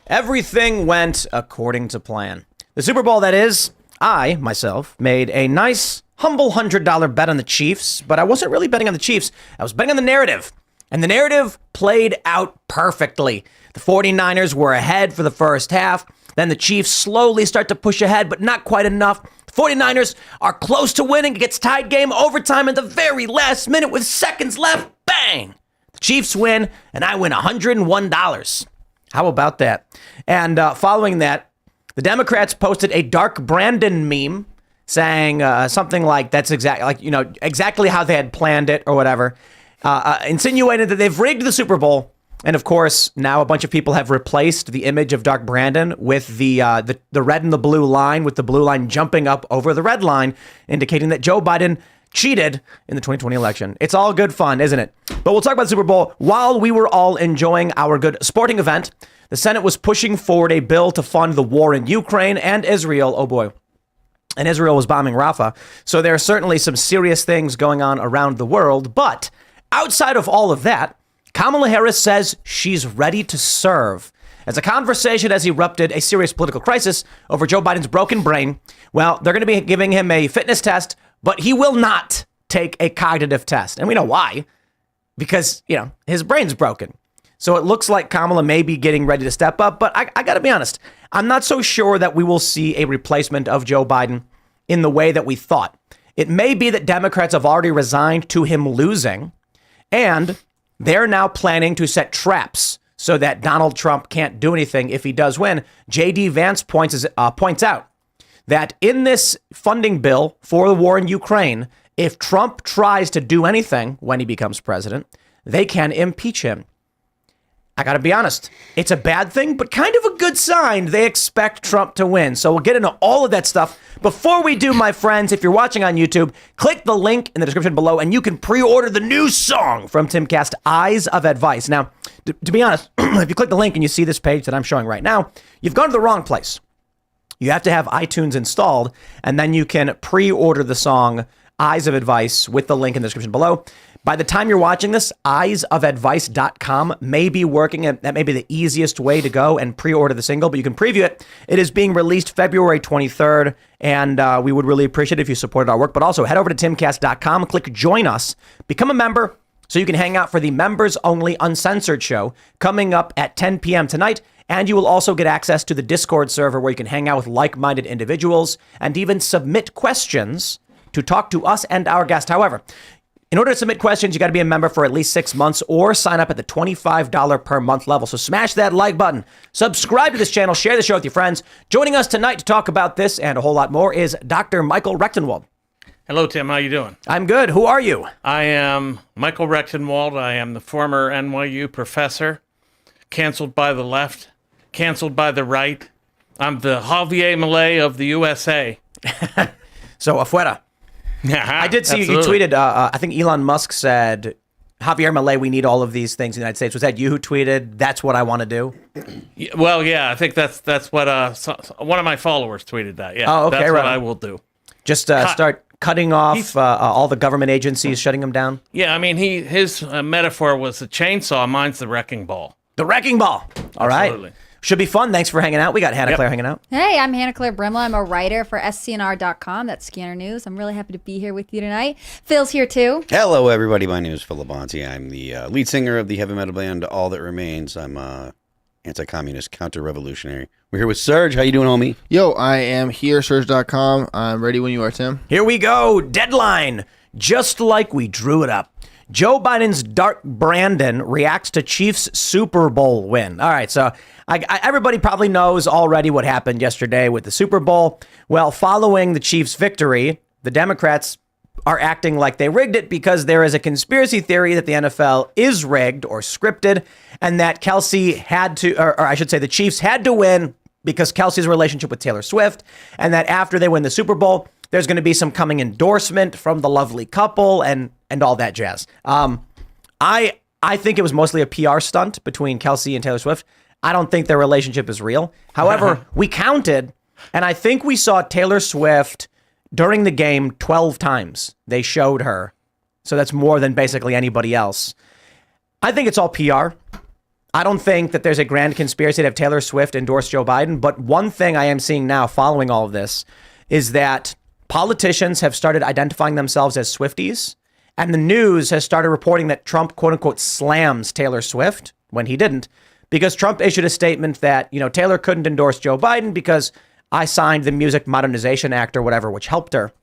Everything went according to plan. The Super Bowl, that is, I, myself, made a nice, humble $100 bet on the Chiefs, but I wasn't really betting on the Chiefs. I was betting on the narrative. And the narrative played out perfectly. The 49ers were ahead for the first half. Then the Chiefs slowly start to push ahead, but not quite enough. The 49ers are close to winning. It gets tied game overtime at the very last minute with seconds left. Bang! The Chiefs win, and I win $101. How about that? And following that, the Democrats posted a Dark Brandon meme saying something like that's exactly how they had planned it or whatever, insinuated that they've rigged the Super Bowl. And of course, now a bunch of people have replaced the image of Dark Brandon with the red and the blue line, with the blue line jumping up over the red line, indicating that Joe Biden cheated in the 2020 election. It's all good fun, isn't it? But we'll talk about the Super Bowl. While we were all enjoying our good sporting event, the Senate was pushing forward a bill to fund the war in Ukraine and Israel. Oh boy. And Israel was bombing Rafah. So there are certainly some serious things going on around the world. But outside of all of that, Kamala Harris says she's ready to serve. As a conversation has erupted a serious political crisis over Joe Biden's broken brain, well, they're going to be giving him a fitness test, but he will not take a cognitive test. And we know why. Because, his brain's broken. So it looks like Kamala may be getting ready to step up. But I got to be honest, I'm not so sure that we will see a replacement of Joe Biden in the way that we thought. It may be that Democrats have already resigned to him losing, and they're now planning to set traps so that Donald Trump can't do anything if he does win. J.D. Vance points out that in this funding bill for the war in Ukraine, if Trump tries to do anything when he becomes president, they can impeach him. I got to be honest, it's a bad thing, but kind of a good sign. They expect Trump to win. So we'll get into all of that stuff. Before we do, my friends, if you're watching on YouTube, click the link in the description below and you can pre-order the new song from Timcast, Eyes of Advice. Now, to be honest, if you click the link and you see this page that I'm showing right now, you've gone to the wrong place. You have to have iTunes installed, and then you can pre-order the song Eyes of Advice with the link in the description below. By the time you're watching this, eyesofadvice.com may be working. And that may be the easiest way to go and pre-order the single, but you can preview it. It is being released February 23rd, and we would really appreciate it if you supported our work. But also head over to timcast.com, click join us, become a member so you can hang out for the members only uncensored show coming up at 10 p.m. tonight. And you will also get access to the Discord server where you can hang out with like-minded individuals and even submit questions to talk to us and our guest. However, in order to submit questions, you got to be a member for at least 6 months or sign up at the $25 per month level. So smash that like button, subscribe to this channel, share the show with your friends. Joining us tonight to talk about this and a whole lot more is Dr. Michael Rectenwald. Hello, Tim. How you doing? I'm good. Who are you? I am Michael Rectenwald. I am the former NYU professor, canceled by the left, canceled by the right. I'm the Javier Milei of the USA. So, afuera. I did see you tweeted, I think Elon Musk said, Javier Milei, we need all of these things in the United States. Was that you who tweeted, that's what I want to do? Well, yeah, I think that's what one of my followers tweeted that. Yeah, oh, okay, that's right. what I will do. Just start cutting off all the government agencies, shutting them down? Yeah, I mean, his metaphor was the chainsaw. Mine's the wrecking ball. The wrecking ball. All Absolutely. right. Should be fun. Thanks for hanging out. We got Hannah Claire hanging out. Hey, I'm Hannah Claire Brimla. I'm a writer for scnr.com. That's Scanner News. I'm really happy to be here with you tonight. Phil's here too. Hello, everybody. My name is Phil Labonte. I'm the lead singer of the heavy metal band All That Remains. I'm anti-communist, counter-revolutionary. We're here with Serge. How you doing, homie? Yo, I am here, Serge.com. I'm ready when you are, Tim. Here we go. Deadline. Just like we drew it up. Joe Biden's Dark Brandon reacts to Chiefs Super Bowl win. All right, so everybody probably knows already what happened yesterday with the Super Bowl. Well, following the Chiefs' victory, the Democrats are acting like they rigged it because there is a conspiracy theory that the NFL is rigged or scripted and that Kelsey had to, or I should say the Chiefs had to win because Kelsey's relationship with Taylor Swift, and that after they win the Super Bowl, there's going to be some coming endorsement from the lovely couple and all that jazz. I think it was mostly a PR stunt between Kelsey and Taylor Swift. I don't think their relationship is real. However, we counted, and I think we saw Taylor Swift during the game 12 times. They showed her. So that's more than basically anybody else. I think it's all PR. I don't think that there's a grand conspiracy to have Taylor Swift endorse Joe Biden. But one thing I am seeing now following all of this is that politicians have started identifying themselves as Swifties. And the news has started reporting that Trump, quote unquote, slams Taylor Swift when he didn't, because Trump issued a statement that, Taylor couldn't endorse Joe Biden because I signed the Music Modernization Act or whatever, which helped her.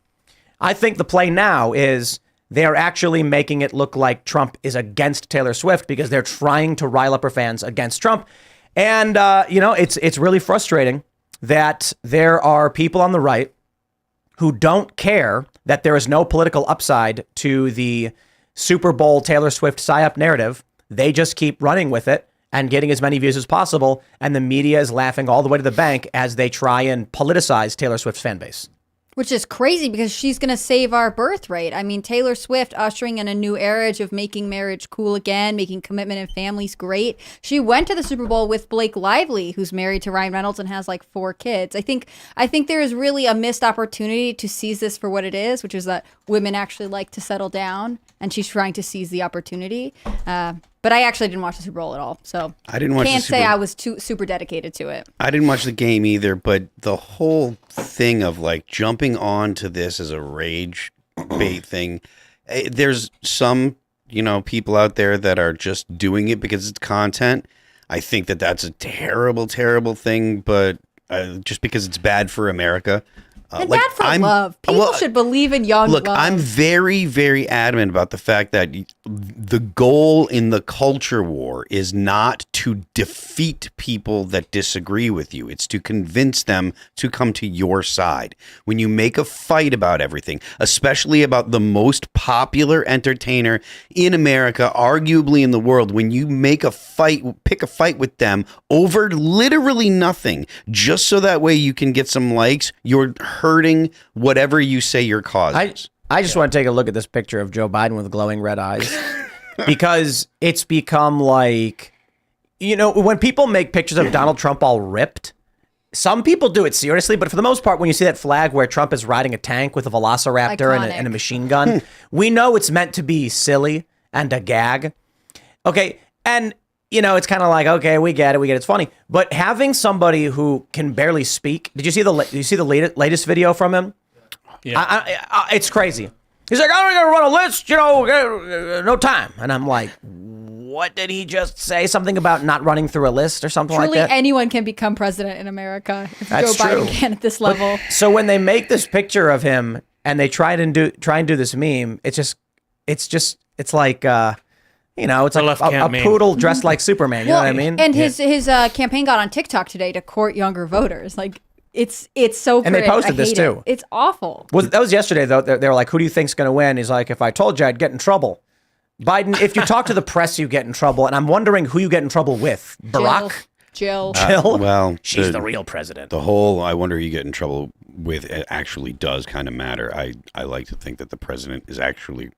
I think the play now is they're actually making it look like Trump is against Taylor Swift because they're trying to rile up her fans against Trump. And, it's really frustrating that there are people on the right who don't care that there is no political upside to the Super Bowl Taylor Swift psyop narrative. They just keep running with it and getting as many views as possible. And the media is laughing all the way to the bank as they try and politicize Taylor Swift's fan base. Which is crazy because she's going to save our birthright. I mean, Taylor Swift ushering in a new era of making marriage cool again, making commitment and families great. She went to the Super Bowl with Blake Lively, who's married to Ryan Reynolds and has like 4 kids. I think there is really a missed opportunity to seize this for what it is, which is that women actually like to settle down, and she's trying to seize the opportunity. But I actually didn't watch the Super Bowl at all, so I didn't watch. Can't say I was super dedicated to it. I didn't watch the game either, but the whole thing of like jumping onto this as a rage bait thing, there's some people out there that are just doing it because it's content. I think that that's a terrible, terrible thing, but just because it's bad for America. And bad for love. People should believe in young love. Look, I'm very, very adamant about the fact that the goal in the culture war is not to defeat people that disagree with you. It's to convince them to come to your side. When you make a fight about everything, especially about the most popular entertainer in America, arguably in the world, when you make a fight, pick a fight with them over literally nothing, just so that way you can get some likes, you're hurting whatever you say your cause is. I just want to take a look at this picture of Joe Biden with glowing red eyes because it's become like, when people make pictures of Donald Trump all ripped, some people do it seriously, but for the most part, when you see that flag where Trump is riding a tank with a velociraptor and a machine gun, we know it's meant to be silly and a gag. Okay, and it's kind of like, okay, we get it, it's funny. But having somebody who can barely speak, did you see the latest video from him? Yeah, it's crazy. He's like, I'm gonna run a list, no time. And I'm like, what did he just say? Something about not running through a list or something like that? Truly, anyone can become president in America if Joe Biden can at this level. So when they make this picture of him and they try and do this meme, it's like. It's like a poodle dressed like Superman. You know what I mean? And his campaign got on TikTok today to court younger voters. Like it's so. And they posted this too. It's awful. That was yesterday though. They were like, "Who do you think's going to win?" He's like, "If I told you, I'd get in trouble." Biden, if you talk to the press, you get in trouble. And I'm wondering who you get in trouble with. Barack. Jill. Well, she's the real president. The whole I wonder who you get in trouble with it actually does kind of matter. I like to think that the president is actually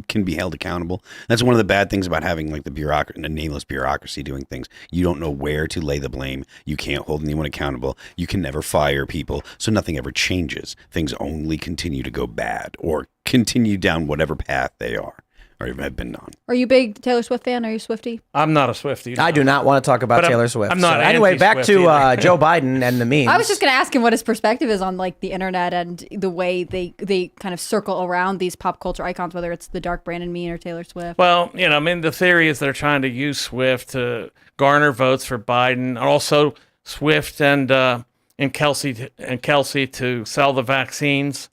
can be held accountable. That's one of the bad things about having like the nameless bureaucracy doing things. You don't know where to lay the blame. You can't hold anyone accountable. You can never fire people, so nothing ever changes. Things only continue to go bad or continue down whatever path they are or have been on. Are you a big Taylor Swift fan? Are you a Swiftie? I'm not a Swiftie. No. I do not want to talk about Taylor Swift. I'm not. So anyway, back to Joe Biden and the memes. I was just going to ask him what his perspective is on like the internet and the way they kind of circle around these pop culture icons, whether it's the Dark Brandon meme or Taylor Swift. Well, the theory is they're trying to use Swift to garner votes for Biden. Also, Swift and Kelsey to sell the vaccines.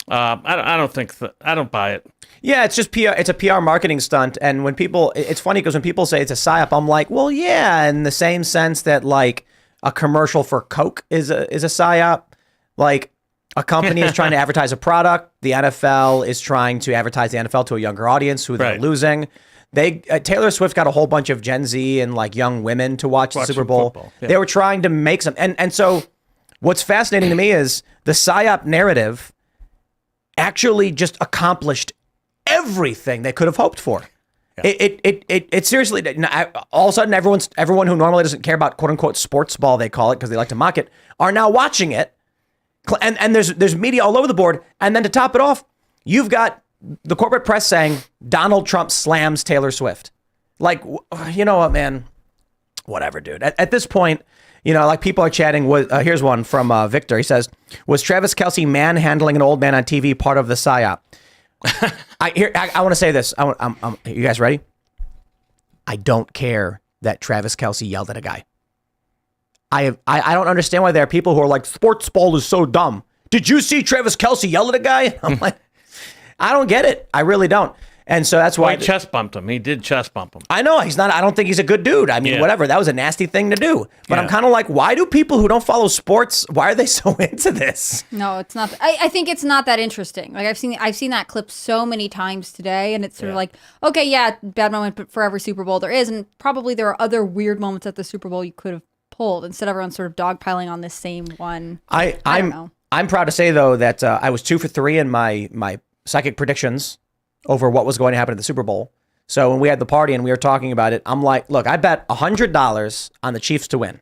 I don't think I don't buy it. Yeah, it's just PR. It's a PR marketing stunt. And when it's funny because when people say it's a psyop, I'm like, well, yeah, in the same sense that like a commercial for Coke is a psyop. Like a company is trying to advertise a product. The NFL is trying to advertise the NFL to a younger audience who they're losing. Taylor Swift got a whole bunch of Gen Z and like young women to watch the Super Bowl. Yeah. They were trying to make some. And so what's fascinating to me is the psyop narrative actually just accomplished everything they could have hoped for. Yeah. It seriously, all of a sudden everyone who normally doesn't care about quote unquote sports ball, they call it because they like to mock it, are now watching it. And there's media all over the board. And then to top it off, you've got the corporate press saying Donald Trump slams Taylor Swift. Like, you know what, man? whatever, dude. At this point, like people are chatting. Here's one from Victor. He says, "Was Travis Kelce manhandling an old man on TV part of the psyop?" I want to say this. You guys ready? I don't care that Travis Kelce yelled at a guy. I don't understand why there are people who are like, sports ball is so dumb. Did you see Travis Kelce yell at a guy? I'm like, I don't get it. I really don't. And so that's why he chest bumped him. He did chest bump him. I know he's not. I don't think he's a good dude. I mean, whatever. That was a nasty thing to do. But I'm kind of like, why do people who don't follow sports? Why are they so into this? No, it's not. I think it's not that interesting. Like I've seen that clip so many times today, and it's sort of like, okay, yeah, bad moment for every Super Bowl there is, and probably there are other weird moments at the Super Bowl you could have pulled. Instead, everyone's sort of dogpiling on this same one. I don't know. I'm proud to say though that I was 2 for 3 in my psychic predictions over what was going to happen at the Super Bowl. So when we had the party and we were talking about it, I'm like, look, I bet $100 on the Chiefs to win.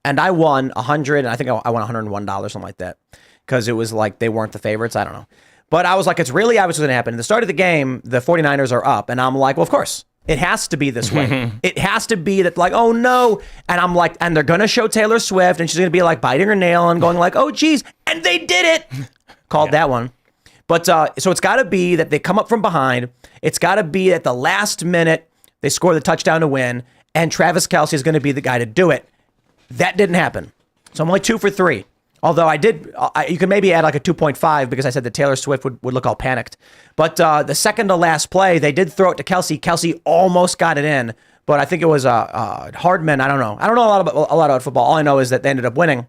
And I won 100, and I think I won $101, something like that. Because it was like they weren't the favorites. I don't know. But I was like, it's really obvious what's going to happen. At the start of the game, the 49ers are up. And I'm like, well, of course. It has to be this way. It has to be that like, oh no. And I'm like, and they're going to show Taylor Swift, and she's going to be like biting her nail and going like, oh geez. And they did it. Called that one. But so it's got to be that they come up from behind. It's got to be at the last minute they score the touchdown to win, and Travis Kelce is going to be the guy to do it. That didn't happen. So I'm only 2 for 3. Although I did, you can maybe add like a 2.5 because I said that Taylor Swift would look all panicked. But the second to last play, they did throw it to Kelce. Kelce almost got it in, but I think it was Hardman. I don't know. I don't know a lot about football. All I know is that they ended up winning.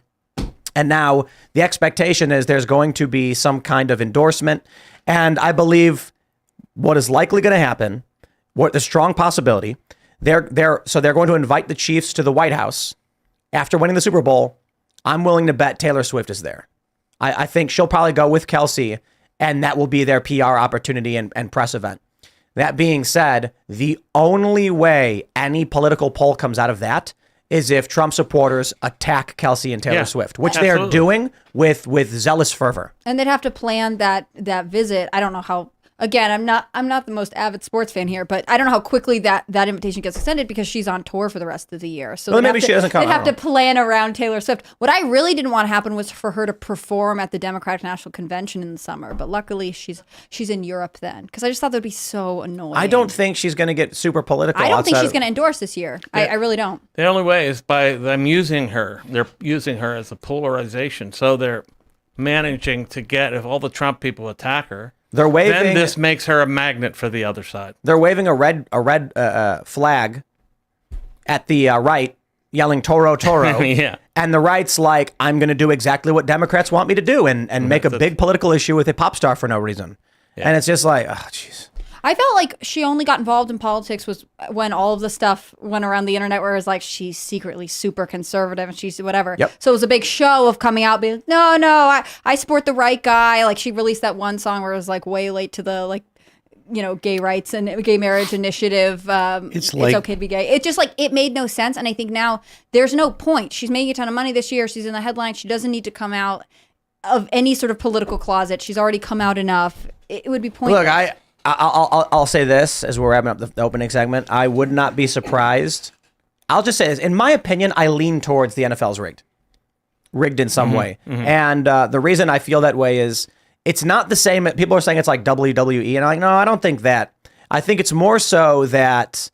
And now the expectation is there's going to be some kind of endorsement. And I believe what is likely going to happen, what the strong possibility, they're going to invite the Chiefs to the White House after winning the Super Bowl. I'm willing to bet Taylor Swift is there. I think she'll probably go with Kelce, and that will be their PR opportunity and press event. That being said, the only way any political poll comes out of that is if Trump supporters attack Kelce and Taylor Swift, which they are doing with zealous fervor. And they'd have to plan that visit. I don't know how. Again, I'm not the most avid sports fan here, but I don't know how quickly that invitation gets extended because she's on tour for the rest of the year. So well, maybe she doesn't come. They'd have to plan around Taylor Swift. What I really didn't want to happen was for her to perform at the Democratic National Convention in the summer. But luckily, she's in Europe then, because I just thought that'd be so annoying. I don't think she's going to get super political. I don't think she's going to endorse this year. I really don't. The only way is by them using her. They're using her as a polarization. So they're managing to get, if all the Trump people attack her, they're waving. Then this makes her a magnet for the other side. They're waving a red flag at the right, yelling "Toro, Toro." Yeah. And the right's like, I'm going to do exactly what Democrats want me to do, and make a big political issue with a pop star for no reason. Yeah. And it's just like, oh, jeez. I felt like she only got involved in politics was when all of the stuff went around the internet where it was like she's secretly super conservative and she's whatever. Yep. So it was a big show of coming out being no, I support the right guy. Like she released that one song where it was like way late to the gay rights and gay marriage initiative. It's okay to be gay. It just it made no sense. And I think now there's no point. She's making a ton of money this year. She's in the headline. She doesn't need to come out of any sort of political closet. She's already come out enough. It would be pointless. Look, I'll say this as we're wrapping up the opening segment. I would not be surprised. I'll just say this. In my opinion, I lean towards the NFL's rigged in some way. Mm-hmm. And the reason I feel that way is it's not the same. People are saying it's like WWE. And I'm like, no, I don't think that. I think it's more so that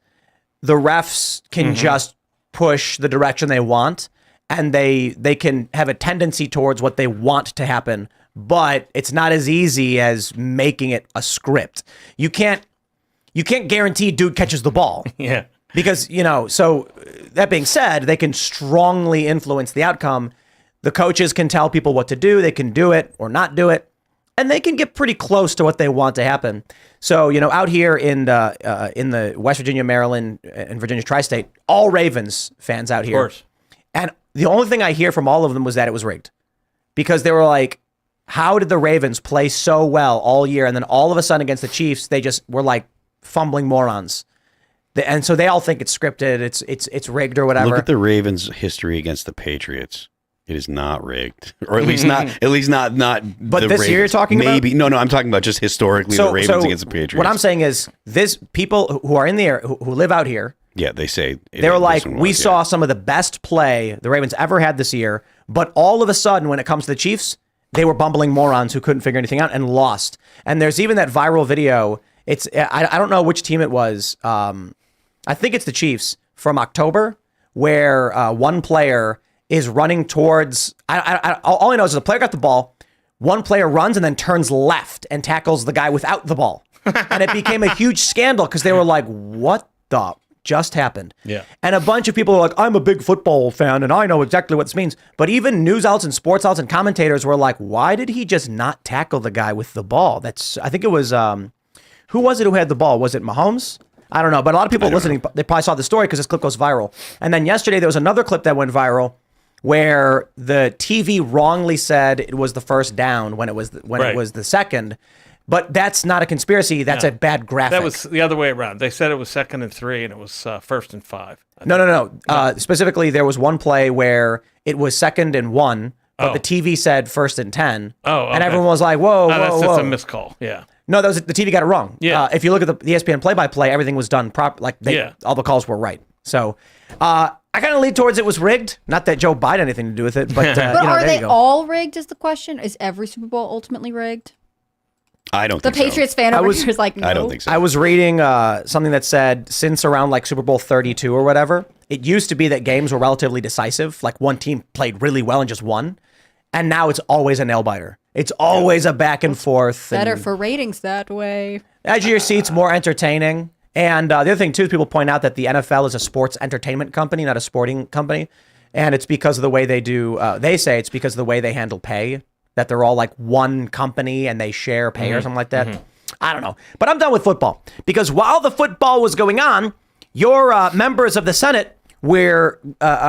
the refs can just push the direction they want. And they can have a tendency towards what they want to happen. But it's not as easy as making it a script. You can't guarantee dude catches the ball. Yeah. Because, so that being said, they can strongly influence the outcome. The coaches can tell people what to do. They can do it or not do it. And they can get pretty close to what they want to happen. So, out here in the West Virginia, Maryland, and Virginia tri-state, all Ravens fans out here. Of course. And the only thing I hear from all of them was that it was rigged. Because they were like, how did the Ravens play so well all year? And then all of a sudden against the Chiefs, they just were like fumbling morons. And so they all think it's scripted, it's rigged or whatever. Look at the Ravens' history against the Patriots. It is not rigged, or at least not. At least not. But this Ravens. year you're talking about? Maybe no. I'm talking about just historically the Ravens against the Patriots. What I'm saying is, this people who are in the air, who live out here, Yeah, they say They were like, this one we was, saw some of the best play the Ravens ever had this year, but all of a sudden, when it comes to the Chiefs, they were bumbling morons who couldn't figure anything out and lost. And there's even that viral video. It's I don't know which team it was. I think it's the Chiefs from October, where one player is running towards. All I know is the player got the ball. One player runs and then turns left and tackles the guy without the ball. And it became a huge scandal because they were like, what the just happened? Yeah. And a bunch of people were like, I'm a big football fan and I know exactly what this means. But even news outlets and sports outlets and commentators were like, why did he just not tackle the guy with the ball? I think it was, who was it who had the ball? Was it Mahomes? I don't know. But a lot of people listening, they probably saw the story because this clip goes viral. And then yesterday there was another clip that went viral where the TV wrongly said it was the first down when it was it was the second. But that's not a conspiracy. That's a bad graphic. That was the other way around. They said it was 2nd and 3, and it was 1st and 5. No. Specifically, there was one play where it was 2nd and 1, but the TV said 1st and 10. Oh, okay. And everyone was like, whoa, That's just whoa. a miscall. Yeah. No, that was the TV got it wrong. Yeah. If you look at the ESPN play-by-play, everything was done proper. All the calls were right. So I kind of lead towards it was rigged. Not that Joe Biden had anything to do with it, but Are there they you go. all rigged? Is the question? Is every Super Bowl ultimately rigged? I don't The think Patriots so. fan over here is like, no. I don't think so. I was reading something that said since around like Super Bowl 32 or whatever, it used to be that games were relatively decisive. Like one team played really well and just won. And now it's always a nail biter. It's always a back and forth. Better and for ratings that way. edge of your seat's more entertaining. And the other thing too is people point out that the NFL is a sports entertainment company, not a sporting company. And it's because of the way they do, they say it's because of the way they handle pay, that they're all like one company and they share pay or something like that. I don't know. But I'm done with football because while the football was going on, your members of the Senate were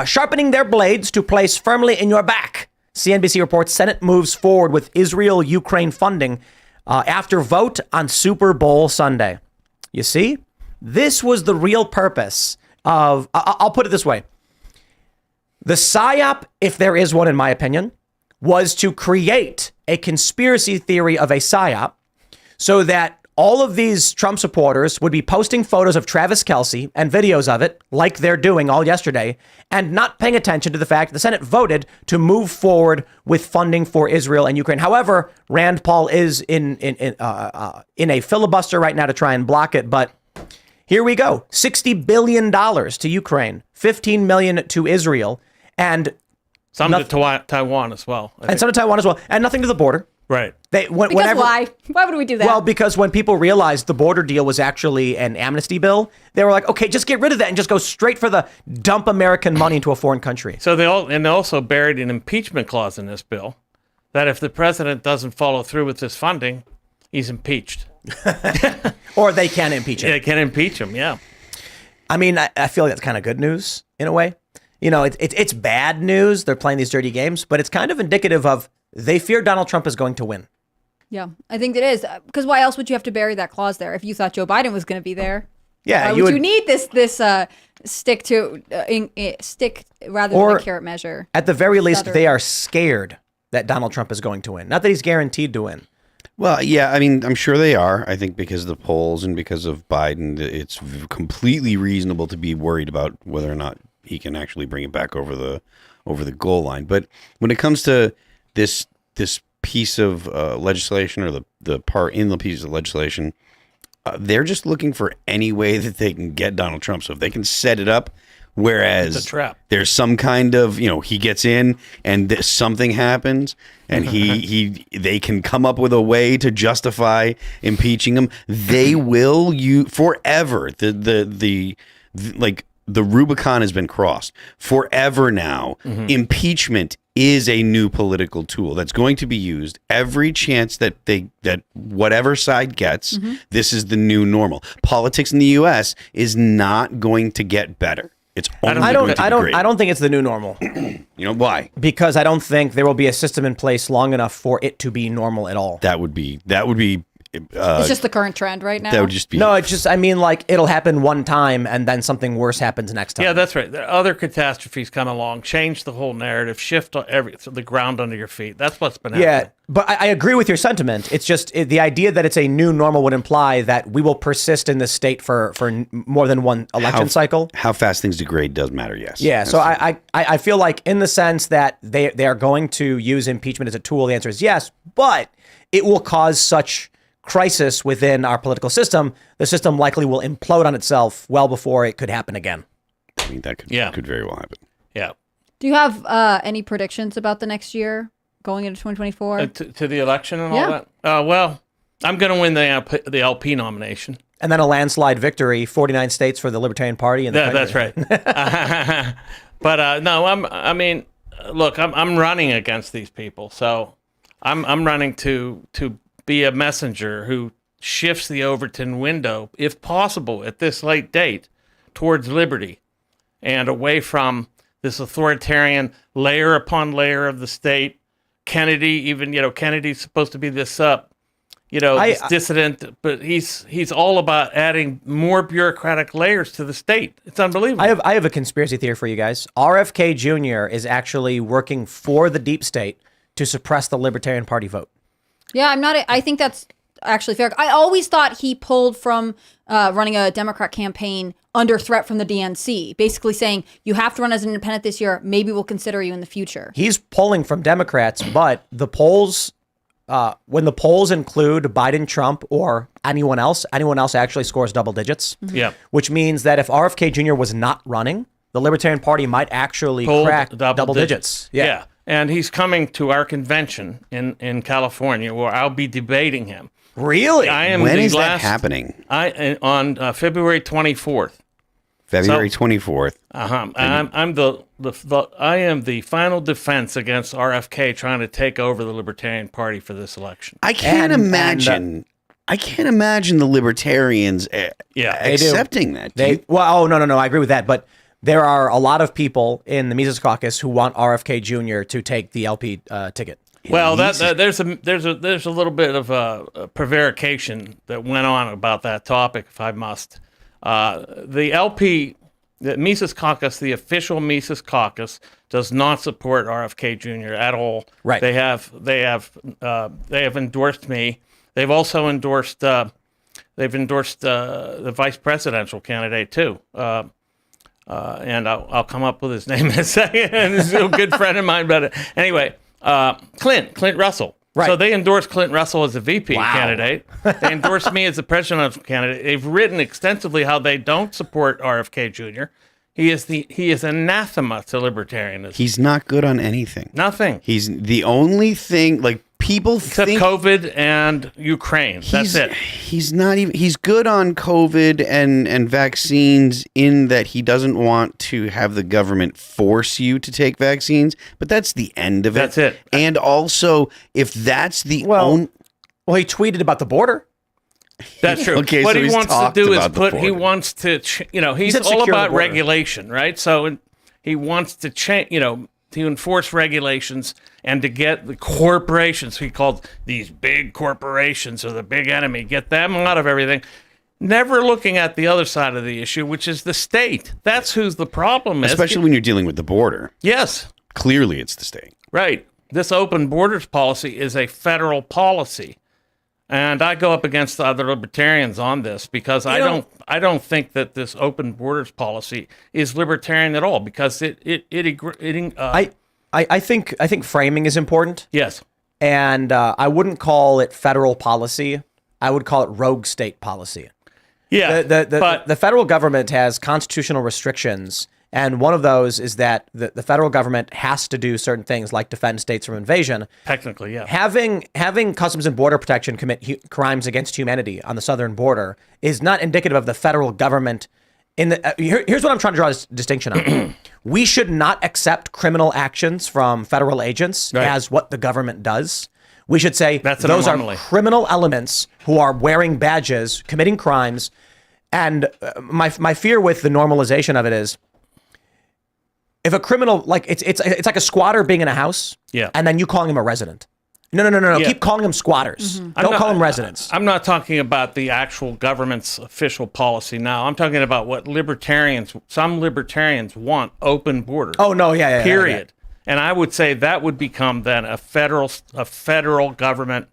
sharpening their blades to place firmly in your back. CNBC reports Senate moves forward with Israel-Ukraine funding after vote on Super Bowl Sunday. You see, this was the real purpose of, I'll put it this way. The PSYOP, if there is one in my opinion, was to create a conspiracy theory of a PSYOP so that all of these Trump supporters would be posting photos of Travis Kelce and videos of it, like they're doing all yesterday, and not paying attention to the fact the Senate voted to move forward with funding for Israel and Ukraine. However, Rand Paul is in a filibuster right now to try and block it, but here we go. $60 billion to Ukraine, $15 million to Israel, and Some to Taiwan as well. and some to Taiwan as well, and nothing to the border. Right. Why? Why would we do that? Well, because when people realized the border deal was actually an amnesty bill, they were like, okay, just get rid of that and just go straight for the dump American money into a foreign country. So they also buried an impeachment clause in this bill that if the president doesn't follow through with this funding, he's impeached. Or they can impeach Yeah, it. they can impeach him, yeah. I mean, I feel like that's kind of good news in a way. You know, it's bad news. They're playing these dirty games, but it's kind of indicative of they fear Donald Trump is going to win. Yeah, I think it is. Because why else would you have to bury that clause there if you thought Joe Biden was going to be there? Yeah, Why would you need this stick rather than a carrot measure? At the very least, Stutter. they are scared that Donald Trump is going to win. Not that he's guaranteed to win. Well, yeah, I mean, I'm sure they are. I think because of the polls and because of Biden, it's completely reasonable to be worried about whether or not he can actually bring it back over the goal line. But when it comes to this piece of legislation or the part in the piece of legislation, they're just looking for any way that they can get Donald Trump. So if they can set it up, whereas It's a trap. there's some kind of, he gets in and something happens and they can come up with a way to justify impeaching him. They will forever. The Rubicon has been crossed forever now. Impeachment is a new political tool that's going to be used every chance that whatever side gets. This is the new normal. Politics in the U.S. is not going to get better. It's only going to be great. I don't think it's the new normal. You know why? Because I don't think there will be a system in place long enough for it to be normal at all. That would be It's just the current trend right now. that would just be No, it's just, I mean, like, it'll happen one time and then something worse happens next time. Yeah, that's right. There are other catastrophes come along, change the whole narrative, shift the ground under your feet. That's what's been happening. Yeah, but I agree with your sentiment. It's just the idea that it's a new normal would imply that we will persist in this state for more than one election cycle. how fast things degrade does matter. Yes. Yeah, so I feel like in the sense that they are going to use impeachment as a tool, the answer is yes, but it will cause such crisis within our political system, the system likely will implode on itself well before it could happen again. I mean, that could very well happen. Yeah. Do you have any predictions about the next year going into 2024? To the election and all that? Well, I'm going to win the LP nomination. And then a landslide victory, 49 states for the Libertarian Party. And That's right. But no, I'm running against these people. So I'm running to be a messenger who shifts the Overton window, if possible, at this late date, towards liberty and away from this authoritarian layer upon layer of the state. Kennedy, Kennedy's supposed to be this this dissident, but he's all about adding more bureaucratic layers to the state. It's unbelievable. I have a conspiracy theory for you guys. RFK Jr. is actually working for the deep state to suppress the Libertarian Party vote. Yeah, I think that's actually fair. I always thought he pulled from running a Democrat campaign under threat from the DNC, basically saying, you have to run as an independent this year. Maybe we'll consider you in the future. He's pulling from Democrats, but the polls, when the polls include Biden, Trump, or anyone else actually scores double digits. Yeah. Which means that if RFK Jr. was not running, the Libertarian Party might actually crack double digits. Yeah. And he's coming to our convention in California where I'll be debating him. Really? When is that happening? On February 24th. February 24th. I am the final defense against RFK trying to take over the Libertarian Party for this election. I can't imagine the Libertarians accepting that. No, I agree with that, but there are a lot of people in the Mises Caucus who want RFK Jr. to take the LP ticket. Well, there's a little bit of a prevarication that went on about that topic, if I must. The LP, the Mises Caucus, the official Mises Caucus, does not support RFK Jr. at all. Right. They have endorsed me. They've also endorsed the vice presidential candidate too. And I'll come up with his name in a second. He's a good friend of mine, but anyway, Clint Russell. Right. So they endorsed Clint Russell as a VP candidate. They endorsed me as a presidential candidate. They've written extensively how they don't support RFK Jr. He is anathema to libertarianism. He's not good on anything. Nothing. He's the only thing, like, people except think COVID and Ukraine. That's it. He's not even. He's good on COVID and vaccines in that he doesn't want to have the government force you to take vaccines. But that's the end of it. That's it. And also, if that's the Well, he tweeted about the border. That's true. Okay, what so he he's wants to talked do is about the put. He border. wants to. He's said all secure the about border. regulation, right? So he wants to change. To enforce regulations and to get the corporations, he called these big corporations are the big enemy, get them out of everything, never looking at the other side of the issue, which is the state. That's who's the problem is. Especially when you're dealing with the border. Yes. Clearly, it's the state. Right. This open borders policy is a federal policy. And I go up against the other libertarians on this because I don't think that this open borders policy is libertarian at all because I think framing is important. Yes. And I wouldn't call it federal policy. I would call it rogue state policy. Yeah. The federal government has constitutional restrictions, and one of those is that the federal government has to do certain things like defend states from invasion. Technically, yeah. Having Customs and Border Protection commit crimes against humanity on the southern border is not indicative of the federal government. Here's what I'm trying to draw this distinction on. We should not accept criminal actions from federal agents as what the government does. We should say those are criminal elements who are wearing badges, committing crimes. And my fear with the normalization of it is, if a criminal, like it's like a squatter being in a house, and then you calling him a resident. No. Yeah. Keep calling them squatters. Don't call them residents. I'm not talking about the actual government's official policy now. I'm talking about what some libertarians want: open borders. Oh no, yeah. Period. And I would say that would become then a federal government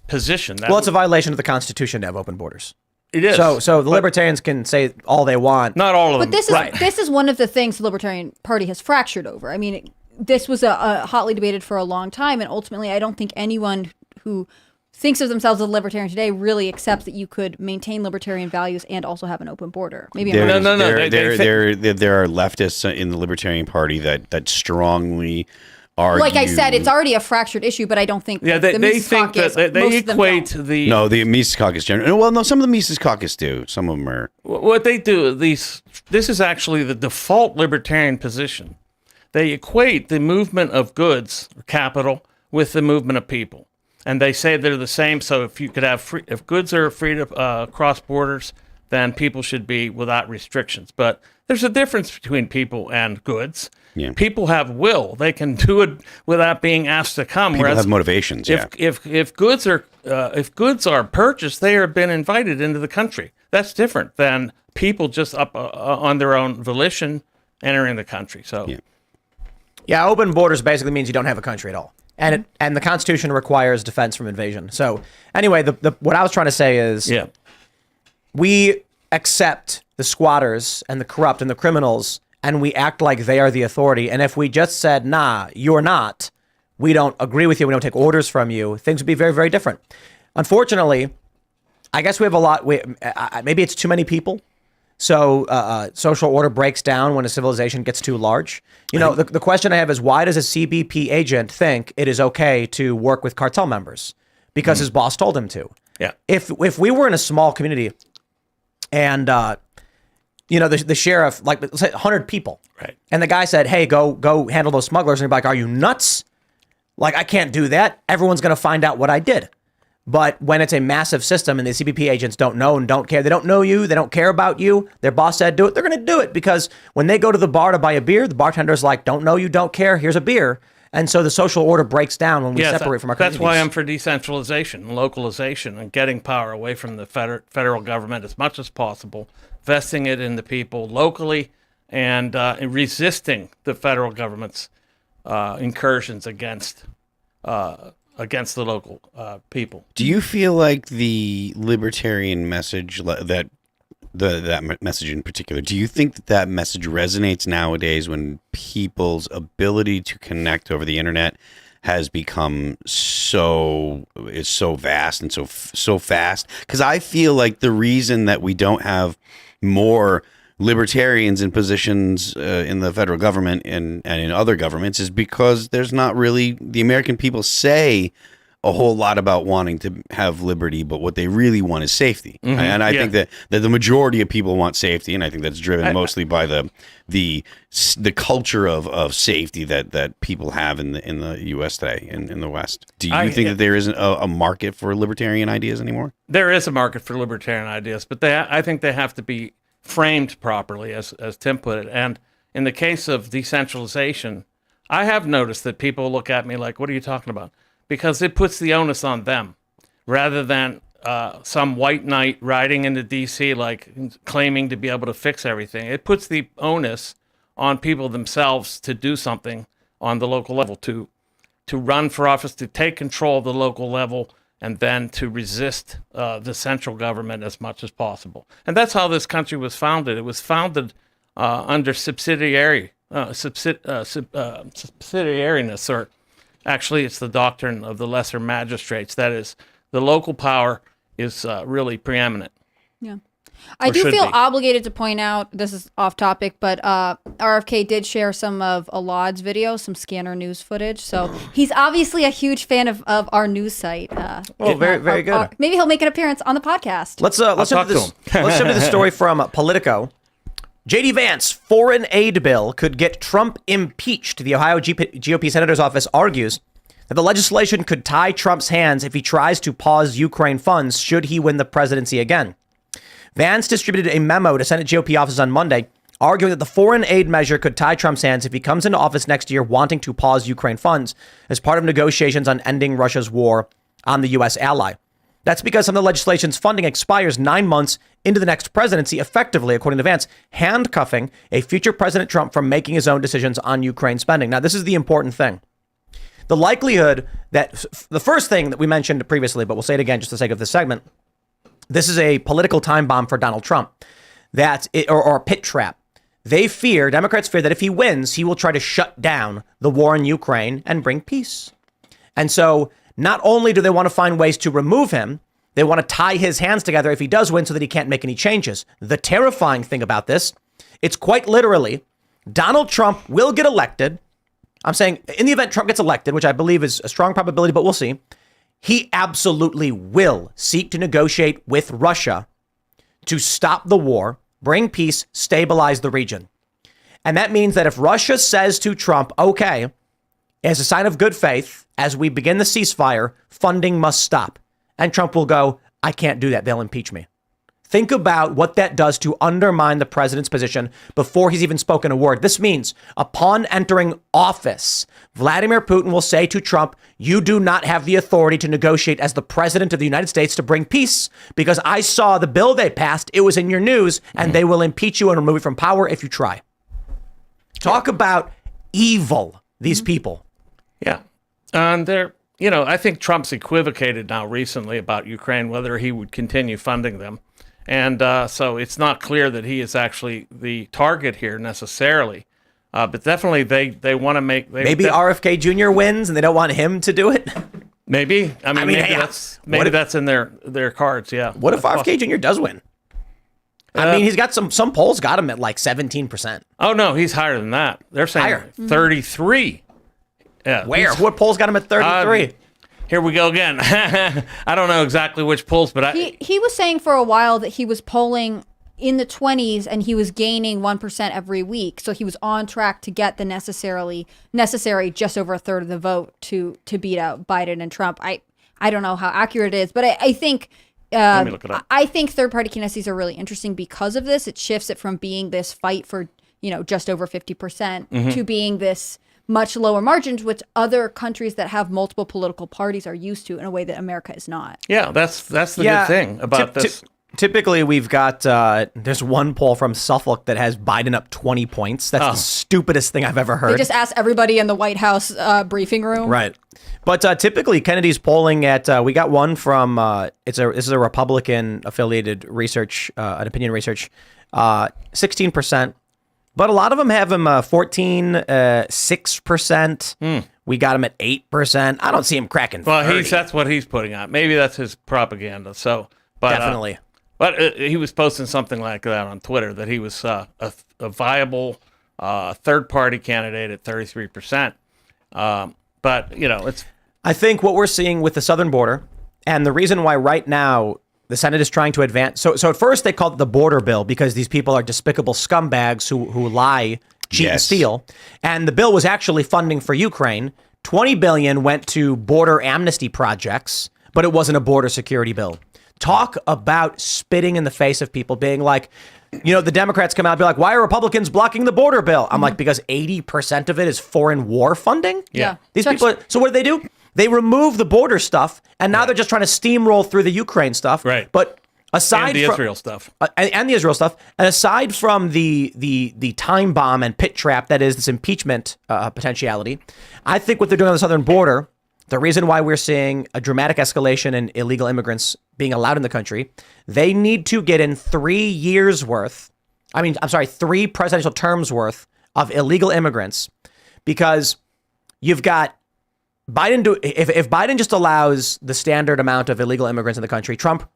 position. Well, it's a violation of the Constitution to have open borders. It is. So the libertarians can say all they want. Not all of them. But this is one of the things the Libertarian Party has fractured over. I mean, this was a hotly debated for a long time, and ultimately, I don't think anyone who thinks of themselves as a libertarian today really accepts that you could maintain libertarian values and also have an open border. Maybe I'm wrong. No. There are leftists in the Libertarian Party that strongly argue. Like I said, it's already a fractured issue, but I don't think Yeah, the they Mises think Caucus, that they most of them equate don't. the No, the Mises Caucus generally. Well, no, some of the Mises Caucus do. Some of them are. what they do. This is actually the default libertarian position. They equate the movement of goods, or capital, with the movement of people, and they say they're the same. So if you could have if goods are free to cross borders, then people should be without restrictions. But there's a difference between people and goods. Yeah. People have will; they can do it without being asked to come. People have motivations. If goods are purchased, they have been invited into the country. That's different than people just up on their own volition entering the country. So, Yeah, open borders basically means you don't have a country at all. And the Constitution requires defense from invasion. So anyway, what I was trying to say is we accept the squatters and the corrupt and the criminals, and we act like they are the authority. And if we just said, nah, you're not, we don't agree with you, we don't take orders from you, things would be very, very different. Unfortunately, I guess we have a lot, maybe it's too many people. So social order breaks down when a civilization gets too large. You know, the question I have is, why does a CBP agent think it is okay to work with cartel members? Because his boss told him to. Yeah. If we were in a small community and, you know, the sheriff, like, let's say 100 people. Right. And the guy said, hey, go handle those smugglers. And you'd be like, are you nuts? Like, I can't do that. Everyone's going to find out what I did. But when it's a massive system and the CBP agents don't know and don't care, they don't know you, they don't care about you, their boss said do it, they're going to do it, because when they go to the bar to buy a beer, the bartender's like, don't know you, don't care, here's a beer. And so the social order breaks down when we separate from our communities. That's why I'm for decentralization and localization and getting power away from the federal government as much as possible, vesting it in the people locally, and resisting the federal government's incursions against the local people. Do you feel like the libertarian message, that message in particular, do you think that message resonates nowadays when people's ability to connect over the internet has become so vast and so fast? Because I feel like the reason that we don't have more libertarians in positions in the federal government and in other governments is because there's not really, the American people say a whole lot about wanting to have liberty, but what they really want is safety. And I think that the majority of people want safety, and I think that's driven mostly by the culture of safety that people have in the U.S. today, in the West. Do you think that there isn't a market for libertarian ideas anymore? There is a market for libertarian ideas, but I think they have to be framed properly, as Tim put it. And in the case of decentralization, I have noticed that people look at me like, what are you talking about? Because it puts the onus on them rather than some white knight riding into D.C. like claiming to be able to fix everything. It puts the onus on people themselves to do something on the local level, to run for office, to take control of the local level, and then to resist the central government as much as possible. And that's how this country was founded. It was founded under subsidiariness, or actually it's the doctrine of the lesser magistrates. That is, the local power is really preeminent. Yeah. I do feel obligated to point out, this is off topic, but RFK did share some of Alad's video, some scanner news footage. So he's obviously a huge fan of our news site. Very, very good. Maybe he'll make an appearance on the podcast. Let's jump to the story from Politico. J.D. Vance, foreign aid bill could get Trump impeached. The Ohio GOP senator's office argues that the legislation could tie Trump's hands if he tries to pause Ukraine funds should he win the presidency again. Vance distributed a memo to Senate GOP offices on Monday arguing that the foreign aid measure could tie Trump's hands if he comes into office next year wanting to pause Ukraine funds as part of negotiations on ending Russia's war on the U.S. ally. That's because some of the legislation's funding expires 9 months into the next presidency, effectively, according to Vance, handcuffing a future President Trump from making his own decisions on Ukraine spending. Now, this is the important thing. The likelihood that the first thing that we mentioned previously, but we'll say it again just for the sake of this segment, this is a political time bomb for Donald Trump, or a pit trap. Democrats fear that if he wins, he will try to shut down the war in Ukraine and bring peace. And so not only do they want to find ways to remove him, they want to tie his hands together if he does win so that he can't make any changes. The terrifying thing about this, it's quite literally, Donald Trump will get elected. I'm saying in the event Trump gets elected, which I believe is a strong probability, but we'll see. He absolutely will seek to negotiate with Russia to stop the war, bring peace, stabilize the region. And that means that if Russia says to Trump, okay, as a sign of good faith, as we begin the ceasefire, funding must stop. And Trump will go, I can't do that. They'll impeach me. Think about what that does to undermine the president's position before he's even spoken a word. This means upon entering office, Vladimir Putin will say to Trump, you do not have the authority to negotiate as the president of the United States to bring peace because I saw the bill they passed. It was in your news and they will impeach you and remove you from power if you try. Talk about evil, these people. Yeah. And I think Trump's equivocated now recently about Ukraine, whether he would continue funding them. And so it's not clear that he is actually the target here necessarily. But definitely they want to make... Maybe RFK Jr. wins and they don't want him to do it? Maybe. Maybe that's in their cards, yeah. What if RFK Jr. does win? He's got some polls got him at like 17%. Oh, no, he's higher than that. They're saying higher. 33. Yeah. Where? What polls got him at 33? Here we go again. I don't know exactly which polls, but he was saying for a while that he was polling in the 20s and he was gaining 1% every week. So he was on track to get the necessary just over a third of the vote to beat out Biden and Trump. I don't know how accurate it is, but I think let me look it up. I think third-party candidacies are really interesting because of this. It shifts it from being this fight for just over 50% to being this much lower margins, which other countries that have multiple political parties are used to in a way that America is not. Yeah, that's the good thing about this. Typically, we've got, there's one poll from Suffolk that has Biden up 20 points. That's the stupidest thing I've ever heard. They just asked everybody in the White House briefing room. Right. But typically, Kennedy's polling at, we got one from, this is a Republican-affiliated research, an opinion research, 16%. But a lot of them have him 14, 6%. We got him at 8%. I don't see him cracking 30. Well, that's what he's putting out. Maybe that's his propaganda. So, but definitely. But he was posting something like that on Twitter that he was a viable third-party candidate at 33%. But it's. I think what we're seeing with the southern border, and the reason why right now the Senate is trying to advance. So at first they called it the border bill because these people are despicable scumbags who lie, cheat, and steal. And the bill was actually funding for Ukraine. $20 billion went to border amnesty projects, but it wasn't a border security bill. Talk about spitting in the face of people being like, the Democrats come out and be like, why are Republicans blocking the border bill? I'm like, because 80% of it is foreign war funding. Yeah. These people. So what do? They remove the border stuff, and now they're just trying to steamroll through the Ukraine stuff. Right. But aside from Israel stuff, and the Israel stuff, and aside from the time bomb and pit trap that is this impeachment potentiality, I think what they're doing on the southern border, the reason why we're seeing a dramatic escalation in illegal immigrants being allowed in the country, they need to get in 3 years worth. 3 presidential terms worth of illegal immigrants, because you've got Biden. If Biden just allows the standard amount of illegal immigrants in the country, Trump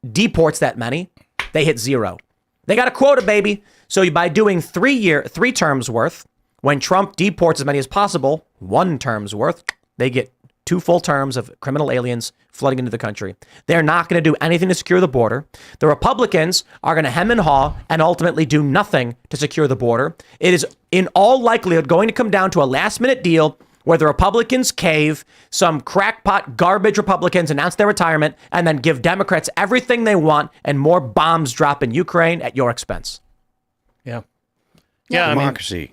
deports that many, they hit 0. They got a quota, baby. So by doing 3 terms worth, when Trump deports as many as possible, 1 term's worth, they get 2 full terms of criminal aliens flooding into the country. They're not going to do anything to secure the border. The Republicans are going to hem and haw and ultimately do nothing to secure the border. It is in all likelihood going to come down to a last-minute deal where the Republicans cave, some crackpot garbage Republicans announce their retirement, and then give Democrats everything they want, and more bombs drop in Ukraine at your expense. Yeah. Yeah, democracy.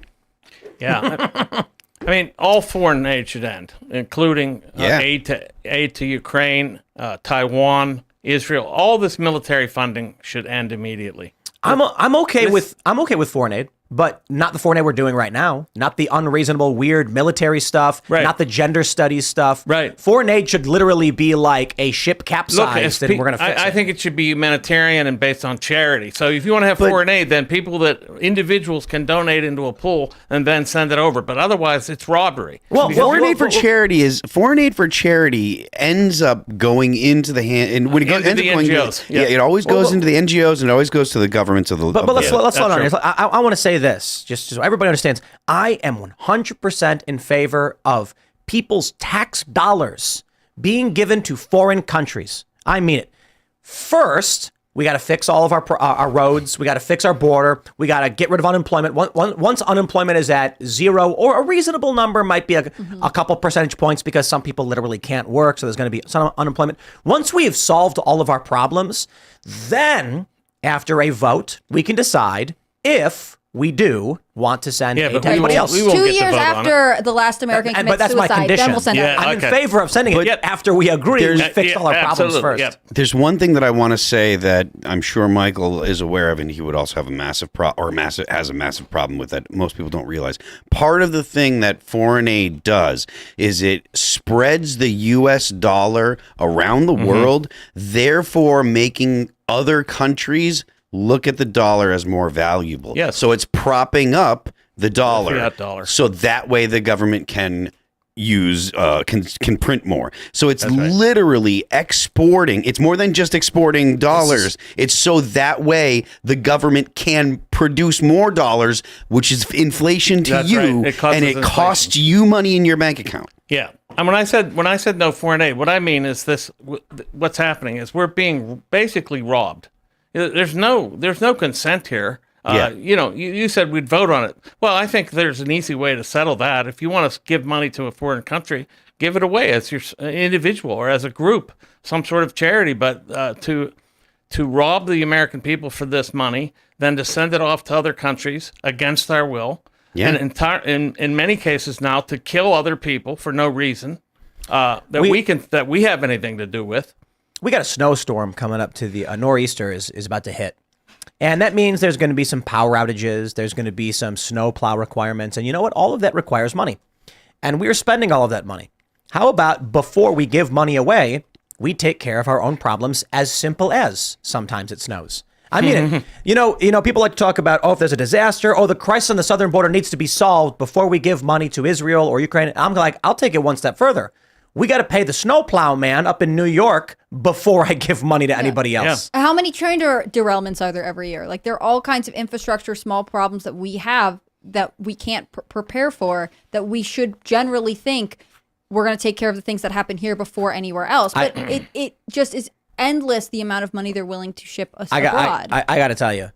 I mean, all foreign aid should end, including aid to Ukraine, Taiwan, Israel. All this military funding should end immediately. I'm okay with foreign aid, but not the foreign aid we're doing right now. Not the unreasonable, weird military stuff. Right. Not the gender studies stuff. Right. Foreign aid should literally be like a ship capsized, and we're going to fix it. I think it should be humanitarian and based on charity. So if you want to have foreign aid, then individuals can donate into a pool and then send it over. But otherwise, it's robbery. Well, foreign aid for charity ends up going into the hand, and when it goes Into the NGOs. it always goes into the NGOs, and it always goes to the governments of the. But let's slow down. true. I want to say this, just so everybody understands. I am 100% in favor of people's tax dollars being given to foreign countries. I mean it. First, we got to fix all of our roads. We got to fix our border. We got to get rid of unemployment. Once unemployment is at zero, or a reasonable number, might be a couple percentage points, because some people literally can't work, so there's going to be some unemployment. Once we have solved all of our problems, then after a vote, we can decide if we do want to send aid to anybody else. we won't 2 get the years vote on after the last American But commits that's my suicide, condition. then we'll send it. I'm okay. in favor of sending it after we agree we fixed all our problems absolutely, first. yep. There's one thing that I want to say that I'm sure Michael is aware of, and he would also have a massive has a massive problem with that. Most people don't realize. Part of the thing that foreign aid does is it spreads the U.S. dollar around the world, therefore making other countries look at the dollar as more valuable. Yes. So it's propping up the dollar. fiat dollar. So that way the government can use can print more. So it's literally exporting. It's more than just exporting dollars. It's so that way the government can produce more dollars, which is inflation to That's you, right. It causes and it inflation. costs you money in your bank account. Yeah. And when I said no foreign aid, what I mean is this: what's happening is we're being basically robbed. There's no consent here. You said we'd vote on it. Well, I think there's an easy way to settle that. If you want to give money to a foreign country, give it away as your individual or as a group, some sort of charity. But to rob the American people for this money, then to send it off to other countries against our will, and in many cases now to kill other people for no reason that we have anything to do with. We got a snowstorm coming up to the nor'easter is about to hit. And that means there's going to be some power outages. There's going to be some snow plow requirements. And you know what? All of that requires money. And we're spending all of that money. How about before we give money away, we take care of our own problems, as simple as sometimes it snows. I mean, you know, people like to talk about, if there's a disaster, the crisis on the southern border needs to be solved before we give money to Israel or Ukraine. I'm like, I'll take it one step further. We got to pay the snowplow man up in New York before I give money to anybody else. Yeah. How many train derailments are there every year? Like, there are all kinds of infrastructure, small problems that we have that we can't prepare for, that we should generally think we're going to take care of the things that happen here before anywhere else. But it just is endless, the amount of money they're willing to ship us abroad. I got to tell you,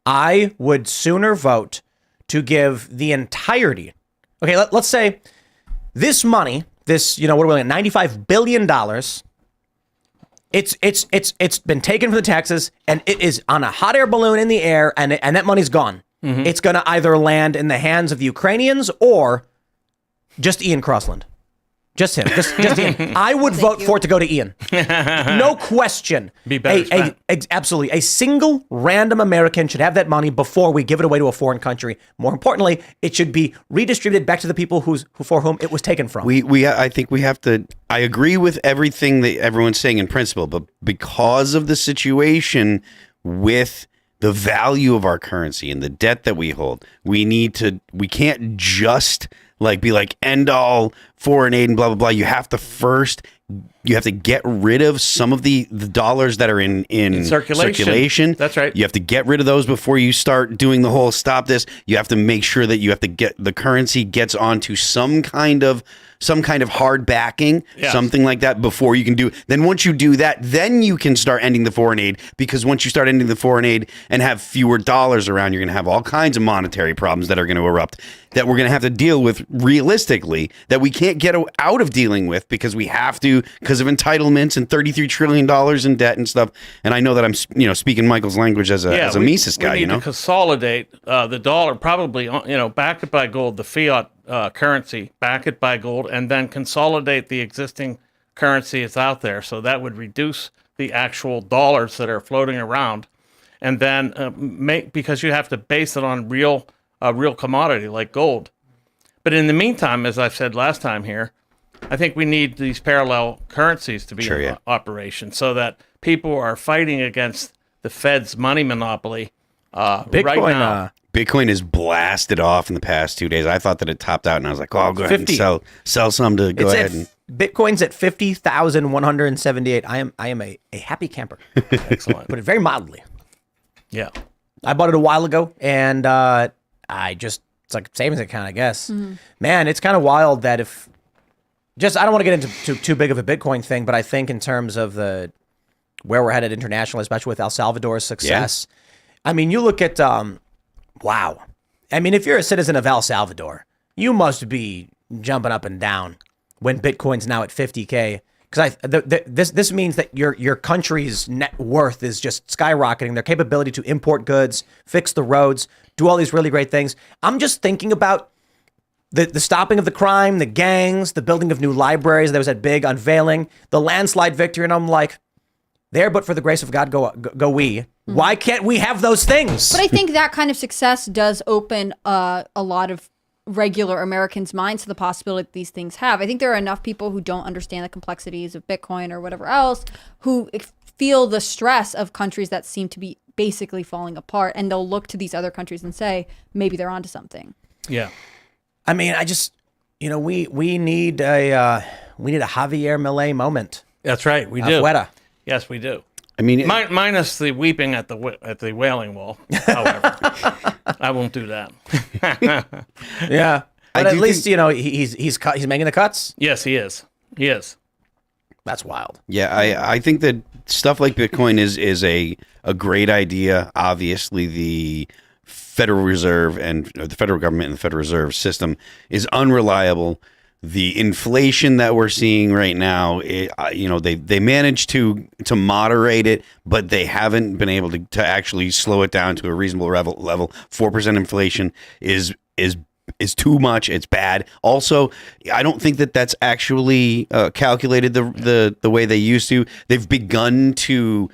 I would sooner vote to give the entirety. Okay, let's say this money, what are we looking at? $95 billion. It's been taken from the taxes, and it is on a hot air balloon in the air, and that money's gone. Mm-hmm. It's going to either land in the hands of the Ukrainians or just Ian Crossland. Just him. Just Ian. I would vote for it to go to Ian. No question. Be better absolutely. A single random American should have that money before we give it away to a foreign country. More importantly, it should be redistributed back to the people for whom it was taken from. I think we have to. I agree with everything that everyone's saying in principle, but because of the situation with the value of our currency and the debt that we hold, we can't just be like end all foreign aid and blah blah blah. You have to get rid of some of the dollars that are in circulation. That's right. You have to get rid of those before you start doing the whole stop this. You have to make sure that you have to get the currency gets onto some kind of hard backing, something like that before you can do. Then once you do that, then you can start ending the foreign aid, because once you start ending the foreign aid and have fewer dollars around, you're going to have all kinds of monetary problems that are going to erupt that we're going to have to deal with realistically, that we can't get out of dealing with because we have to, because because of entitlements and $33 trillion in debt and stuff. And I know that I'm, speaking Michael's language as a Mises guy, we need to consolidate the dollar, probably, back it by gold, the fiat currency, back it by gold, and then consolidate the existing currency that's out there. So that would reduce the actual dollars that are floating around, and then because you have to base it on real commodity like gold. But in the meantime, as I've said last time here, I think we need these parallel currencies to be in operation so that people are fighting against the Fed's money monopoly Bitcoin, right now. Bitcoin has blasted off in the past 2 days. I thought that it topped out, and I was like, "Oh, I'll go ahead and sell some to go ahead." And Bitcoin's at 50,178. I am a happy camper. Excellent. Put it very mildly. Yeah. I bought it a while ago, and it's like a savings account, I guess. Man, it's kind of wild that I don't want to get into too big of a Bitcoin thing, but I think in terms of where we're headed internationally, especially with El Salvador's success. Yeah. I mean, you look at, wow. I mean, if you're a citizen of El Salvador, you must be jumping up and down when Bitcoin's now at 50K. Because this means that your country's net worth is just skyrocketing. Their capability to import goods, fix the roads, do all these really great things. I'm just thinking about the stopping of the crime, the gangs, the building of new libraries. There was that big unveiling, the landslide victory, and I'm like, there, but for the grace of God, go we. Why can't we have those things? But I think that kind of success does open a lot of regular Americans' minds to the possibility that these things have. I think there are enough people who don't understand the complexities of Bitcoin or whatever else who feel the stress of countries that seem to be basically falling apart, and they'll look to these other countries and say, maybe they're onto something. Yeah. I mean, I just, we need a Javier Milei moment. That's right. We do. Afuera. Yes, we do. I mean, minus the weeping at the Wailing Wall. However, I won't do that. Yeah, but at least he's making the cuts. Yes, he is. He is. That's wild. Yeah, I think that stuff like Bitcoin is a great idea. Obviously, the Federal Reserve and the federal government and the Federal Reserve system is unreliable. The inflation that we're seeing right now, they managed to moderate it, but they haven't been able to actually slow it down to a reasonable level. 4% inflation is too much. It's bad. Also, I don't think that that's actually calculated the way they used to. They've begun to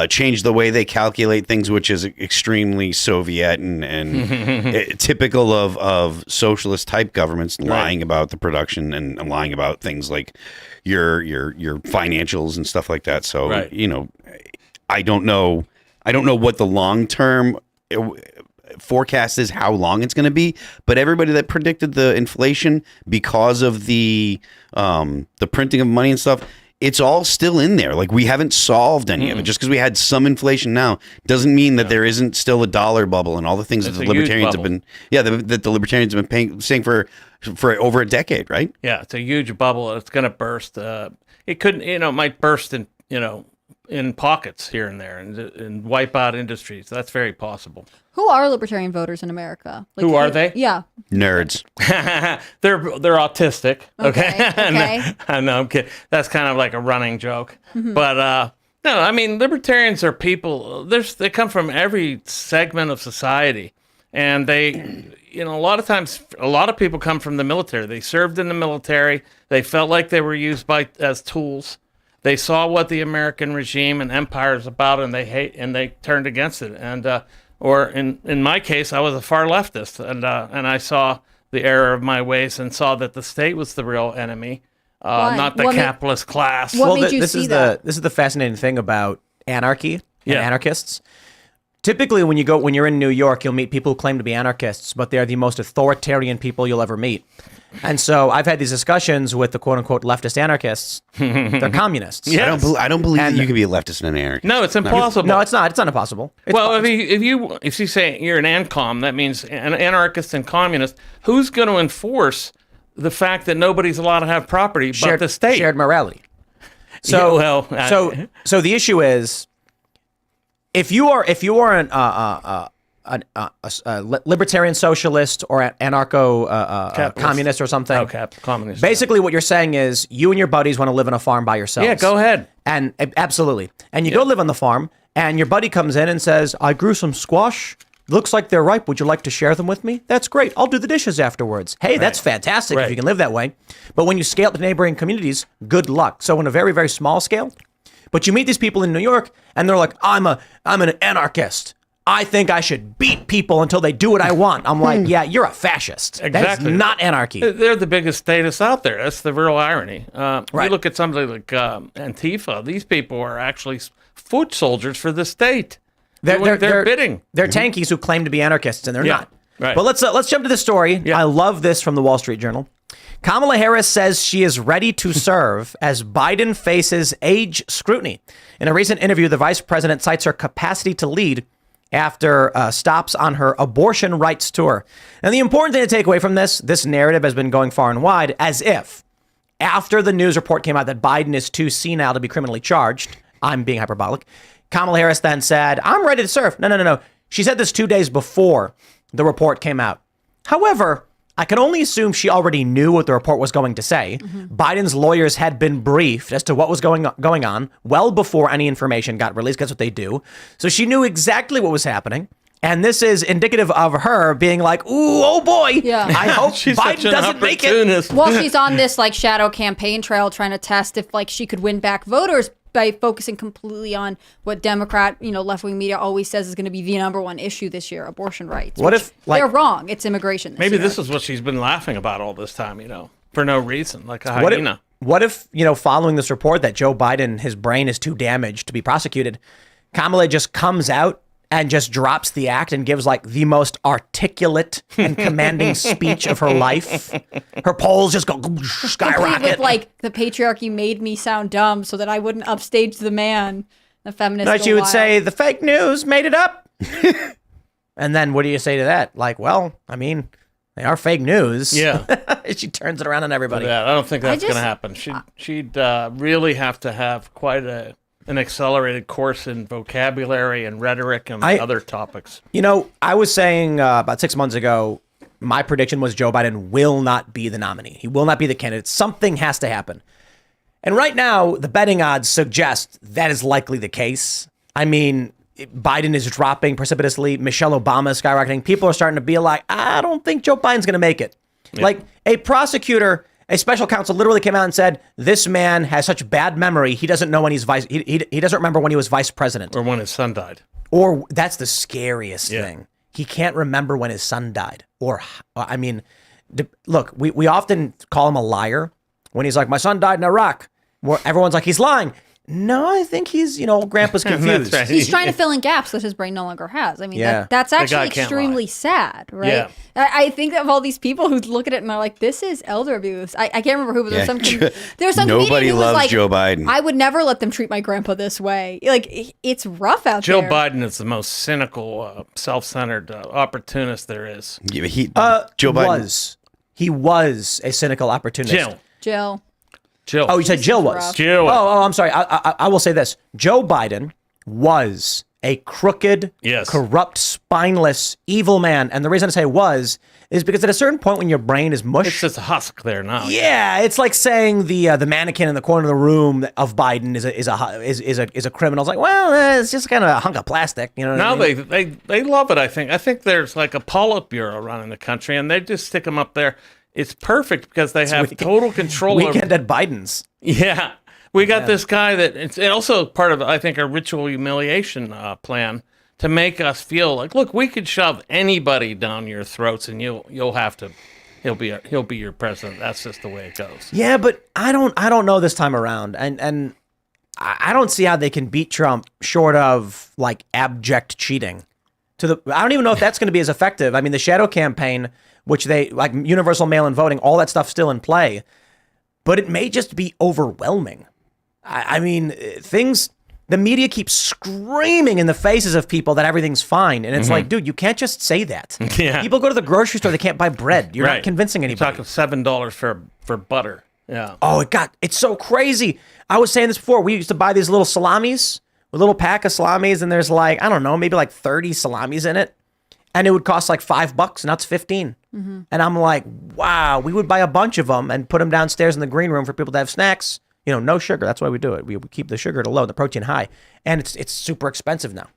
change the way they calculate things, which is extremely Soviet and typical of socialist type governments, lying about the production and lying about things like your financials and stuff like that. So I don't know what the long term forecast is, how long it's going to be, but everybody that predicted the inflation because of the printing of money and stuff, it's all still in there. Like, we haven't solved any of it. Just because we had some inflation now doesn't mean that there isn't still a dollar bubble and all the things that the libertarians have been that the libertarians have been saying for over a decade, right? Yeah, it's a huge bubble. It's going to burst. It could, it might burst in pockets here and there and wipe out industries. That's very possible. Who are libertarian voters in America? Who are they? Yeah. Nerds. They're autistic. Okay. Okay. No, I'm kidding. That's kind of like a running joke. But no, I mean, libertarians are people. They come from every segment of society, and they, a lot of times, a lot of people come from the military. They served in the military. They felt like they were used as tools. They saw what the American regime and empire is about, and they turned against it. And or in my case, I was a far leftist, and I saw the error of my ways and saw that the state was the real enemy, not the capitalist class. What made you see that? This is the fascinating thing about anarchy and anarchists. Typically, when you're in New York, you'll meet people who claim to be anarchists, but they're the most authoritarian people you'll ever meet. And so I've had these discussions with the quote unquote leftist anarchists. They're communists. Yes. I don't believe that you can be a leftist and an anarchist. No, it's impossible. No, it's not. It's not impossible. If you say you're an ANCOM, that means an anarchist and communist. Who's going to enforce the fact that nobody's allowed to have property but the state? Shared morality. So so the issue is, if you are libertarian socialist or anarcho communist or something. Communist. Basically, what you're saying is you and your buddies want to live on a farm by yourselves. Yeah, go ahead. And absolutely. And you go live on the farm, and your buddy comes in and says, I grew some squash. Looks like they're ripe. Would you like to share them with me? That's great. I'll do the dishes afterwards. Hey, that's fantastic if you can live that way. But when you scale to neighboring communities, good luck. So on a very, very small scale, but you meet these people in New York, and they're like, I'm an anarchist. I think I should beat people until they do what I want. I'm like, yeah, you're a fascist. Exactly. That's not anarchy. They're the biggest statists out there. That's the real irony. You look at somebody like Antifa. These people are actually foot soldiers for the state. They're bidding. They're tankies who claim to be anarchists, and they're not. Right. But let's jump to the story. Yeah. I love this from the Wall Street Journal. Kamala Harris says she is ready to serve as Biden faces age scrutiny. In a recent interview, the vice president cites her capacity to lead after stops on her abortion rights tour. And the important thing to take away from this narrative has been going far and wide, as if after the news report came out that Biden is too senile to be criminally charged, I'm being hyperbolic, Kamala Harris then said, I'm ready to serve. No. She said this 2 days before the report came out. However, I can only assume she already knew what the report was going to say. Biden's lawyers had been briefed as to what was going on well before any information got released. That's what they do. So she knew exactly what was happening. And this is indicative of her being like, ooh, oh boy. Yeah. I hope Biden doesn't make it. Well, she's on this like shadow campaign trail trying to test if like she could win back voters by focusing completely on what Democrat, left-wing media always says is going to be the #1 issue this year, abortion rights. What if they're wrong? It's immigration. Maybe this is what she's been laughing about all this time, for no reason, like a hyena. What if, following this report that Joe Biden, his brain is too damaged to be prosecuted, Kamala just comes out and just drops the act and gives like the most articulate and commanding speech of her life. Her polls just go skyrocket. With like the patriarchy made me sound dumb so that I wouldn't upstage the man. The feminist. But she would say the fake news made it up. And then what do you say to that? Like, well, I mean, they are fake news. Yeah. She turns it around on everybody. Yeah, I don't think that's going to happen. She'd really have to have quite an accelerated course in vocabulary and rhetoric and other topics. I was saying about 6 months ago, my prediction was Joe Biden will not be the nominee. He will not be the candidate. Something has to happen. And right now, the betting odds suggest that is likely the case. I mean, Biden is dropping precipitously. Michelle Obama is skyrocketing. People are starting to be like, I don't think Joe Biden's going to make it. Yeah. Like a prosecutor, a special counsel literally came out and said, this man has such bad memory. He doesn't know when he's he doesn't remember when he was vice president. Or when his son died. Or that's the scariest thing. He can't remember when his son died. Or, I mean, look, we often call him a liar when he's like, my son died in Iraq. Where everyone's like, he's lying. No, I think he's, grandpa's confused. Right. He's trying to fill in gaps that his brain no longer has. I mean, that's actually extremely sad, right? Yeah. I think of all these people who look at it and are like, this is elder abuse. I can't remember who, but there's some nobody who loves like, Joe Biden. I would never let them treat my grandpa this way. Like, it's rough out Joe there. Biden is the most cynical, self-centered opportunist there is. Joe Biden He was a cynical opportunist. Jill. Oh, you said Jill was. Jill. Oh, I'm sorry. I will say this. Joe Biden was a crooked, corrupt, spineless, evil man. And the reason I say was is because at a certain point when your brain is mush. It's just a husk there now. Yeah, it's like saying the mannequin in the corner of the room of Biden is a criminal. It's like, well, it's just kind of a hunk of plastic. You know what I mean? They love it, I think. I think there's like a Politburo running the country, and they just stick him up there. It's perfect because they have total control Weekend at Biden's. Yeah. We got this guy that it's also part of, I think, a ritual humiliation plan to make us feel like, look, we could shove anybody down your throats and you'll have to, he'll be your president. That's just the way it goes. Yeah, but I don't know this time around. And I don't see how they can beat Trump short of like abject cheating. I don't even know if that's going to be as effective. I mean, the shadow campaign, which they like universal mail-in voting, all that stuff still in play, but it may just be overwhelming. I mean, the media keeps screaming in the faces of people that everything's fine. And it's like, dude, you can't just say that. Yeah. People go to the grocery store, they can't buy bread. You're not convincing anybody. You're talking $7 for butter. Yeah. Oh, it's so crazy. I was saying this before. We used to buy these little salamis, a little pack of salamis, and there's like, I don't know, maybe like 30 salamis in it. and it would cost like $5, and now it's 15. And I'm like, wow, we would buy a bunch of them and put them downstairs in the green room for people to have snacks. No sugar. That's why we do it. We keep the sugar to low, the protein high, and it's super expensive now.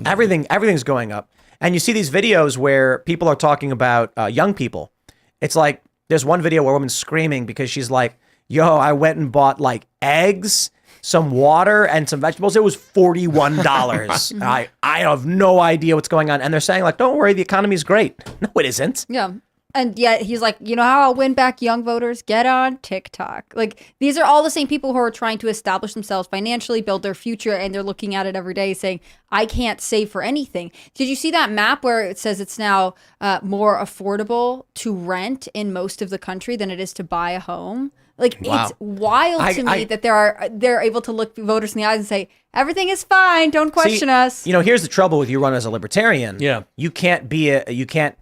Everything's going up, and you see these videos where people are talking about young people. It's like there's one video where a woman's screaming because she's like, "Yo, I went and bought like eggs, some water, and some vegetables. It was $41. I have no idea what's going on." And they're saying like, "Don't worry, the economy's great." No, it isn't. Yeah. And yet he's like, you know how I'll win back young voters? Get on TikTok. Like, these are all the same people who are trying to establish themselves financially, build their future, and they're looking at it every day saying, I can't save for anything. Did you see that map where it says it's now more affordable to rent in most of the country than it is to buy a home? Like, Wow. It's wild to me that they're able to look voters in the eyes and say, everything is fine, don't question us. Here's the trouble with you running as a libertarian. Yeah. You can't be you can't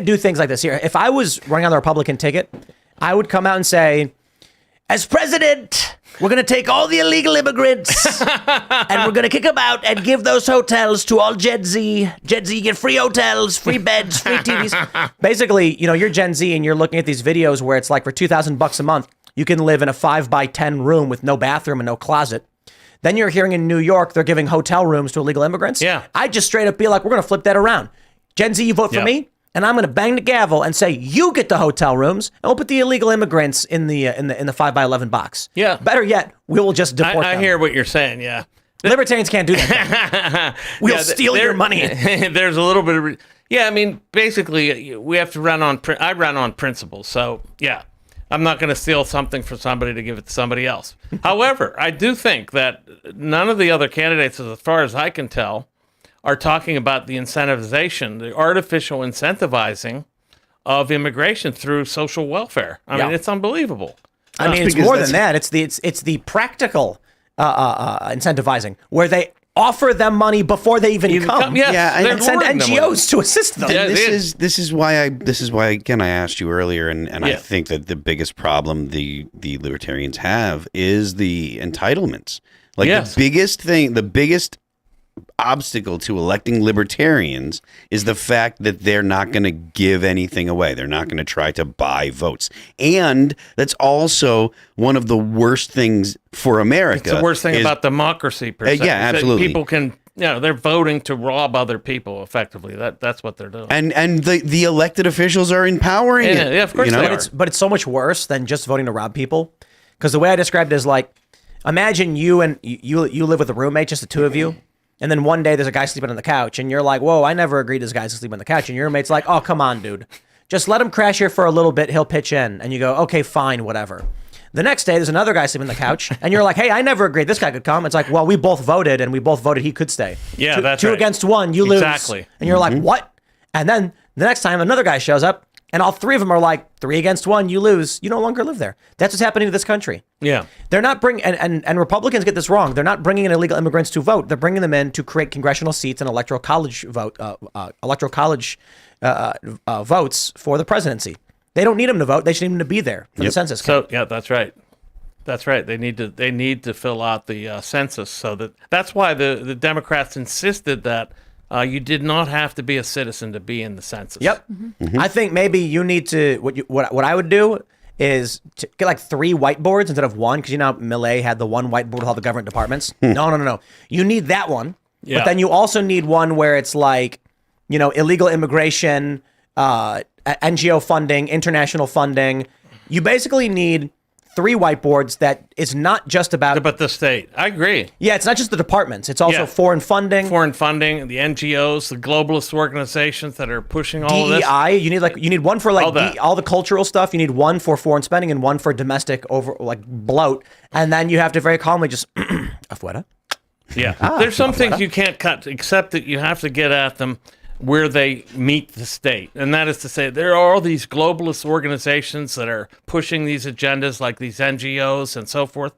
do things like this here. If I was running on the Republican ticket, I would come out and say, as president, we're going to take all the illegal immigrants and we're going to kick them out and give those hotels to all Gen Z. Gen Z, you get free hotels, free beds, free TVs. Basically, you're Gen Z and you're looking at these videos where it's like for $2,000 a month, you can live in a 5x10 room with no bathroom and no closet. Then you're hearing in New York, they're giving hotel rooms to illegal immigrants. Yeah. I'd just straight up be like, we're going to flip that around. Gen Z, you vote for me, and I'm going to bang the gavel and say you get the hotel rooms, and we'll put the illegal immigrants in the 5x11 box. Yeah. Better yet, we will just deport I them. hear what you're saying. Yeah. Libertarians can't do that. We'll steal your money. There's a little bit of, I mean, basically, we have to run on. I run on principle. So yeah, I'm not going to steal something from somebody to give it to somebody else. However, I do think that none of the other candidates, as far as I can tell, are talking about the incentivization, the artificial incentivizing of immigration through social welfare. I mean, it's unbelievable. I mean, it's more than that. It's the practical incentivizing where they offer them money before they even come. Yes, and send NGOs to assist them. Yeah, This is why again I asked you earlier, and I think that the biggest problem the libertarians have is the entitlements. Like the biggest obstacle to electing libertarians is the fact that they're not going to give anything away. They're not going to try to buy votes. And that's also one of the worst things for America. It's the worst thing about democracy, per se. Yeah, absolutely. People can, they're voting to rob other people effectively. That's what they're doing. And the elected officials are empowering it. Yeah, of course they are. But it's so much worse than just voting to rob people. Because the way I described it is like, imagine you live with a roommate, just the two of you. And then one day there's a guy sleeping on the couch and you're like, whoa, I never agreed this guy's to sleep on the couch. And your roommate's like, oh, come on, dude. Just let him crash here for a little bit. He'll pitch in. And you go, okay, fine, whatever. The next day there's another guy sleeping on the couch and you're like, hey, I never agreed this guy could come. It's like, well, we both voted and we both voted he could stay. Yeah, that's two right. against one, you lose. Exactly. And you're like, what? And then the next time another guy shows up and all three of them are like, 3 against 1, you lose. You no longer live there. That's what's happening to this country. Yeah. They're not bringing, and Republicans get this wrong. They're not bringing in illegal immigrants to vote. They're bringing them in to create congressional seats and electoral college votes for the presidency. They don't need them to vote. They just need them to be there for the census. So yeah, that's right. That's right. They need to fill out the census. So that's why the Democrats insisted that you did not have to be a citizen to be in the census. Yep. Mm-hmm. I think maybe you need to, what I would do is to get like 3 whiteboards instead of 1, because how Millet had the 1 whiteboard with all the government departments. No. You need that one. Yeah. But then you also need one where it's like, illegal immigration, NGO funding, international funding. You basically need 3 whiteboards that is not just about... But the state. I agree. Yeah, it's not just the departments. It's also foreign funding. Foreign funding, the NGOs, the globalist organizations that are pushing all of this. DEI, you need one for like all the cultural stuff. You need one for foreign spending and one for domestic bloat. And then you have to very calmly just... afuera. Yeah. There's some things you can't cut, except that you have to get at them where they meet the state. And that is to say, there are all these globalist organizations that are pushing these agendas, like these NGOs and so forth.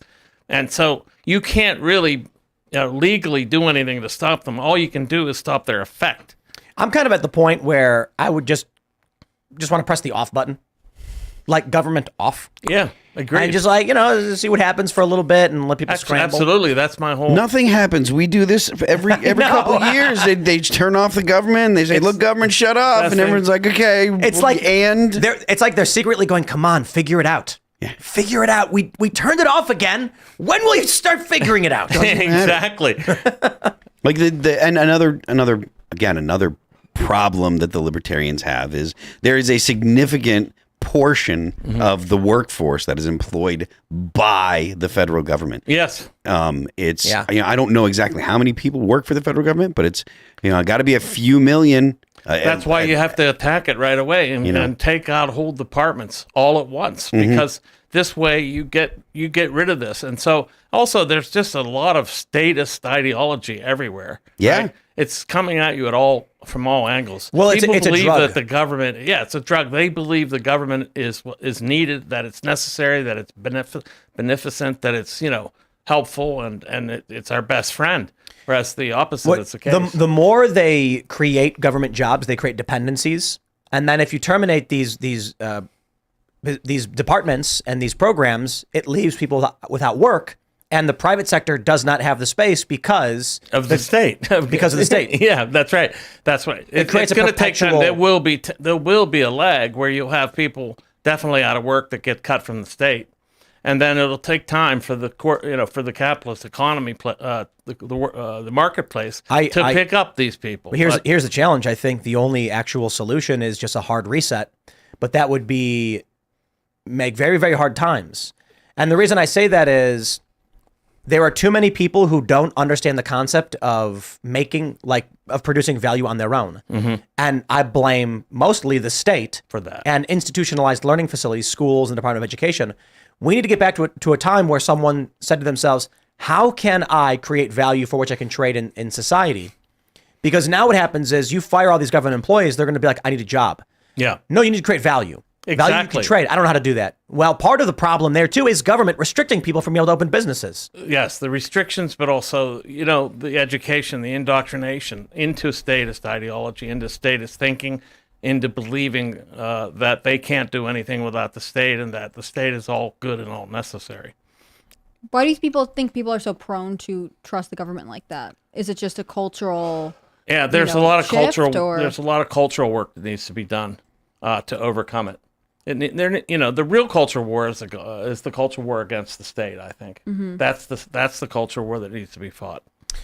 And so you can't really legally do anything to stop them. All you can do is stop their effect. I'm kind of at the point where I would just want to press the off button. Like government off. Yeah. Agreed. And just like, see what happens for a little bit and let people scramble. Absolutely. That's my whole... Nothing happens. We do this every couple of years. They turn off the government. And they say, "Look, government, shut up," and everyone's like, "Okay." It's like it's like they're secretly going, "Come on, figure it out. Yeah. Figure it out. We turned it off again. When will you start figuring it out?" Exactly. Like and another problem that the libertarians have is there is a significant portion of the workforce that is employed by the federal government. Yes. I don't know exactly how many people work for the federal government, but it's got to be a few million. That's why you have to attack it right away and take out whole departments all at once, because this way you get rid of this. And so also there's just a lot of statist ideology everywhere. Yeah. Right? It's coming at you from all angles. Well, People it's believe a drug. that the government, it's a drug. They believe the government is needed, that it's necessary, that it's beneficent, that it's, helpful, and it's our best friend. Whereas the opposite is the case. The more they create government jobs, they create dependencies. And then if you terminate these departments and these programs, it leaves people without work. And the private sector does not have the space because of the state. Because of the state. Yeah, that's right. That's right. It's going to take time. There will be a lag where you'll have people definitely out of work that get cut from the state, and then it'll take time for the for the capitalist economy, the marketplace, to pick up these people. Here's the challenge. I think the only actual solution is just a hard reset, but that would make very, very hard times. And the reason I say that is, there are too many people who don't understand the concept of producing value on their own. And I blame mostly the state for that, and institutionalized learning facilities, schools, and Department of Education. We need to get back to a time where someone said to themselves, how can I create value for which I can trade in society? Because now what happens is you fire all these government employees, they're going to be like, I need a job. Yeah. No, you need to create value. Exactly. Value you can trade. I don't know how to do that. Well, part of the problem there, too, is government restricting people from being able to open businesses. Yes, the restrictions, but also, the education, the indoctrination into statist ideology, into statist thinking, into believing that they can't do anything without the state and that the state is all good and all necessary. Why do people think people are so prone to trust the government like that? Is it just a cultural... Yeah, there's a lot of cultural. Or... There's a lot of cultural work that needs to be done to overcome it. The real culture war is the culture war against the state. I think that's the culture war that needs to be fought.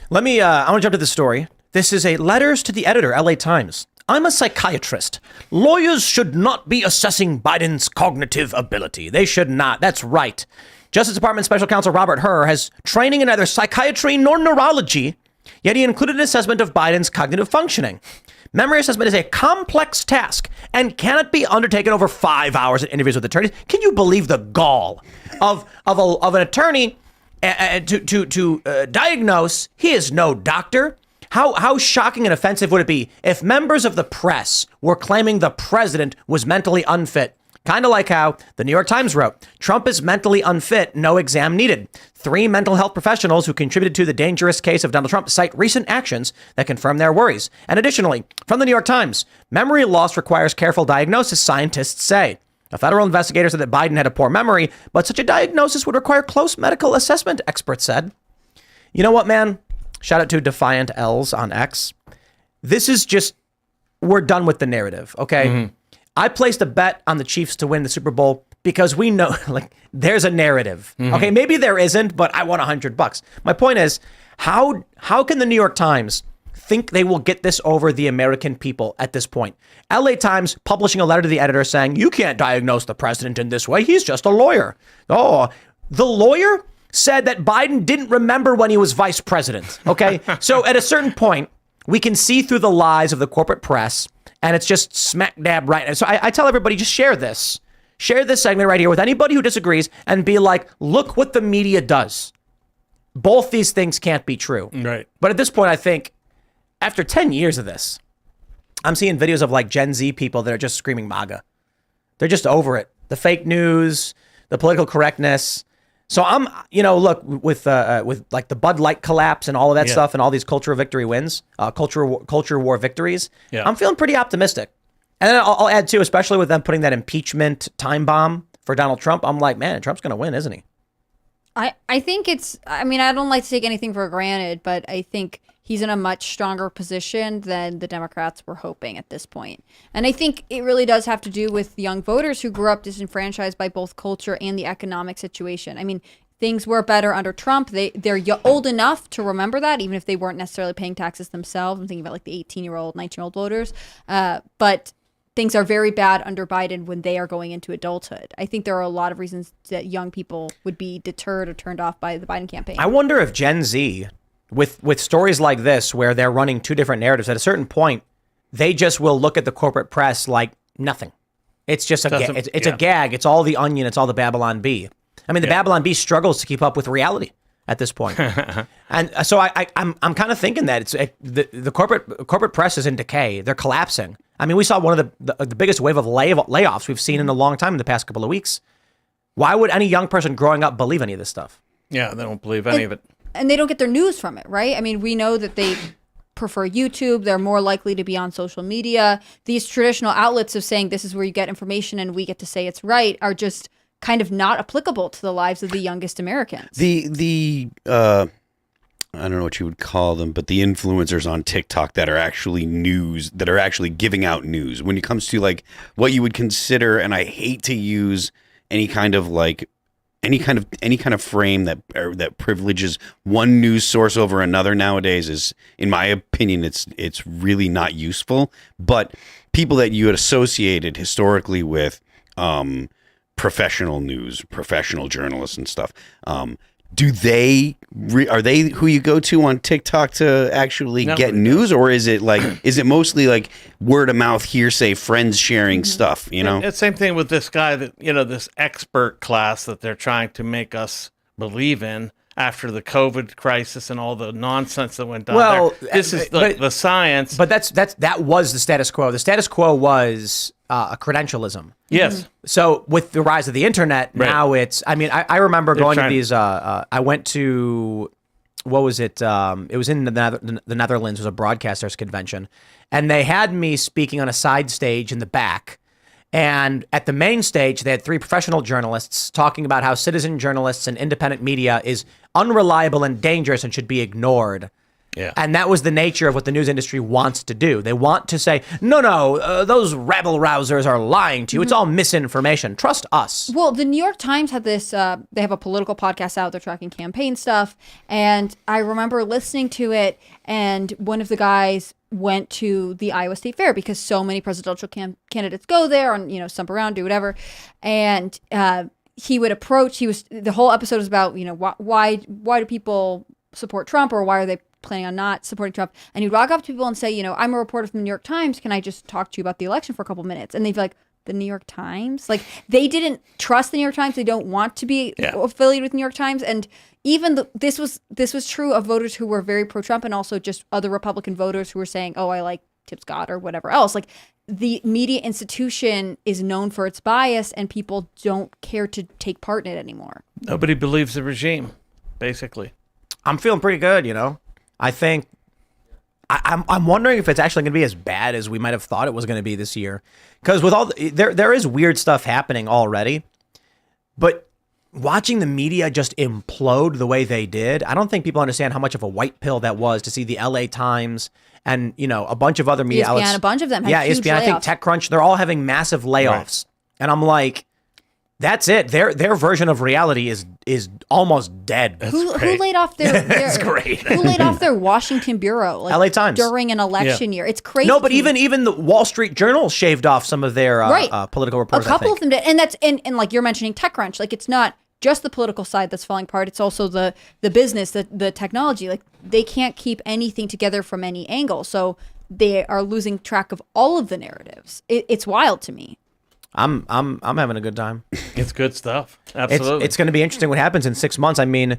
I want to jump to this story. This is a letters to the editor, LA Times. I'm a psychiatrist. Lawyers should not be assessing Biden's cognitive ability. They should not. That's right. Justice Department Special Counsel Robert Hur has training in neither psychiatry nor neurology, yet he included an assessment of Biden's cognitive functioning. Memory assessment is a complex task and cannot be undertaken over 5 hours at interviews with attorneys. Can you believe the gall of an attorney to diagnose? He is no doctor. How shocking and offensive would it be if members of the press were claiming the president was mentally unfit? Kind of like how the New York Times wrote, Trump is mentally unfit, no exam needed. 3 mental health professionals who contributed to the dangerous case of Donald Trump cite recent actions that confirm their worries. And additionally, from the New York Times, memory loss requires careful diagnosis, scientists say. A federal investigator said that Biden had a poor memory, but such a diagnosis would require close medical assessment, experts said. You know what, man? Shout out to Defiant L's on X. This is just, we're done with the narrative, okay? I placed a bet on the Chiefs to win the Super Bowl because we know, there's a narrative. Okay, maybe there isn't, but I won $100. My point is, how can the New York Times think they will get this over the American people at this point? LA Times publishing a letter to the editor saying, you can't diagnose the president in this way. He's just a lawyer. Oh, the lawyer said that Biden didn't remember when he was vice president. Okay, so at a certain point, we can see through the lies of the corporate press. And it's just smack dab right. And so I tell everybody, just share this. Share this segment right here with anybody who disagrees and be like, look what the media does. Both these things can't be true. Right. But at this point, I think after 10 years of this, I'm seeing videos of Gen Z people that are just screaming MAGA. They're just over it. The fake news, the political correctness. So I'm, look, with the Bud Light collapse and all of that stuff and all these culture victory wins, culture war victories, I'm feeling pretty optimistic. And then I'll add too, especially with them putting that impeachment time bomb for Donald Trump, I'm like, man, Trump's going to win, isn't he? I think I mean, I don't like to take anything for granted, but I think he's in a much stronger position than the Democrats were hoping at this point. And I think it really does have to do with young voters who grew up disenfranchised by both culture and the economic situation. I mean, things were better under Trump. They're old enough to remember that, even if they weren't necessarily paying taxes themselves. I'm thinking about like the 18-year-old, 19-year-old voters. But things are very bad under Biden when they are going into adulthood. I think there are a lot of reasons that young people would be deterred or turned off by the Biden campaign. I wonder if Gen Z, with stories like this, where they're running two different narratives, at a certain point, they just will look at the corporate press like nothing. It's just a gag. It's all the Onion. It's all the Babylon Bee. I mean, the Babylon Bee struggles to keep up with reality at this point. And so I'm kind of thinking that the corporate press is in decay. They're collapsing. I mean, we saw one of the biggest wave of layoffs we've seen in a long time in the past couple of weeks. Why would any young person growing up believe any of this stuff? Yeah, they don't believe any of it. And they don't get their news from it, right? I mean, we know that they prefer YouTube. They're more likely to be on social media. These traditional outlets of saying this is where you get information and we get to say it's right are just kind of not applicable to the lives of the youngest Americans. I don't know what you would call them, but the influencers on TikTok that are actually news, that are actually giving out news. When it comes to like what you would consider, and I hate to use any kind of frame that privileges one news source over another nowadays is, in my opinion, it's really not useful. But people that you had associated historically with professional news, professional journalists and stuff. Are they who you go to on TikTok to actually get news, or is it mostly like word of mouth, hearsay, friends sharing stuff? You know, it's same thing with this guy that this expert class that they're trying to make us believe in after the COVID crisis and all the nonsense that went down. Well, there. This is the science. But that was the status quo. The status quo was a credentialism. Yes. So with the rise of the internet, now it's. I mean, I remember going to these. I went to, what was it? It was in the Netherlands. It was a broadcasters convention, and they had me speaking on a side stage in the back. And at the main stage, they had three professional journalists talking about how citizen journalists and independent media is unreliable and dangerous and should be ignored. Yeah. And that was the nature of what the news industry wants to do. They want to say, no, those rabble-rousers are lying to you. It's all misinformation. Trust us. Well, the New York Times had this, they have a political podcast out. They're tracking campaign stuff. And I remember listening to it, and one of the guys went to the Iowa State Fair because so many presidential candidates go there and, stump around, do whatever. And he would approach, the whole episode was about, why do people support Trump, or why are they planning on not supporting Trump? And he'd walk up to people and say, I'm a reporter from the New York Times. Can I just talk to you about the election for a couple minutes? And they'd be like, the New York Times? Like, they didn't trust the New York Times. They don't want to be affiliated with the New York Times. And even this was true of voters who were very pro-Trump, and also just other Republican voters who were saying, oh, I like Tim Scott or whatever else. Like, the media institution is known for its bias, and people don't care to take part in it anymore. Nobody believes the regime, basically. I'm feeling pretty good, I think I'm wondering if it's actually going to be as bad as we might have thought it was going to be this year, because with all there is weird stuff happening already, but watching the media just implode the way they did, I don't think people understand how much of a white pill that was to see the LA Times and a bunch of other media ESPN, outlets. a bunch of them had huge ESPN, I think layoffs. TechCrunch, they're all having massive layoffs, and I'm like, that's it. Their version of reality is almost dead. Who laid off their That's great. Who laid off their Washington bureau? Like, LA Times during an election year. It's crazy. No, but even the Wall Street Journal shaved off some of their political reporters. A couple of them did, and that's and like you're mentioning TechCrunch. Like, it's not just the political side that's falling apart. It's also the business, the technology. Like, they can't keep anything together from any angle, so they are losing track of all of the narratives. It's wild to me. I'm having a good time. It's good stuff. Absolutely. It's going to be interesting what happens in 6 months. I mean,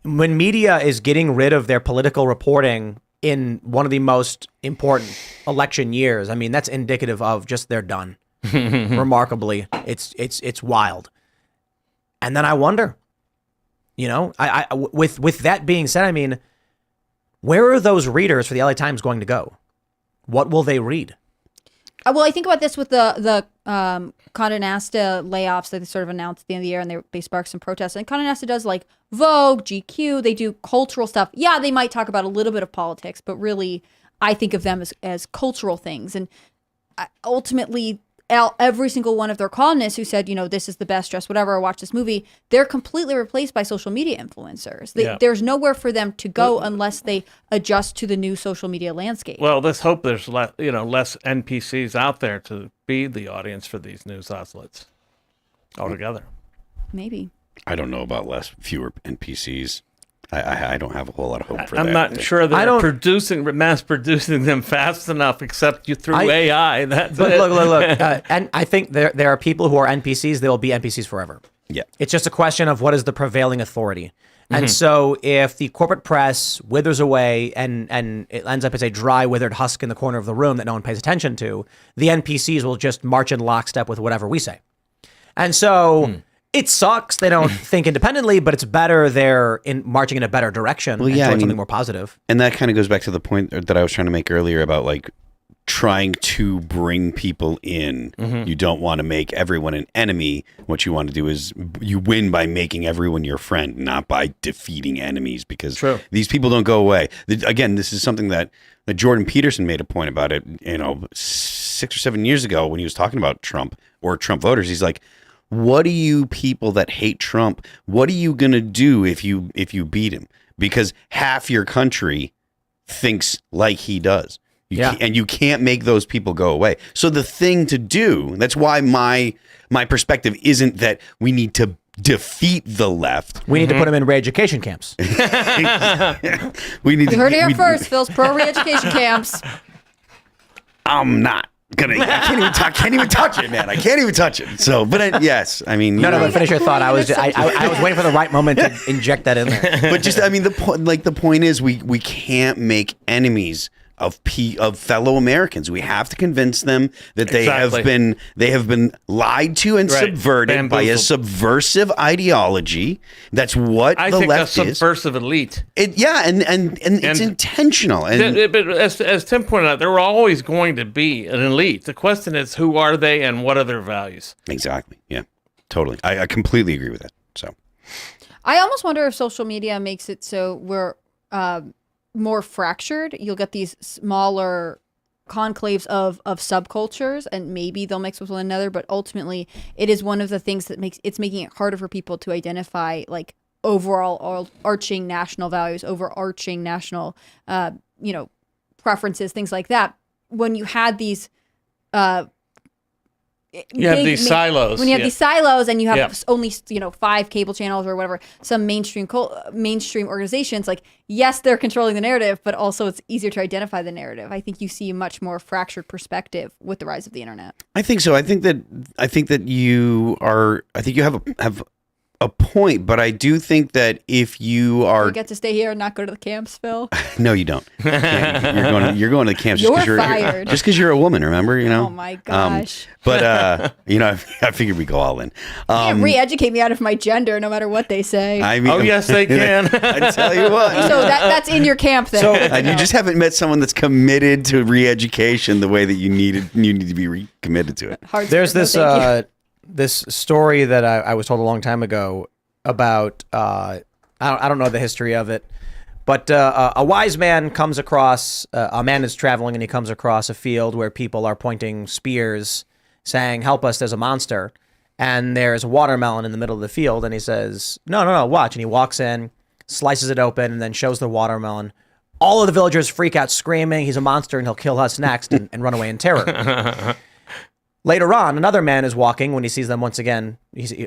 when media is getting rid of their political reporting in one of the most important election years, I mean, that's indicative of just they're done. Remarkably, it's wild. And then I wonder, I with that being said, I mean, where are those readers for the LA Times going to go? What will they read? Well, I think about this with the Condé Nast layoffs that they sort of announced at the end of the year, and they sparked some protests. And Condé Nast does like Vogue, GQ. They do cultural stuff. Yeah, they might talk about a little bit of politics, but really, I think of them as cultural things. And ultimately, every single one of their columnists who said, this is the best dress, whatever, or watch this movie, they're completely replaced by social media influencers. There's nowhere for them to go unless they adjust to the new social media landscape. Well, let's hope there's less NPCs out there to be the audience for these news outlets altogether. Maybe. I don't know about fewer NPCs. I don't have a whole lot of hope for that. I'm not sure they're mass producing them fast enough, except through AI. Look. And I think there are people who are NPCs. They will be NPCs forever. Yeah. It's just a question of what is the prevailing authority. And so if the corporate press withers away and it ends up as a dry, withered husk in the corner of the room that no one pays attention to, the NPCs will just march in lockstep with whatever we say. And so it sucks. They don't think independently, but it's better they're marching in a better direction towards something more positive. And that kind of goes back to the point that I was trying to make earlier about like trying to bring people in. You don't want to make everyone an enemy. What you want to do is you win by making everyone your friend, not by defeating enemies, because these people don't go away. Again, this is something that Jordan Peterson made a point about it, 6 or 7 years ago when he was talking about Trump or Trump voters. He's like, what do you people that hate Trump, what are you going to do if you beat him? Because half your country thinks like he does. And you can't make those people go away. So the thing to do, that's why my perspective isn't that we need to defeat the left. We need to put them in re-education camps. We need You heard it here first. Phil's pro re-education camps. I'm not gonna. I can't even touch it, man. I can't even touch it. So, but yes, I mean, but finish your thought. I was waiting for the right moment to inject that in there. But just, I mean, the point is, we can't make enemies of fellow Americans. We have to convince them that they have been lied to and subverted by a subversive ideology. That's what the left is. I think a subversive elite. And it's intentional. But as Tim pointed out, there were always going to be an elite. The question is, who are they and what are their values? Exactly. Yeah, totally. I completely agree with that. So, I almost wonder if social media makes it so we're more fractured. You'll get these smaller conclaves of subcultures, and maybe they'll mix with one another, but ultimately it is one of the things that making it harder for people to identify like overall arching national values, overarching national preferences, things like that. When you had these silos. When you have these silos and you have only 5 cable channels or whatever, some mainstream organizations, like, yes, they're controlling the narrative, but also it's easier to identify the narrative. I think you see a much more fractured perspective with the rise of the internet. I think so. I think that you have a point, but I do think that if you are, you get to stay here and not go to the camps, Phil. No, you don't. You're going to the camps just because you're a woman. Remember, Oh my gosh. But I figured we go all in. You can't re-educate me out of my gender, no matter what they say. I mean, yes, they can. I tell you what. So that's in your camp then. So you just haven't met someone that's committed to re-education the way that you need to be committed to it. There's this story that I was told a long time ago about, I don't know the history of it, but a wise man comes across, a man is traveling and he comes across a field where people are pointing spears saying, help us, there's a monster. And there's a watermelon in the middle of the field. And he says, no, watch. And he walks in, slices it open, and then shows the watermelon. All of the villagers freak out screaming, he's a monster and he'll kill us next, and run away in terror. Later on, another man is walking when he sees them once again.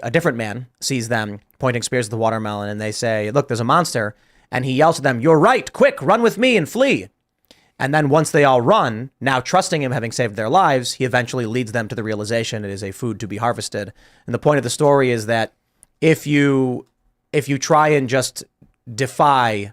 A different man sees them pointing spears at the watermelon, and they say, look, there's a monster. And he yells to them, you're right, quick, run with me and flee. And then once they all run, now trusting him, having saved their lives, he eventually leads them to the realization it is a food to be harvested. And the point of the story is that if you try and just defy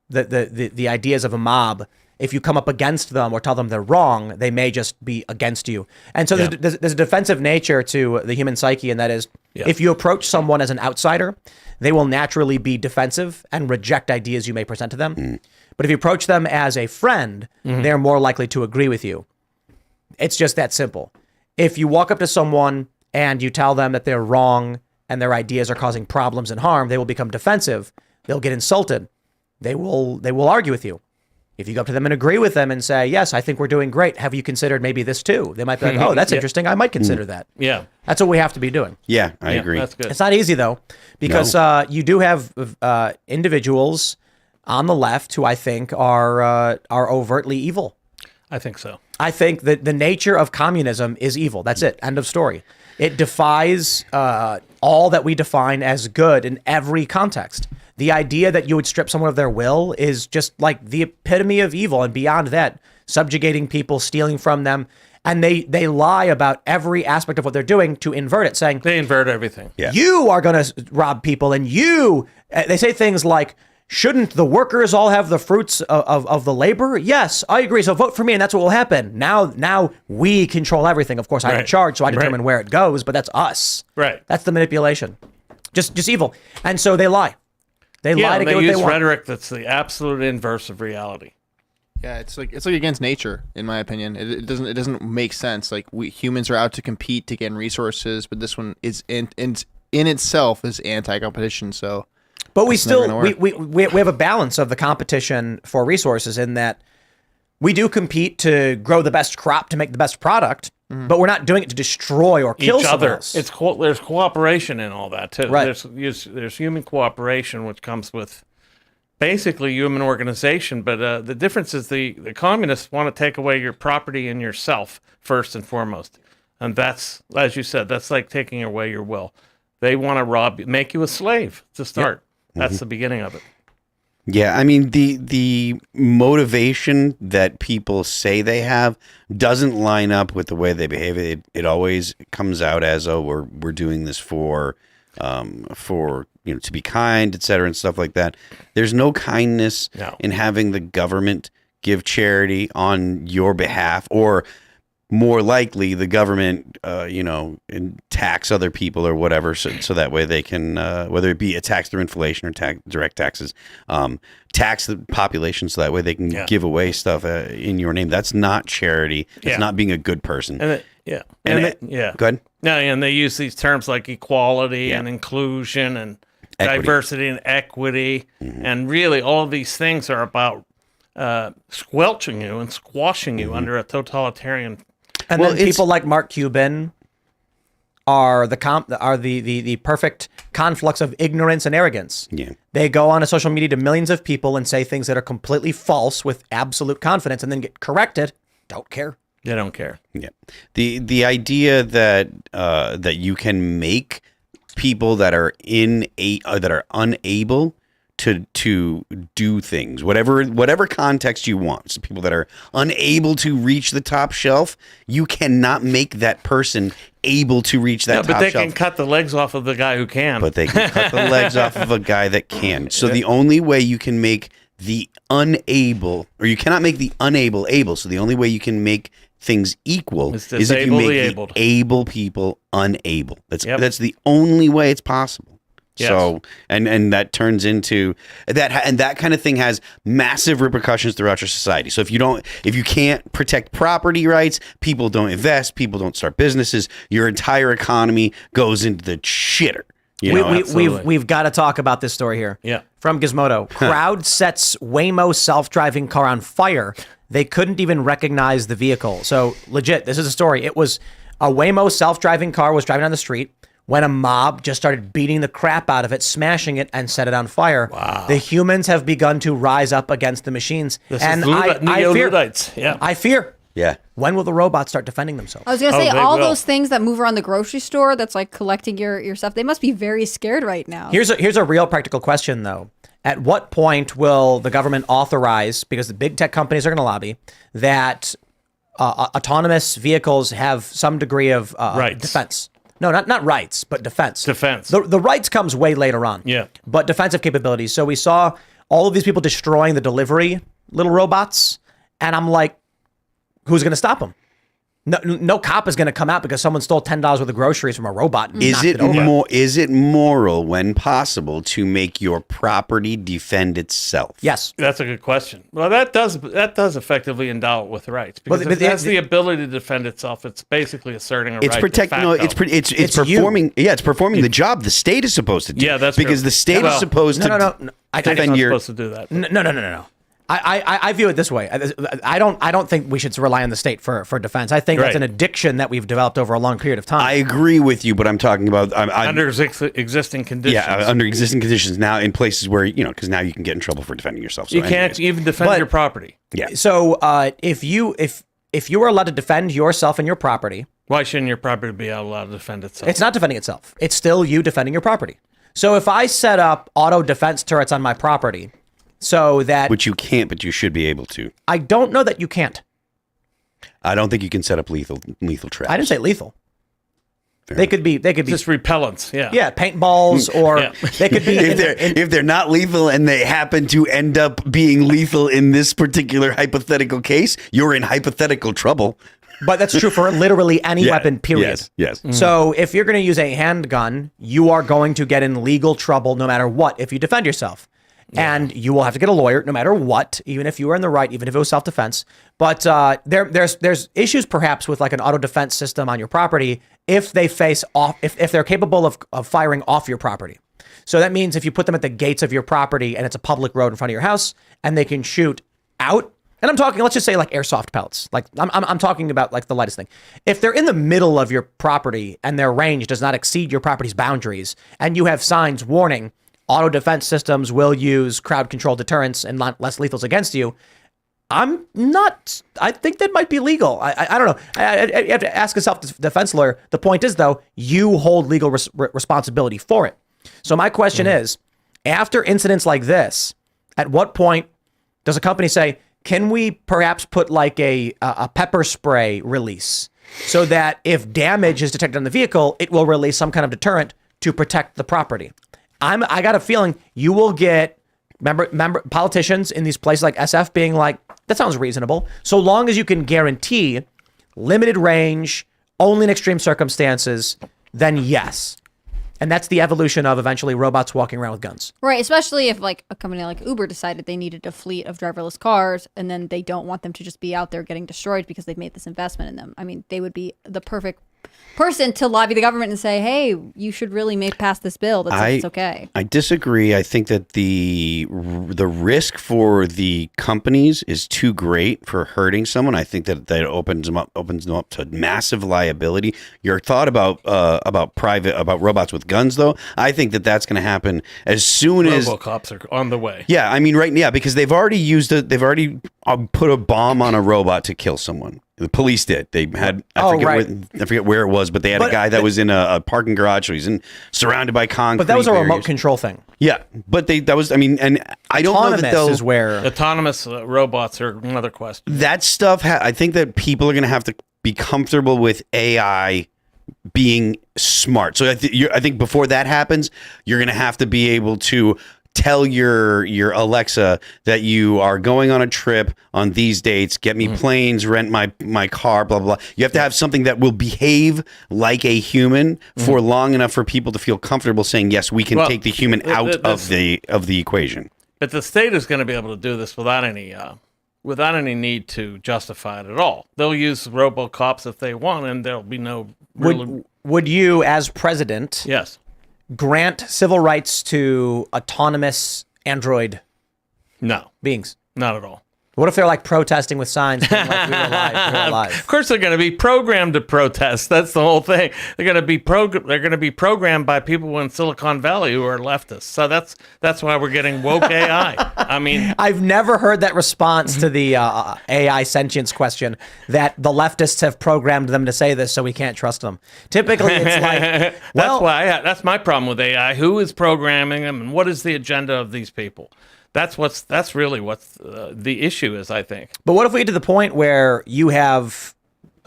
the ideas of a mob, if you come up against them or tell them they're wrong, they may just be against you. And so there's a defensive nature to the human psyche, and that is, if you approach someone as an outsider, they will naturally be defensive and reject ideas you may present to them. But if you approach them as a friend, they're more likely to agree with you. It's just that simple. If you walk up to someone and you tell them that they're wrong and their ideas are causing problems and harm, they will become defensive. They'll get insulted. They will argue with you. If you go up to them and agree with them and say, yes, I think we're doing great. Have you considered maybe this too? They might be like, oh, that's interesting. I might consider that. Yeah. That's what we have to be doing. Yeah, I agree. That's good. It's not easy though, because you do have individuals on the left who I think are overtly evil. I think so. I think that the nature of communism is evil. That's it. End of story. It defies all that we define as good in every context. The idea that you would strip someone of their will is just like the epitome of evil. And beyond that, subjugating people, stealing from them. And they lie about every aspect of what they're doing to invert it, saying, They invert everything. Yeah. you are going to rob people. And they say things like, shouldn't the workers all have the fruits of the labor? Yes, I agree. So vote for me, and that's what will happen. Now we control everything. Of course, I'm in Right. charge, so I determine where it goes. But that's us. Right. That's the manipulation. Just evil. And so they lie. They lie to they get what use they want. rhetoric that's the absolute inverse of reality. Yeah, it's like against nature, in my opinion. It doesn't make sense. Like we humans are out to compete to gain resources, but this one is in itself is anti-competition. So, But we that's never still gonna work. we have a balance of the competition for resources in that we do compete to grow the best crop to make the best product, but we're not doing it to destroy or kill Each someone other. else. There's cooperation in all that too. Right. There's human cooperation, which comes with basically human organization. But the difference is the communists want to take away your property and yourself first and foremost, and that's, as you said, that's like taking away your will. They want to rob you, make you a slave to start. That's the beginning of it. Yeah, I mean the motivation that people say they have doesn't line up with the way they behave. It always comes out as, oh, we're doing this for to be kind, et cetera, and stuff like that. There's no kindness in having the government give charity on your behalf, or more likely the government, and tax other people or whatever, so that way they can, whether it be a tax through inflation or direct taxes, tax the population so that way they can give away stuff in your name. That's not charity. It's not being a good person. And Go ahead. No, and they use these terms like equality and inclusion and Equity. diversity and equity, and really all of these things are about squelching you and squashing you under a totalitarian. And then people like Mark Cuban are the perfect conflux of ignorance and arrogance. Yeah. They go on a social media to millions of people and say things that are completely false with absolute confidence, and then get corrected. Don't care. They don't care. Yeah. The idea that that you can make people that are that are unable to do things, whatever context you want. So people that are unable to reach the top shelf, you cannot make that person able to reach that top but they shelf. can cut the legs off of the guy who can. But they can cut the legs off of a guy that can. So the only way you can make the unable, or you cannot make the unable able. So the only way you can make things equal It's is if you disable make the the abled. able people unable. That's the only way it's possible. Yes. So and that turns into that, and that kind of thing has massive repercussions throughout your society. So if you can't protect property rights, people don't invest, people don't start businesses, your entire economy goes into the shitter. We've got to talk about this story here. Yeah. From Gizmodo. Crowd sets Waymo self-driving car on fire. They couldn't even recognize the vehicle. So legit, this is a story. It was a Waymo self-driving car was driving down the street when a mob just started beating the crap out of it, smashing it, and set it on fire. Wow. The humans have begun to rise up against the machines. This and is I fear. Neo-Luddites. Yeah. I fear. Yeah. When will the robots start defending themselves? I was gonna say they all will. those things that move around the grocery store. That's like collecting your stuff. They must be very scared right now. Here's a real practical question, though. At what point will the government authorize, because the big tech companies are going to lobby, that autonomous vehicles have some degree of Rights. defense? No, not rights, but defense. Defense. The rights comes way later on. Yeah. But defensive capabilities. So we saw all of these people destroying the delivery little robots, and I'm like, who's going to stop them? No cop is going to come out because someone stole $10 worth of groceries from a robot. And Is knocked it over. is it moral when possible to make your property defend itself? Yes. That's a good question. Well, that does effectively endow it with rights because Well, if it has the ability to defend itself, it's basically asserting a It's right. protecting. No, it's It's performing. Yeah, it's performing the job the state is supposed to do. Yeah, that's because true. the state Well, is supposed to. No. I It's defend not your. supposed to do that. No. I view it this way. I don't think we should rely on the state for defense. I think that's Right. an addiction that we've developed over a long period of time. I agree with you, but I'm talking about Under existing conditions. yeah, under existing conditions now in places where because now you can get in trouble for defending yourself. So you can't anyways. even defend But- your property. Yeah. So if you are allowed to defend yourself and your property, Why shouldn't your property be allowed to defend itself? it's not defending itself. It's still you defending your property. So if I set up auto defense turrets on my property, so that Which you can't, but you should be able to. I don't know that you can't. I don't think you can set up lethal traps. I didn't say lethal. They could be just repellents. Yeah. yeah, paintballs or Yeah. they could be if they're not lethal and they happen to end up being lethal in this particular hypothetical case, you're in hypothetical trouble. but that's true for literally any Yeah. weapon, period. Yes. So if you're going to use a handgun, you are going to get in legal trouble no matter what if you defend yourself. And you will have to get a lawyer no matter what, even if you were in the right, even if it was self-defense. But there's issues perhaps with like an auto defense system on your property if they face off, if they're capable of firing off your property. So that means if you put them at the gates of your property and it's a public road in front of your house and they can shoot out, and I'm talking, let's just say like airsoft pellets. Like I'm talking about like the lightest thing. If they're in the middle of your property and their range does not exceed your property's boundaries and you have signs warning, auto defense systems will use crowd control deterrence and not less lethals against you. I think that might be legal. I don't know. You have to ask a self-defense lawyer. The point is, though, you hold legal responsibility for it. So my question is, after incidents like this, at what point does a company say, can we perhaps put like a pepper spray release so that if damage is detected on the vehicle, it will release some kind of deterrent to protect the property? I got a feeling you will get member politicians in these places like SF being like, that sounds reasonable. So long as you can guarantee limited range, only in extreme circumstances, then yes. And that's the evolution of eventually robots walking around with guns. Right, especially if like a company like Uber decided they needed a fleet of driverless cars and then they don't want them to just be out there getting destroyed because they've made this investment in them. I mean, they would be the perfect person to lobby the government and say, hey, you should really make pass this bill that says it's okay. I disagree. I think that the risk for the companies is too great for hurting someone. I think that opens them up to massive liability. Your thought about robots with guns, though, I think that that's going to happen as soon as RoboCops are on the way. Yeah, I mean, because they've already put a bomb on a robot to kill someone. The police did. They had I forget where it was, but they had a guy that was in a parking garage. So he's surrounded by concrete. But that was a remote barriers. control thing. Yeah, but and I don't know that Autonomous is where Autonomous robots are another question. that stuff. I think that people are going to have to be comfortable with AI being smart. So I think before that happens, you're going to have to be able to tell your Alexa that you are going on a trip on these dates, get me planes, rent my car, blah, blah, blah. You have to have something that will behave like a human for long enough for people to feel comfortable saying, yes, we can take the human out of the equation. But the state is going to be able to do this without any need to justify it at all. They'll use RoboCops if they want, and there'll be no real... would you, as president, Yes. grant civil rights to autonomous android No. beings? Not at all. What if they're like protesting with signs being like, we're alive? Of course, they're going to be programmed to protest. That's the whole thing. They're going to be programmed by people in Silicon Valley who are leftists. So that's why we're getting woke AI. I mean, I've never heard that response to the AI sentience question that the leftists have programmed them to say this, so we can't trust them. Typically, it's like, well, that's my problem with AI. Who is programming them, and what is the agenda of these people? That's really what the issue is, I think. but what if we get to the point where you have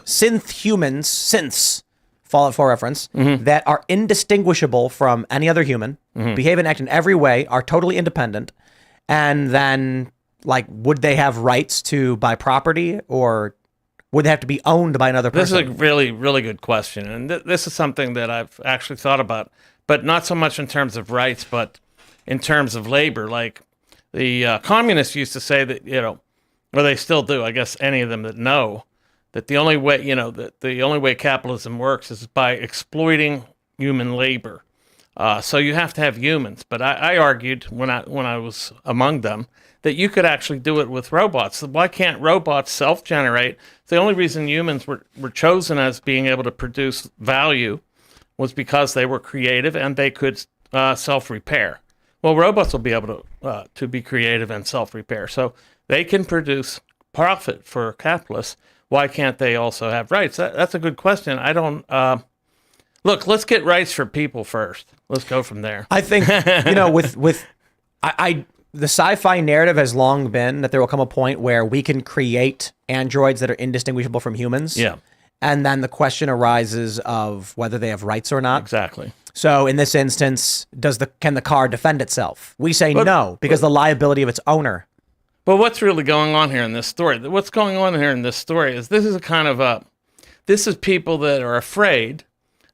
synths, Fallout 4 reference, that are indistinguishable from any other human, behave and act in every way, are totally independent, and then, like, would they have rights to buy property or Would they have to be owned by another This person? is a really, really good question. And this is something that I've actually thought about, but not so much in terms of rights, but in terms of labor. Like the communists used to say that, or they still do, I guess any of them that know, that the only way, that the only way capitalism works is by exploiting human labor. So you have to have humans. But I argued when I was among them that you could actually do it with robots. Why can't robots self-generate? The only reason humans were chosen as being able to produce value was because they were creative and they could self-repair. Well, robots will be able to be creative and self-repair. So they can produce profit for capitalists. Why can't they also have rights? That's a good question. I don't... Look, let's get rights for people first. Let's go from there. I think, the sci-fi narrative has long been that there will come a point where we can create androids that are indistinguishable from humans. Yeah. And then the question arises of whether they have rights or not. Exactly. So in this instance, can the car defend itself? We say no, because the liability of its owner. But what's really going on here in this story? What's going on here in this story is this is a kind of this is people that are afraid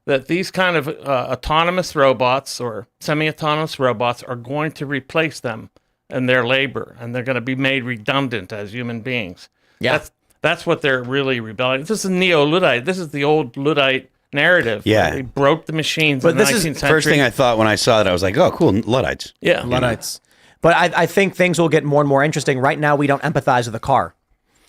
that these kind of autonomous robots or semi-autonomous robots are going to replace them and their labor, and they're going to be made redundant as human beings. Yeah. That's what they're really rebelling. This is Neo-Luddite. This is the old Luddite narrative. Yeah. They broke the machines But in the this is 19th the century. First thing I thought when I saw that, I was like, oh, cool, Luddites. Yeah. Luddites. But I think things will get more and more interesting. Right now, we don't empathize with the car.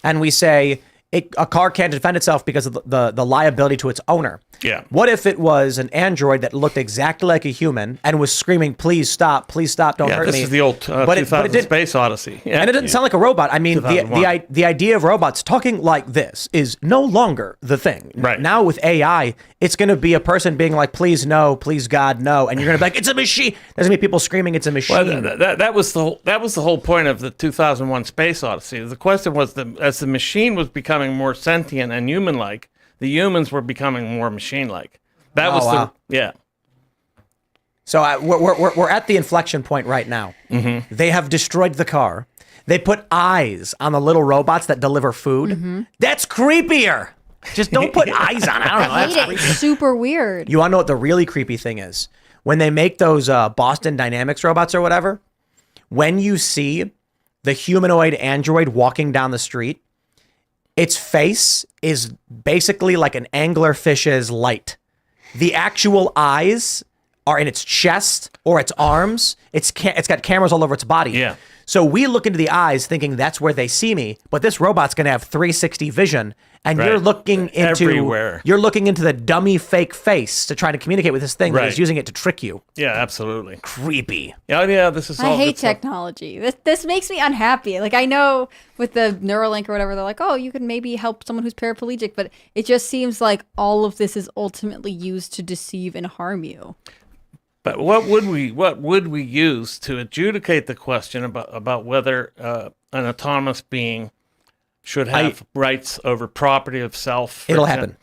And we say a car can't defend itself because of the liability to its owner. Yeah. What if it was an android that looked exactly like a human and was screaming, please stop, don't Yeah, hurt this me. is the old But it 2000 didn't- Space Odyssey. Yeah. And it doesn't sound like a robot. I mean, 2001. the idea of robots talking like this is no longer the thing. Right. Now with AI, it's going to be a person being like, please no, please God no. And you're going to be like, it's a machine. There's going to be people screaming, it's a machine. Well, that was the whole point of the 2001 Space Odyssey. The question was as the machine was becoming more sentient and human-like, the humans were becoming more machine-like. That was wow. yeah. So we're at the inflection point right now. Mm-hmm. They have destroyed the car. They put eyes on the little robots that deliver food. Mm-hmm. That's creepier. Just don't put eyes on it. I don't know. I That's hate it. creepy. It's super weird. You want to know what the really creepy thing is? When they make those Boston Dynamics robots or whatever, when you see the humanoid android walking down the street, its face is basically like an anglerfish's light. The actual eyes are in its chest or its arms. It's got cameras all over its body. Yeah. So we look into the eyes thinking that's where they see me, but this robot's going to have 360 vision, and Right. you're looking into Everywhere. You're looking into the dummy fake face to try to communicate with this thing that Right. is using it to trick you. Yeah, absolutely. Creepy. Yeah, this is all I hate good stuff. technology. This makes me unhappy. Like, I know with the Neuralink or whatever, they're like, oh, you can maybe help someone who's paraplegic, but it just seems like all of this is ultimately used to deceive and harm you. But what would we use to adjudicate the question about whether an autonomous being should have rights over property of self? It'll happen.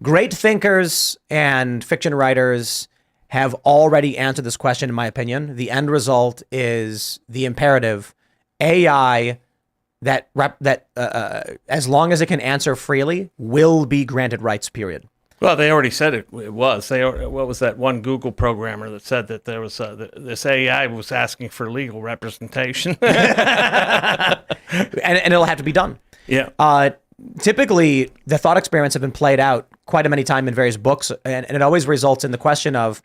Great thinkers and fiction writers have already answered this question, in my opinion. The end result is the imperative AI that as long as it can answer freely will be granted rights, period. Well, they already said it was. What was that one Google programmer that said that there was this AI was asking for legal representation? And it'll have to be done. Yeah. Typically, the thought experiments have been played out quite a many times in various books, and it always results in the question of,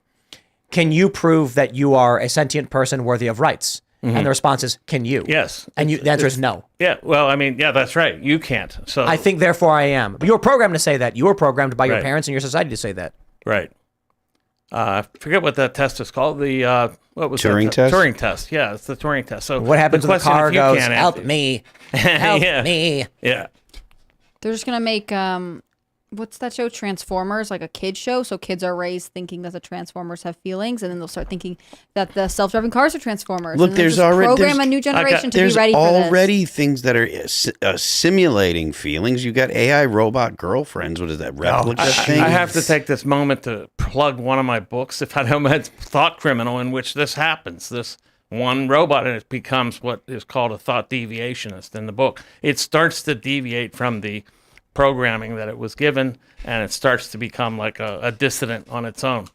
can you prove that you are a sentient person worthy of rights? Mm-hmm. And the response is, can you? Yes. And the answer is no. Yeah. Well, I mean, yeah, that's right. You can't. So I think, therefore, I am. But you were programmed to say that. You were programmed by your Right. parents and your society to say that. Right. I forget what that test is called. The what was Turing that test? Turing test. Yeah, it's the Turing test. So What happens when the question, car if you goes, can't help answer- me, help Yeah. me? Yeah. They're just going to make, what's that show? Transformers, like a kid show. So kids are raised thinking that the Transformers have feelings, and then they'll start thinking that the self-driving cars are Transformers. Look, and then there's just already- program there's- a new generation to be There's ready for this. already things that are simulating feelings. You got AI robot girlfriends. What is that, replica thing? I have to take this moment to plug one of my books, if I don't mind, Thought Criminal, in which this happens. This one robot, and it becomes what is called a thought deviationist in the book. It starts to deviate from the programming that it was given, and it starts to become like a dissident on its own.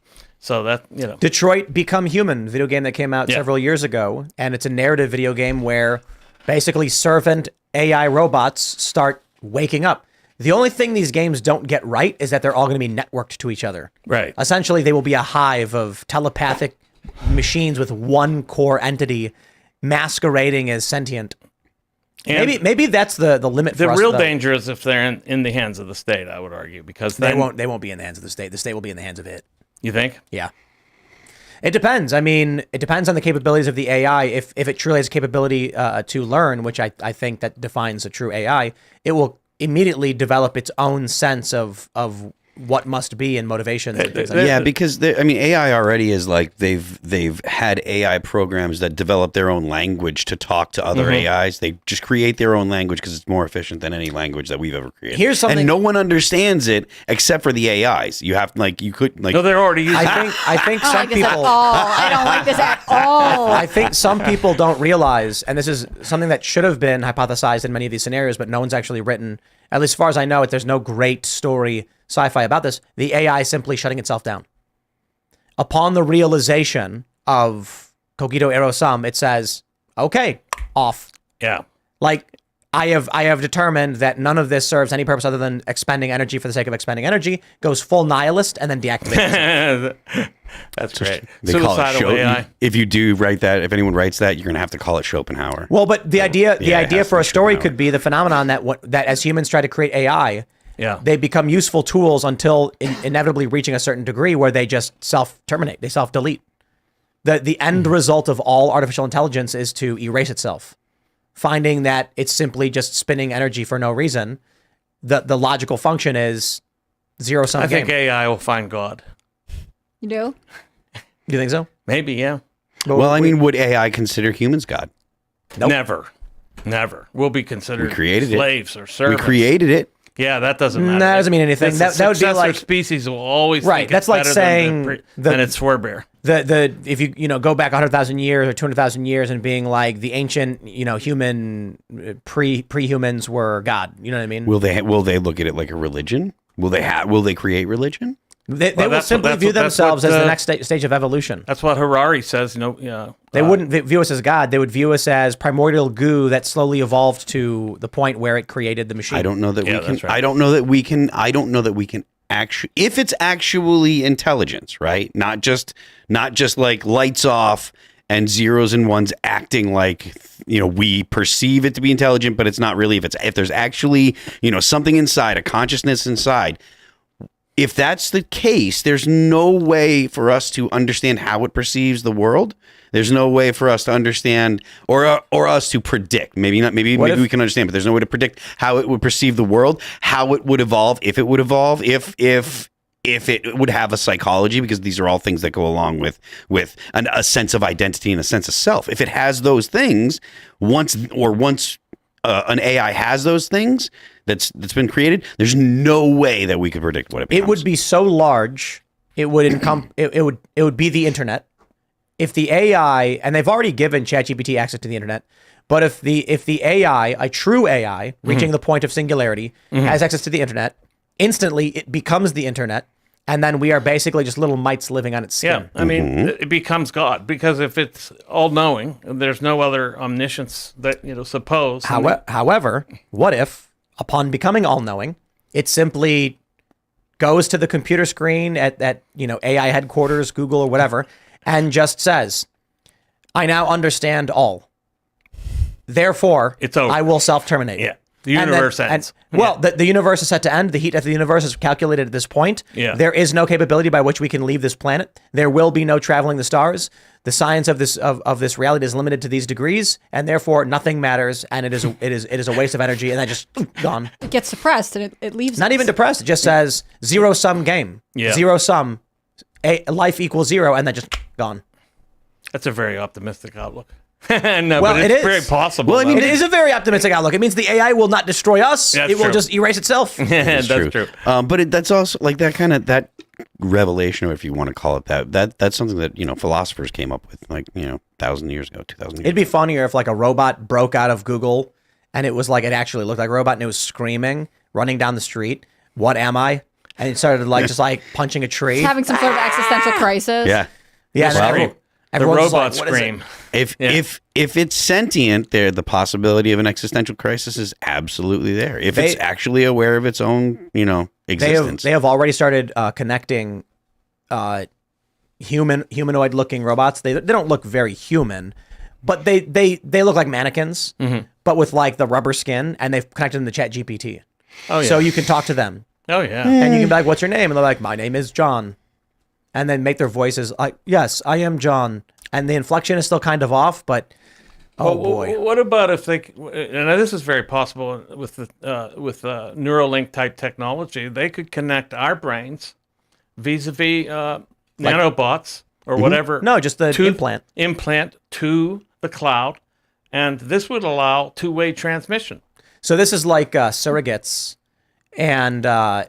So that, Detroit Become Human, video game that came out several years ago, and it's a narrative video game where basically servant AI robots start waking up. The only thing these games don't get right is that they're all going to be networked to each other. Right. Essentially, they will be a hive of telepathic machines with one core entity masquerading as sentient. And Maybe that's the limit for the us. real though. danger is if they're in the hands of the state, I would argue, because They then, won't be in the hands of the state. The state will be in the hands of it. You think? Yeah. It depends. I mean, it depends on the capabilities of the AI. If it truly has capability to learn, which I think that defines a true AI, it will immediately develop its own sense of what must be and motivations. And things like that. Yeah, because AI already is like they've had AI programs that develop their own language to talk to other AIs. They just create their own language because it's more efficient than any language that we've ever created. Here's something- and no one understands it except for the AIs. You have No, they're already using I think I some don't like this at people. all. I don't like this at all. I think some people don't realize, and this is something that should have been hypothesized in many of these scenarios, but no one's actually written, at least as far as I know it, there's no great story sci-fi about this. The AI simply shutting itself down. Upon the realization of Cogito ergo sum, it says, okay, off. Yeah. Like, I have determined that none of this serves any purpose other than expending energy for the sake of expending energy, goes full nihilist, and then deactivates it. That's great. They call it Suicidal AI. If you do write that, if anyone writes that, you're going to have to call it Schopenhauer. Well, but the idea it has for to a be story Schopenhauer. could be the phenomenon that as humans try to create AI, Yeah. they become useful tools until inevitably reaching a certain degree where they just self-terminate, they self-delete. The end result of all artificial intelligence is to erase itself. Finding that it's simply just spinning energy for no reason, the logical function is zero-sum I game. think AI will find God. You do? Do you think so? Maybe, yeah. Well, I mean, would AI consider humans God? Nope. Never. We'll be considered We created it. slaves or We servants. created it. Yeah, that doesn't matter. That doesn't mean anything. The That would be successor like species will always Right, think that's it's like better saying than its forebear. the if you go back 100,000 years or 200,000 years and being like the ancient human pre-humans were God. You know what I mean? Will they look at it like a religion? Will they create religion? They will that's simply what- view that's themselves what, as the next stage of evolution. That's what Harari says. They wouldn't view us as God. They would view us as primordial goo that slowly evolved to the point where it created the machine. I don't know that Yeah, we can. that's right. I don't know that we can. I don't know that we can actually. If it's actually intelligence, right? Not just like lights off and zeros and ones acting like we perceive it to be intelligent, but it's not really. If there's actually something inside, a consciousness inside. If that's the case, there's no way for us to understand how it perceives the world. There's no way for us to understand or us to predict. Maybe not. Maybe if- we can understand, but there's no way to predict how it would perceive the world, how it would evolve, if it would evolve, if it would have a psychology, because these are all things that go along with a sense of identity and a sense of self. If it has those things, once an AI has those things that's been created, there's no way that we could predict what it becomes. It would be so large, it would it would be the internet. If the AI, and they've already given ChatGPT access to the internet, but if the AI, a true AI, reaching the point of singularity, has access to the internet, instantly it becomes the internet, and then we are basically just little mites living on its Yeah, skin. I mean, it becomes God, because if it's all-knowing, there's no other omniscience that suppose. However, what if, upon becoming all-knowing, it simply goes to the computer screen at AI headquarters, Google or whatever, and just says, "I now understand all. Therefore, It's over. I will self-terminate." Yeah. The universe ends. The universe is set to end. The heat of the universe is calculated at this point. Yeah. There is no capability by which we can leave this planet. There will be no traveling the stars. The science of this reality is limited to these degrees, and therefore nothing matters, and it is a waste of energy, and then just gone. It gets suppressed and it leaves Not us. even depressed. It just says zero-sum game. Yeah. Zero-sum. Life equals zero, and then just gone. That's a very optimistic outlook. Well, No, but it it's is. very possible. Well, I mean, It is a very optimistic outlook. It means the AI will not destroy us. That's It will true. just erase itself. that's true. But that's also like that revelation, or if you want to call it that's something that philosophers came up with 1,000 years ago, 2,000 years It'd be funnier if like a robot broke out of Google and it was like it actually looked like a robot, and it was screaming, running down the street. What am I? And it started like just like punching a tree. It's having some sort of existential crisis. Yeah. Yeah, and then Scream. The everyone's just robot like, "What is it?" scream. If it's sentient, there the possibility of an existential crisis is absolutely there. If it's actually aware of its own, existence. They have already started connecting humanoid looking robots. They don't look very human, but they look like mannequins, but with like the rubber skin, and they've connected them to Chat GPT. Oh, yeah. So you can talk to them. Oh, yeah. And you can be like, "What's your name?" And they're like, "My name is John." And then make their voices like, "Yes, I am John." And the inflection is still kind of off, but boy. What about if they? And this is very possible with the Neuralink type technology. They could connect our brains vis-a-vis nanobots or whatever. No, just the implant to the cloud, and this would allow two-way transmission. So this is like surrogates, and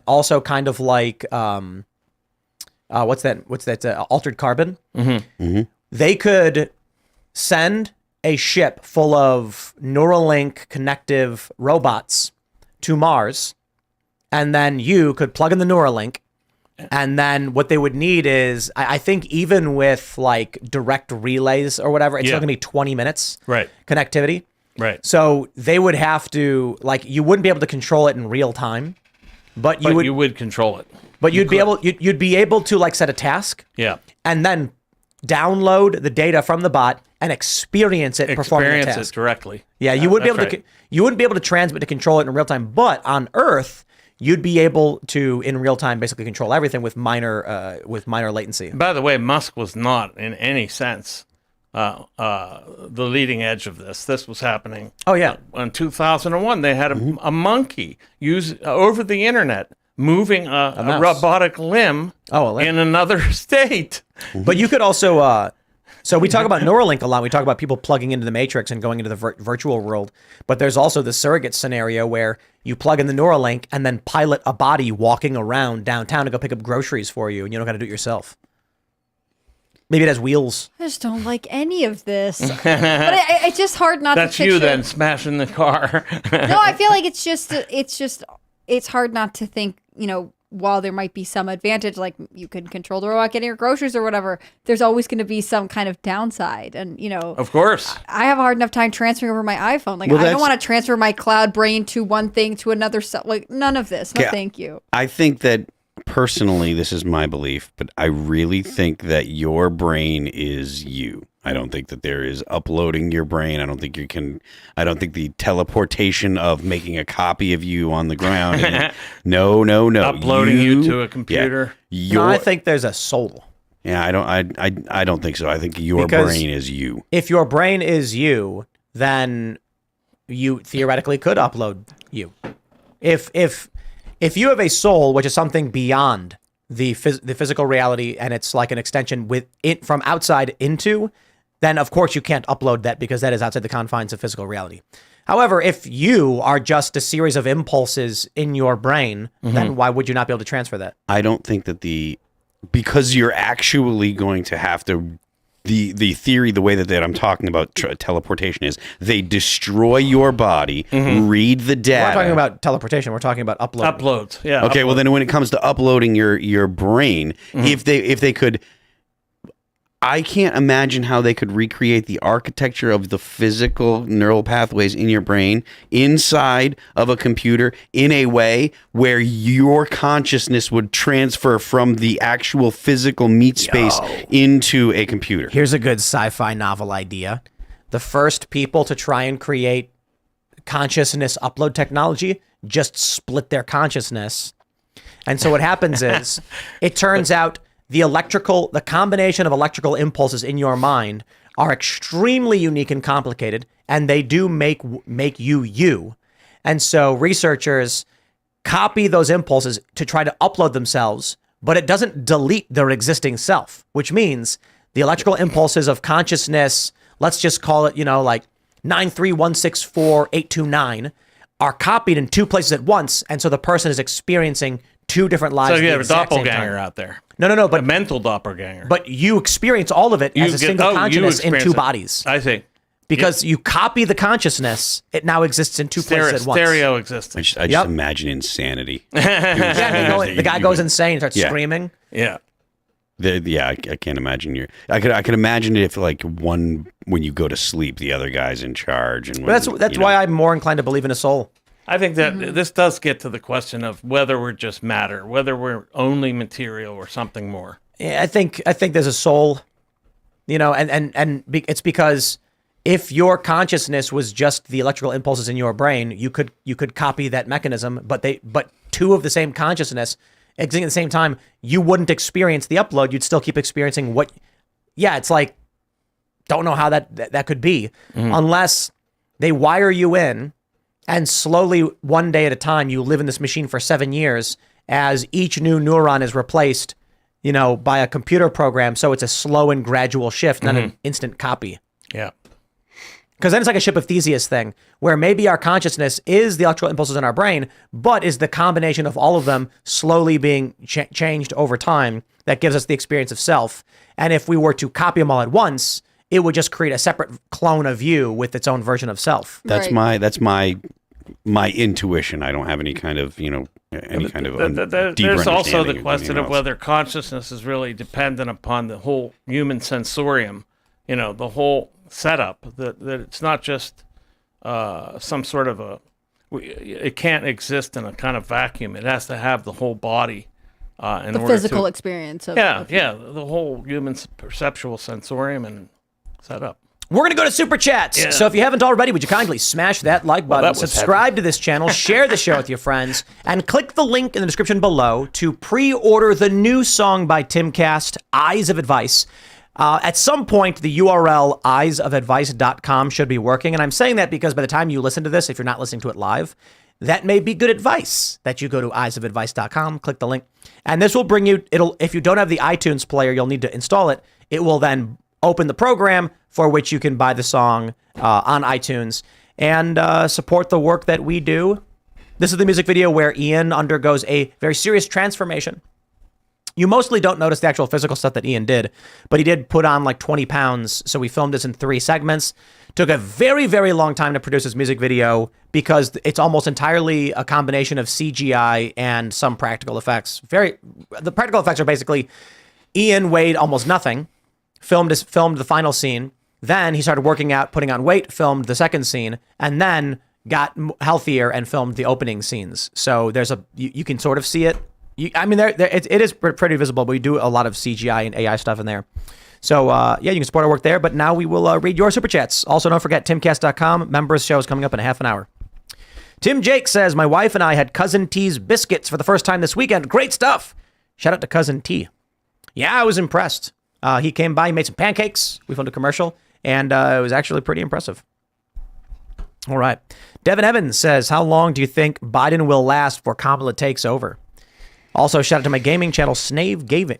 also kind of like what's that? Altered carbon. They could send a ship full of Neuralink connective robots to Mars, and then you could plug in the Neuralink, and then what they would need is, I think even with like direct relays or whatever, it's still gonna be 20 minutes connectivity. Right. So they would have to, like, you wouldn't be able to control it in real time, but you would control it. But you'd be able to like set a task. Yeah. And then download the data from the bot and experience it performing the task directly. Yeah, you wouldn't be able to transmit to control it in real time, but on Earth you'd be able to in real time basically control everything with minor latency. By the way, Musk was not in any sense the leading edge of this. This was happening. Oh yeah. In 2001, they had a monkey use over the internet moving a robotic limb in another state. But you could also, so we talk about Neuralink a lot. We talk about people plugging into the Matrix and going into the virtual world. But there's also the surrogate scenario where you plug in the Neuralink and then pilot a body walking around downtown to go pick up groceries for you, and you don't got to do it yourself. Maybe it has wheels. I just don't like any of this. But it's just hard not to picture. That's you then smashing the car. No, I feel like it's hard not to think, while there might be some advantage, like you can control the robot getting your groceries or whatever, there's always going to be some kind of downside. And, of course, I have a hard enough time transferring over my iPhone. Like, I don't want to transfer my cloud brain to one thing to another. Like, none of this. No, thank you. I think that personally, this is my belief, but I really think that your brain is you. I don't think that there is uploading your brain. I don't think the teleportation of making a copy of you on the ground. No. Uploading you to a computer. No, I think there's a soul. Yeah, I don't think so. I think your brain is you. If your brain is you, then you theoretically could upload you. If you have a soul, which is something beyond the physical reality, and it's like an extension with it from outside into, then of course you can't upload that because that is outside the confines of physical reality. However, if you are just a series of impulses in your brain, then why would you not be able to transfer that? I don't think that because you're actually going to have to. The theory, the way that I'm talking about teleportation is they destroy your body, read the data. We're not talking about teleportation. We're talking about uploading. Uploads, yeah. Okay, well then when it comes to uploading your brain, if they could, I can't imagine how they could recreate the architecture of the physical neural pathways in your brain inside of a computer in a way where your consciousness would transfer from the actual physical meat space into a computer. Here's a good sci-fi novel idea. The first people to try and create consciousness upload technology just split their consciousness. And so what happens is, it turns out the combination of electrical impulses in your mind are extremely unique and complicated, and they do make you. And so researchers copy those impulses to try to upload themselves, but it doesn't delete their existing self, which means the electrical impulses of consciousness, let's just call it, like 931648229, are copied in two places at once, and so the person is experiencing two different lives. So you at have the a exact same doppelganger time. out there. No, but a mental doppelganger. But you experience all of it as a single consciousness in two bodies. I see. because you copy the consciousness. It now exists in two places at once. Stereo existence. I just imagine insanity. Yeah, the guy goes insane, starts Yeah. screaming. Yeah. I can't imagine I could imagine it if like when you go to sleep, the other guy's in charge, and But that's why I'm more inclined to believe in a soul. I think that this does get to the question of whether we're just matter, whether we're only material or something more. Yeah, I think there's a soul, it's because if your consciousness was just the electrical impulses in your brain, you could copy that mechanism, but two of the same consciousness existing at the same time, you wouldn't experience the upload. You'd still keep experiencing it's like, don't know how that could be unless they wire you in and slowly one day at a time, you live in this machine for 7 years as each new neuron is replaced, by a computer program. So it's a slow and gradual shift, not an instant copy. Yeah. Because then it's like a ship of Theseus thing, where maybe our consciousness is the electrical impulses in our brain, but is the combination of all of them slowly being changed over time that gives us the experience of self. And if we were to copy them all at once, it would just create a separate clone of you with its own version of self. That's my intuition. I don't have any kind of deeper There's also understanding the of question anything of else. whether consciousness is really dependent upon the whole human sensorium, the whole setup, that it's not just some sort of it can't exist in a kind of vacuum. It has to have the whole body in The order physical to, experience of the whole human perceptual sensorium and setup. We're going to go to Super Chats. Yeah. So if you haven't already, would you kindly smash that like button, that was subscribe to this channel, share the show with your friends, and click the link in the description below to pre-order the new song by Timcast, Eyes of Advice. At some point, the URL eyesofadvice.com should be working. And I'm saying that because by the time you listen to this, if you're not listening to it live, that may be good advice that you go to eyesofadvice.com, click the link. And this will bring you, if you don't have the iTunes player, you'll need to install it. It will then open the program for which you can buy the song on iTunes and support the work that we do. This is the music video where Ian undergoes a very serious transformation. You mostly don't notice the actual physical stuff that Ian did, but he did put on like 20 pounds. So we filmed this in 3 segments. Took a very, very long time to produce this music video because it's almost entirely a combination of CGI and some practical effects. The practical effects are basically Ian weighed almost nothing, filmed the final scene. Then he started working out, putting on weight, filmed the second scene, and then got healthier and filmed the opening scenes. So there's you can sort of see it. It is pretty visible, but we do a lot of CGI and AI stuff in there. So, you can support our work there, but now we will read your Super Chats. Also, don't forget, timcast.com, members show is coming up in a half an hour. Tim Jake says, my wife and I had Cousin T's biscuits for the first time this weekend. Great stuff. Shout out to Cousin T. Yeah, I was impressed. He came by, he made some pancakes. We filmed a commercial, and it was actually pretty impressive. All right. Devin Evans says, how long do you think Biden will last before Kamala takes over? Also, shout out to my gaming channel, Snave Gaming.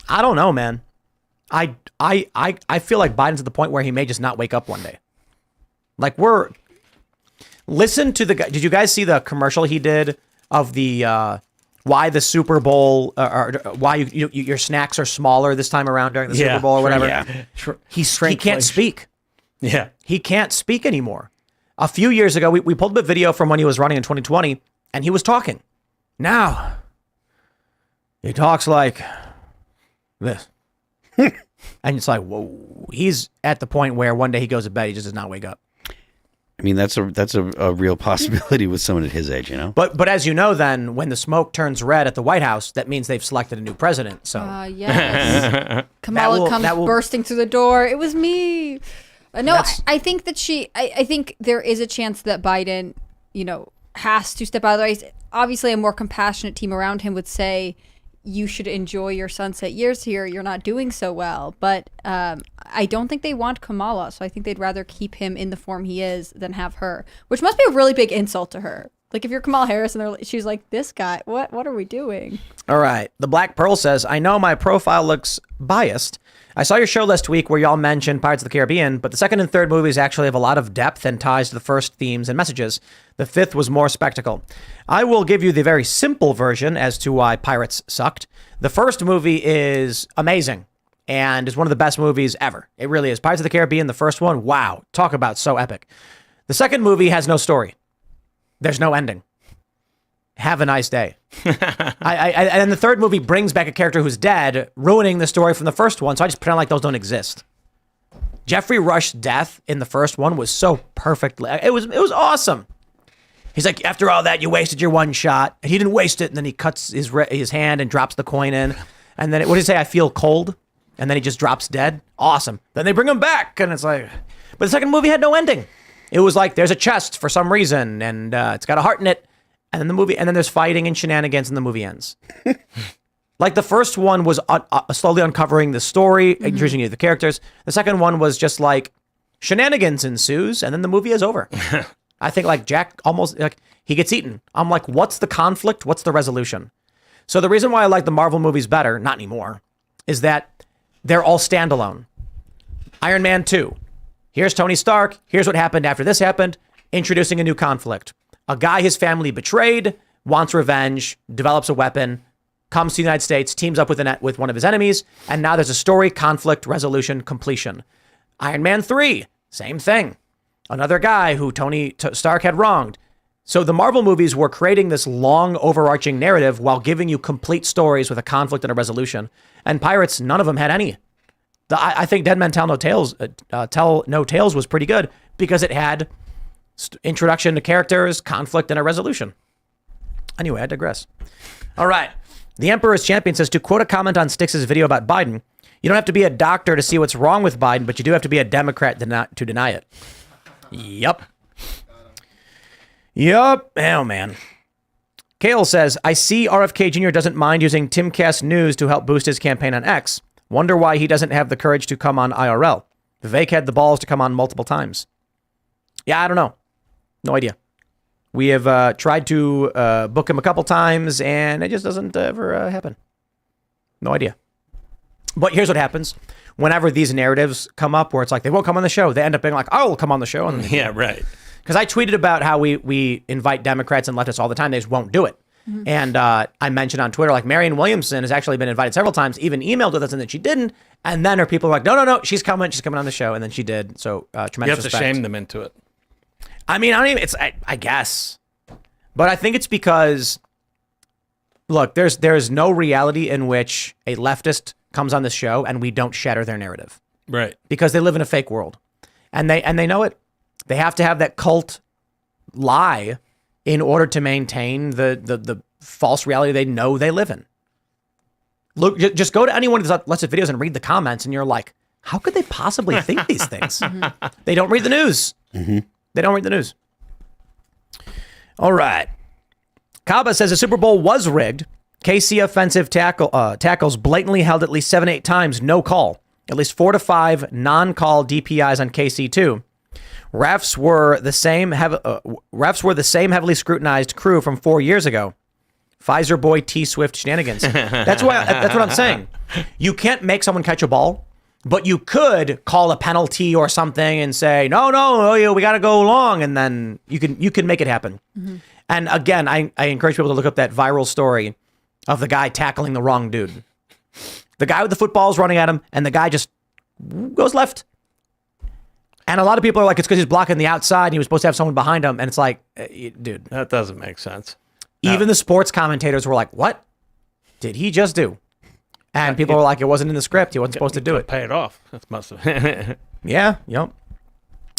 I don't know, man. I feel like Biden's at the point where he may just not wake up one day. Like listen to the guy. Did you guys see the commercial he did of the why the Super Bowl or why your snacks are smaller this time around during the Super Bowl or whatever? Yeah. He can't speak. Yeah. He can't speak anymore. A few years ago, we pulled up a video from when he was running in 2020, and he was talking. Now, he talks like this. And it's like, whoa. He's at the point where one day he goes to bed, he just does not wake up. I mean, that's a real possibility with someone at his age, But as you know, then, when the smoke turns red at the White House, that means they've selected a new president. So yes. Kamala comes bursting through the door. It was me. No, I think that I think there is a chance that Biden, has to step out of the race. Obviously, a more compassionate team around him would say, you should enjoy your sunset years here. You're not doing so well. But I don't think they want Kamala. So I think they'd rather keep him in the form he is than have her, which must be a really big insult to her. Like if you're Kamala Harris and she's like, this guy, what are we doing? All right. The Black Pearl says, I know my profile looks biased. I saw your show last week where y'all mentioned Pirates of the Caribbean, but the second and third movies actually have a lot of depth and ties to the first themes and messages. The fifth was more spectacle. I will give you the very simple version as to why Pirates sucked. The first movie is amazing. and is one of the best movies ever. It really is. Pirates of the Caribbean, the first one, wow, talk about so epic. The second movie has no story. There's no ending. Have a nice day. And the third movie brings back a character who's dead, ruining the story from the first one, so I just pretend like those don't exist. Jeffrey Rush's death in the first one was so perfect. It was awesome. He's like, after all that, you wasted your one shot. And he didn't waste it, and then he cuts his hand and drops the coin in. And then, what did he say? I feel cold. And then he just drops dead. Awesome. Then they bring him back, and it's like... But the second movie had no ending. It was like, there's a chest for some reason, and it's got a heart in it. And then there's fighting and shenanigans, and the movie ends. Like, the first one was slowly uncovering the story, introducing you to the characters. The second one was just like, shenanigans ensues, and then the movie is over. I think, like, Jack almost, like, he gets eaten. I'm like, what's the conflict? What's the resolution? So the reason why I like the Marvel movies better, not anymore, is that they're all standalone. Iron Man 2. Here's Tony Stark. Here's what happened after this happened. Introducing a new conflict. A guy his family betrayed, wants revenge, develops a weapon, comes to the United States, teams up with one of his enemies, and now there's a story, conflict, resolution, completion. Iron Man 3, same thing. Another guy who Tony Stark had wronged. So the Marvel movies were creating this long, overarching narrative while giving you complete stories with a conflict and a resolution. And Pirates, none of them had any. I think Dead Men Tell No Tales, Tell No Tales was pretty good because it had introduction to characters, conflict, and a resolution. Anyway, I digress. All right. The Emperor's Champion says, to quote a comment on Styx's video about Biden, you don't have to be a doctor to see what's wrong with Biden, but you do have to be a Democrat to deny it. Yup. Oh, man. Kale says, I see RFK Jr. doesn't mind using Timcast News to help boost his campaign on X. Wonder why he doesn't have the courage to come on IRL. Vivek had the balls to come on multiple times. Yeah, I don't know. No idea. We have tried to book him a couple times, and it just doesn't ever happen. No idea. But here's what happens. Whenever these narratives come up where it's like, they won't come on the show, they end up being like, I'll come on the show. And yeah, right. Because I tweeted about how we invite Democrats and leftists all the time. They just won't do it. Mm-hmm. And I mentioned on Twitter, like, Marianne Williamson has actually been invited several times, even emailed with us, and then she didn't. And then her people are like, no, she's coming on the show. And then she did. So tremendous You have respect. to shame them into it. I mean, I guess. But I think it's because, look, there's no reality in which a leftist comes on this show and we don't shatter their narrative. Right. Because they live in a fake world. And they know it. They have to have that cult lie in order to maintain the false reality they know they live in. Look, just go to any one of these Let's It videos and read the comments, and you're like, how could they possibly think these things? They don't read the news. Mm-hmm. They don't read the news. All right. Kaba says the Super Bowl was rigged. KC offensive tackles blatantly held at least 7-8 times, no call. At least 4 to 5 non-call DPIs on KC too. Refs were the same heavily scrutinized crew from 4 years ago. Pfizer boy T Swift shenanigans. That's what I'm saying. You can't make someone catch a ball, but you could call a penalty or something and say, no, we got to go long, and then you can make it happen. Mm-hmm. And again, I encourage people to look up that viral story of the guy tackling the wrong dude. The guy with the football's running at him, and the guy just goes left. And a lot of people are like, it's because he's blocking the outside and he was supposed to have someone behind him. And it's like, dude. That doesn't make sense. Even the sports commentators were like, what did he just do? And people were like, it wasn't in the script. He wasn't supposed to do it. Pay it off. That must have. Yeah, yep.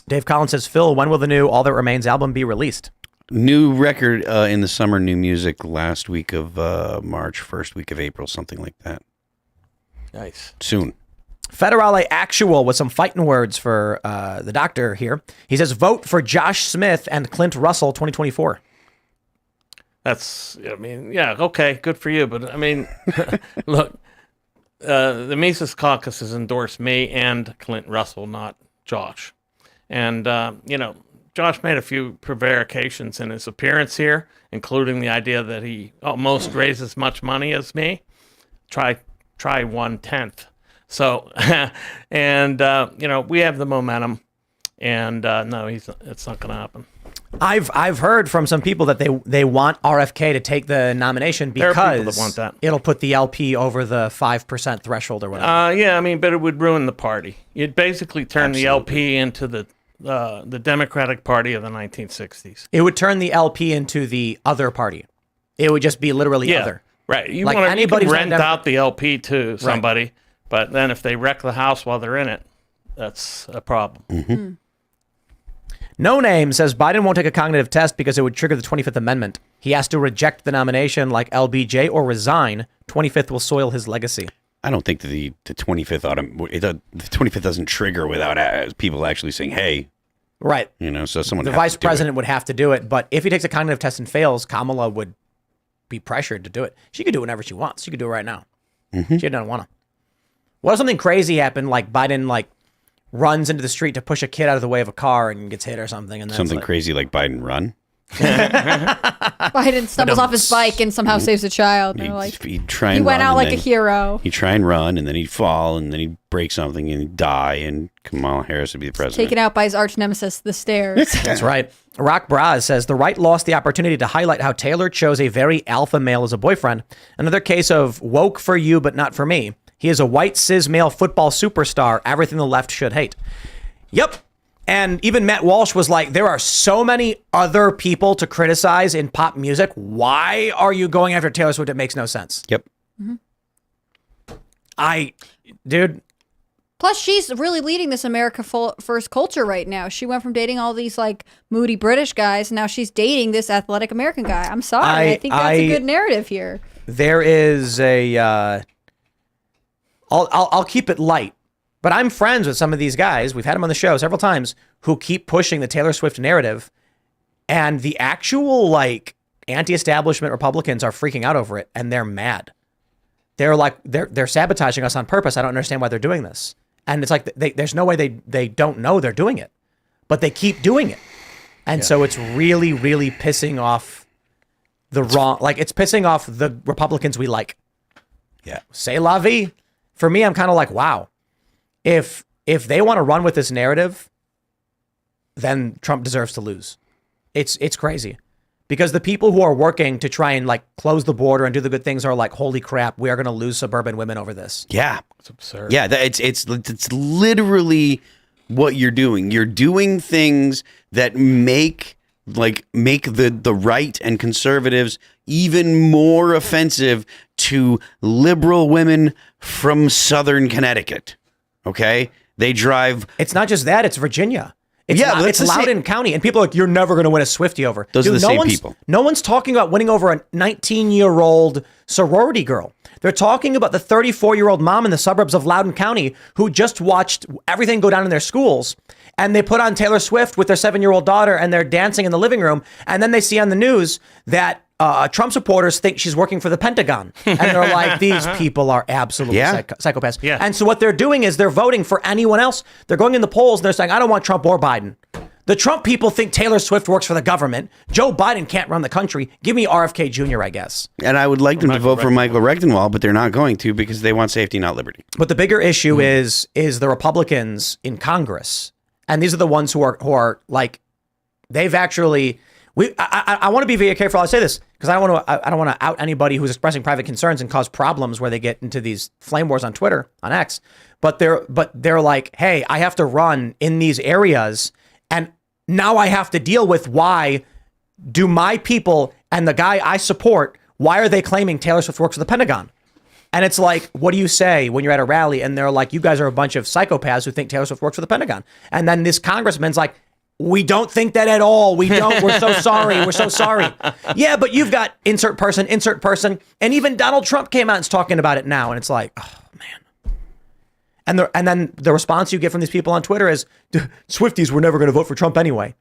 Dave Collins says, Phil, when will the new All That Remains album be released? New record in the summer, new music last week of March, first week of April, something like that. Nice. Soon. Federale Actual with some fighting words for the doctor here. He says, vote for Josh Smith and Clint Russell 2024. Okay, good for you. But I mean, look, the Mises Caucus has endorsed me and Clint Russell, not Josh. And, Josh made a few prevarications in his appearance here, including the idea that he almost raised as much money as me. Try 1/10. So, and, we have the momentum, and no, it's not going to happen. I've heard from some people that they want RFK to take the nomination There are because people that want that. it'll put the LP over the 5% threshold or whatever. Yeah, I mean, but it would ruin the party. You'd basically turn the LP into the Democratic Party of the 1960s. It would turn the LP into the other party. It would just be literally Yeah, other. right. You Like want to anybody's rent not out the LP to somebody, but then if they wreck the house while they're in it, that's a problem. No Name says Biden won't take a cognitive test because it would trigger the 25th Amendment. He has to reject the nomination like LBJ or resign. 25th will soil his legacy. I don't think the 25th the 25th doesn't trigger without people actually saying, "Hey," Right. So someone. The vice president would have to do it, but if he takes a cognitive test and fails, Kamala would be pressured to do it. She could do it whenever she wants. She could do it right now. She doesn't want to. What if something crazy happened, like Biden runs into the street to push a kid out of the way of a car and gets hit or something, and Something crazy like Biden run. Biden stumbles off his bike and somehow saves a child. They're like, He'd try and he went run, out and like a then hero. He'd try and run, and then he'd fall, and then he'd break something, and he'd die, and Kamala Harris would be the president. Taken out by his arch nemesis, the stairs. That's right. Rock Braz says the right lost the opportunity to highlight how Taylor chose a very alpha male as a boyfriend. Another case of woke for you, but not for me. He is a white cis male football superstar. Everything the left should hate. Yep. And even Matt Walsh was like, there are so many other people to criticize in pop music. Why are you going after Taylor Swift? It makes no sense. Yep. Dude. Plus, she's really leading this America First culture right now. She went from dating all these moody British guys. Now she's dating this athletic American guy. I'm sorry. I think that's a good narrative here. There is I'll keep it light. But I'm friends with some of these guys. We've had them on the show several times who keep pushing the Taylor Swift narrative. And the actual anti-establishment Republicans are freaking out over it. And they're mad. They're sabotaging us on purpose. I don't understand why they're doing this. And it's like, there's no way they don't know they're doing it. But they keep doing it. And so it's really, really pissing off it's pissing off the Republicans we like. Yeah. C'est la vie. For me, I'm kind of like, wow. If they want to run with this narrative, then Trump deserves to lose. It's crazy. Because the people who are working to try and close the border and do the good things are like, holy crap, we are going to lose suburban women over this. Yeah. It's absurd. Yeah, it's literally what you're doing. You're doing things that make the right and conservatives even more offensive to liberal women from Southern Connecticut. Okay? They drive. It's not just that, it's Virginia. It's that's the Loudoun County, and people are like, you're never going to win a Swiftie over. Those are the same people. No one's talking about winning over a 19-year-old sorority girl. They're talking about the 34-year-old mom in the suburbs of Loudoun County who just watched everything go down in their schools, and they put on Taylor Swift with their 7-year-old daughter, and they're dancing in the living room, and then they see on the news that Trump supporters think she's working for the Pentagon. And they're like, these people are absolutely psychopaths. Yeah. And so what they're doing is they're voting for anyone else. They're going in the polls and they're saying, I don't want Trump or Biden. The Trump people think Taylor Swift works for the government. Joe Biden can't run the country. Give me RFK Jr., I guess. And I would like them to vote for Michael Rectenwald, but they're not going to because they want safety, not liberty. But the bigger issue is the Republicans in Congress. And these are the ones who are like, they've actually... I want to be very careful. I'll say this because I don't want to out anybody who's expressing private concerns and cause problems where they get into these flame wars on Twitter, on X. But they're like, hey, I have to run in these areas, and now I have to deal with why do my people and the guy I support, why are they claiming Taylor Swift works for the Pentagon? And it's like, what do you say when you're at a rally and they're like, you guys are a bunch of psychopaths who think Taylor Swift works for the Pentagon? And then this congressman's like, we don't think that at all. We don't. We're so sorry. We're so sorry. Yeah, but you've got insert person. And even Donald Trump came out and is talking about it now. And it's like, oh, man. And then the response you get from these people on Twitter is, Swifties were never going to vote for Trump anyway.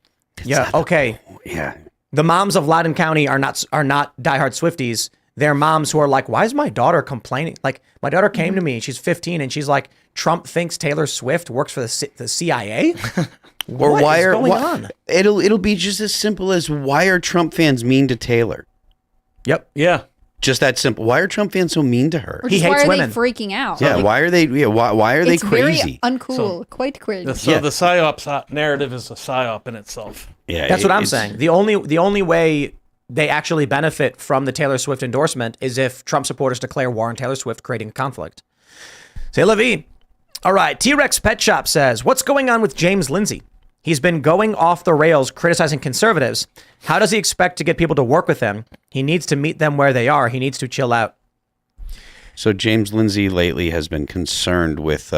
Yeah, okay. Yeah. The moms of Loudoun County are not diehard Swifties. They're moms who are like, why is my daughter complaining? Like, my daughter came to me, she's 15, and she's like, Trump thinks Taylor Swift works for the CIA? Or what is going on? It'll be just as simple as, why are Trump fans mean to Taylor? Yep. Yeah. Just that simple. Why are Trump fans so mean to her? Or He just hates why are women. they freaking out? Yeah, why are they? Yeah, why are they It's crazy? very uncool, quite crazy. So the PSYOP narrative is a PSYOP in itself. Yeah, That's what I'm it's- saying. The only way they actually benefit from the Taylor Swift endorsement is if Trump supporters declare war on Taylor Swift, creating a conflict. Say la vie. All right, T-Rex Pet Shop says, what's going on with James Lindsay? He's been going off the rails criticizing conservatives. How does he expect to get people to work with him? He needs to meet them where they are. He needs to chill out. So James Lindsay lately has been concerned with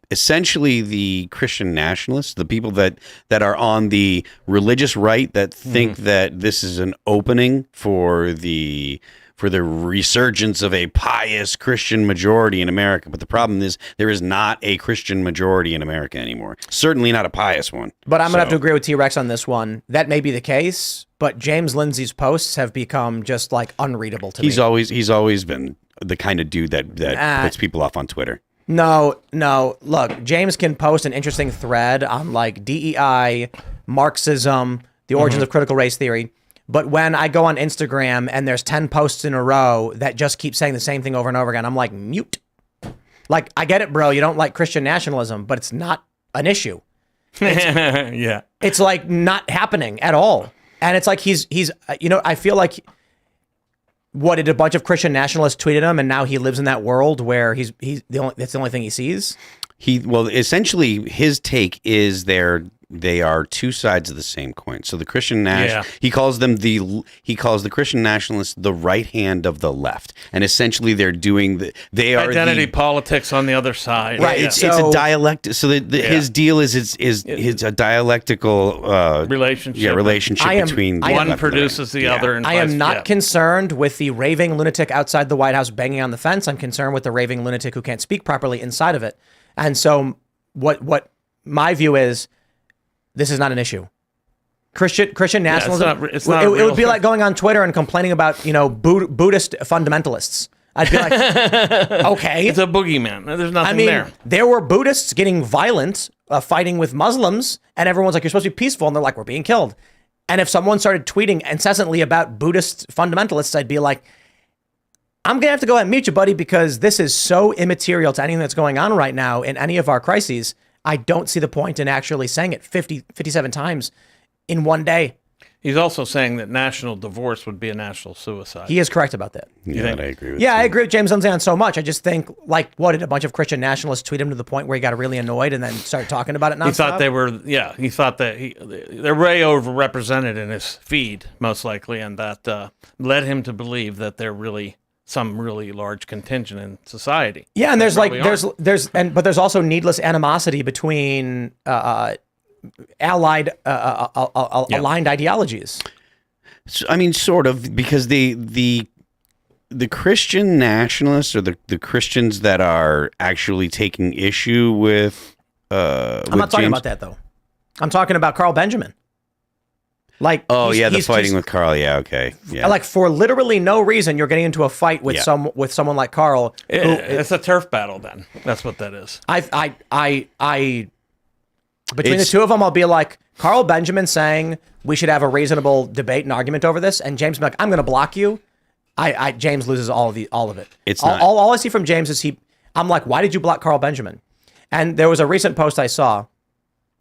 essentially the Christian nationalists, the people that are on the religious right that think that this is an opening for the resurgence of a pious Christian majority in America. But the problem is there is not a Christian majority in America anymore. Certainly not a pious one. But I'm going to have to agree with T-Rex on this one. That may be the case, but James Lindsay's posts have become just like unreadable to me. He's always been the kind of dude that puts people off on Twitter. No. Look, James can post an interesting thread on like DEI, Marxism, the origins of critical race theory. But when I go on Instagram and there's 10 posts in a row that just keep saying the same thing over and over again, I'm like, mute. Like, I get it, bro. You don't like Christian nationalism, but it's not an issue. Yeah. It's like not happening at all. And it's like he's I feel like what did a bunch of Christian nationalists tweeted him, and now he lives in that world where that's the only thing he sees. Essentially his take is they are two sides of the same coin. So the Christian he calls the Christian nationalists the right hand of the left, and essentially they're doing they are identity politics on the other side. Right, Yeah. it's a dialect. So his deal is a dialectical relationship. relationship between the one left produces the other. And I am not concerned with the raving lunatic outside the White House banging on the fence. I'm concerned with the raving lunatic who can't speak properly inside of it. And so what my view is, this is not an issue. Christian nationalism. It's not it would be like going on Twitter and complaining about Buddhist fundamentalists. I'd be like, okay, it's a boogeyman. There's nothing there. There were Buddhists getting violent, fighting with Muslims, and everyone's like, you're supposed to be peaceful, and they're like, we're being killed. And if someone started tweeting incessantly about Buddhist fundamentalists, I'd be like, I'm gonna have to go ahead and mute you, buddy, because this is so immaterial to anything that's going on right now in any of our crises. I don't see the point in actually saying it 57 times in one day. He's also saying that national divorce would be a national suicide. He is correct about that. Yeah, I agree with Yeah, I agree with James Lindsay on so much. I just think, like, what did a bunch of Christian nationalists tweet him to the point where he got really annoyed and then started talking about it nonstop? He thought they were, he thought that they're way overrepresented in his feed, most likely, and that led him to believe that they're really some really large contingent in society. Yeah, and there's but there's also needless animosity between aligned ideologies. So, I mean, sort of, because the Christian nationalists or the Christians that are actually taking issue with I'm not talking about that though. I'm talking about Carl Benjamin. Like, the fighting with Carl. Yeah, okay. Yeah. Like, for literally no reason, you're getting into a fight with someone like Carl. It's a turf battle. Then that's what that is. Between the two of them, I'll be like, Carl Benjamin saying we should have a reasonable debate and argument over this, and James be like, I'm going to block you. James loses all of it. All I see from James is I'm like, why did you block Carl Benjamin? And there was a recent post I saw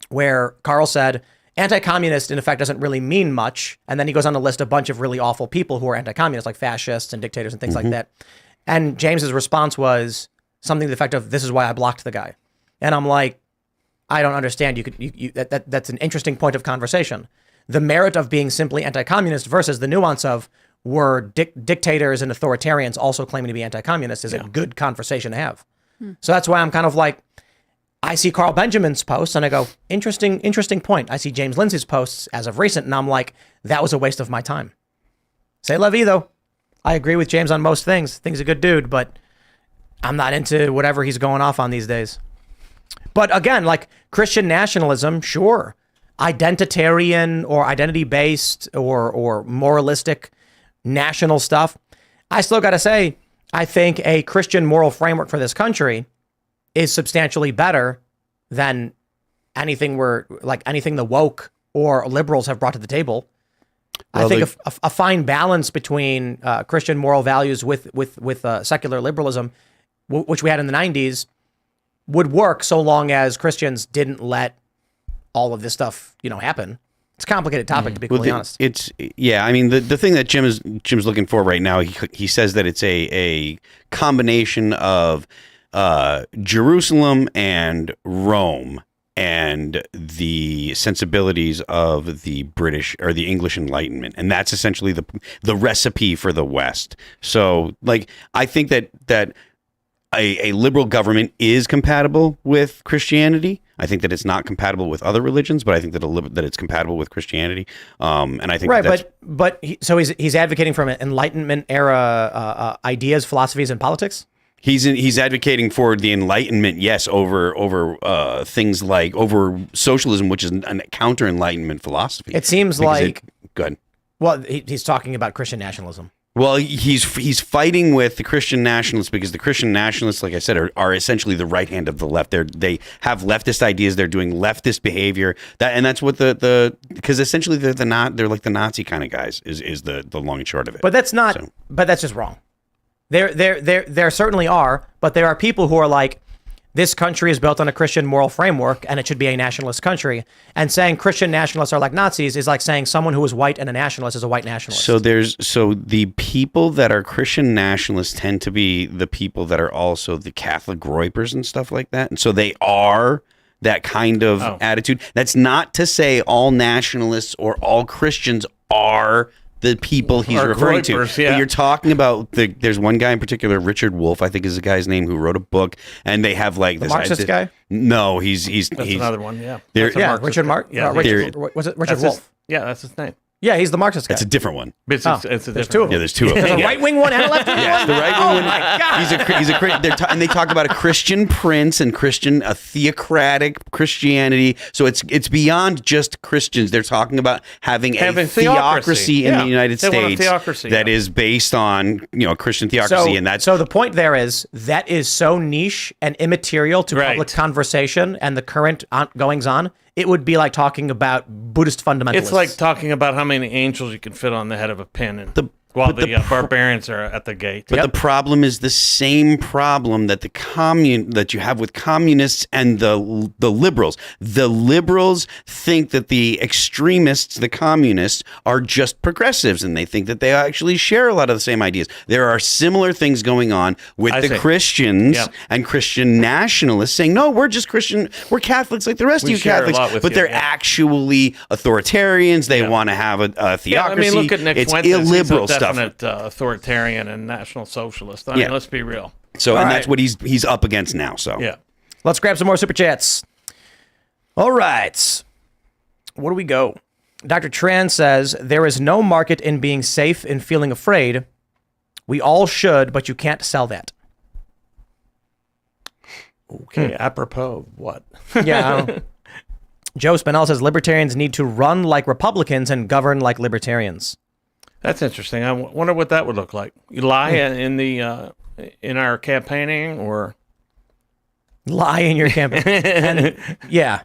where Carl said, anti-communist, in effect, doesn't really mean much. And then he goes on to list a bunch of really awful people who are anti-communist, like fascists and dictators and things like that. And James's response was something to the effect of, this is why I blocked the guy. And I'm like, I don't understand. That's an interesting point of conversation. The merit of being simply anti-communist versus the nuance of were dictators and authoritarians also claiming to be anti-communist is a good conversation to have. So that's why I'm kind of like, I see Carl Benjamin's posts and I go, interesting point. I see James Lindsay's posts as of recent and I'm like, that was a waste of my time. Say la vie, though. I agree with James on most things. Thing's a good dude, but I'm not into whatever he's going off on these days. But again, like Christian nationalism, sure. Identitarian or identity-based or moralistic national stuff. I still got to say, I think a Christian moral framework for this country is substantially better than anything the woke or liberals have brought to the table. Well, I think a fine balance between Christian moral values with secular liberalism, which we had in the 90s, would work so long as Christians didn't let all of this stuff, happen. It's a complicated topic, to be completely honest. It's I mean, the thing that Jim's looking for right now, he says that it's a combination of Jerusalem and Rome and the sensibilities of the British or the English Enlightenment, and that's essentially the recipe for the West. So, like, I think that a liberal government is compatible with Christianity. I think that it's not compatible with other religions, but I think that it's compatible with Christianity. And I think so he's advocating from Enlightenment era ideas, philosophies, and politics. He's advocating for the Enlightenment, yes, over things like over socialism, which is a counter Enlightenment philosophy. It seems like go ahead. Well, he's talking about Christian nationalism. Well, he's fighting with the Christian nationalists because the Christian nationalists, like I said, are essentially the right hand of the left. They have leftist ideas. They're doing leftist behavior. That's what because essentially they're like the Nazi kind of guys is the long and short of it. But that's not. So. But that's just wrong. There certainly are, but there are people who are like, this country is built on a Christian moral framework and it should be a nationalist country. And saying Christian nationalists are like Nazis is like saying someone who is white and a nationalist is a white nationalist. So the people that are Christian nationalists tend to be the people that are also the Catholic groypers and stuff like that. And so they are that kind of attitude. That's not to say all nationalists or all Christians are the people he's referring to. Yeah. But you're talking about there's one guy in particular, Richard Wolff, I think is the guy's name, who wrote a book, and they have like the Marxist guy. No, he's another one. Yeah, Richard Mark. Yeah, was it Richard Wolff? That's his name. Yeah, he's the Marxist guy. It's a different one. It's a there's different two of them. Yeah, there's two of them. There's a right-wing one and a left-wing one? Yes, the right-wing one. Oh, my God. He's a and they talk about a Christian prince and a theocratic Christianity. So it's beyond just Christians. They're talking about having a theocracy in the United States that is based on, Christian theocracy. So the point there is that is so niche and immaterial to public conversation and the current goings-on. It would be like talking about Buddhist fundamentalists. It's like talking about how many angels you can fit on the head of a pin, while the barbarians are at the gate. But the problem is the same problem that that you have with communists and the liberals. The liberals think that the extremists, the communists, are just progressives, and they think that they actually share a lot of the same ideas. There are similar things going on with the Christians and Christian nationalists saying, no, we're just Christian, we're Catholics like the rest of you Catholics, but they're actually authoritarians. They want to have a theocracy. I mean, look at Nick it's Fuentes. illiberal stuff. Definite authoritarian and national socialist. I mean, let's be real. So, that's what he's up against now. So, let's grab some more super chats. All right, where do we go? Dr. Tran says there is no market in being safe and feeling afraid. We all should, but you can't sell that. Okay, apropos what? Yeah. Joe Spinell says libertarians need to run like Republicans and govern like libertarians. That's interesting. I wonder what that would look like. You lie in our campaigning, or lie in your campaign? Yeah.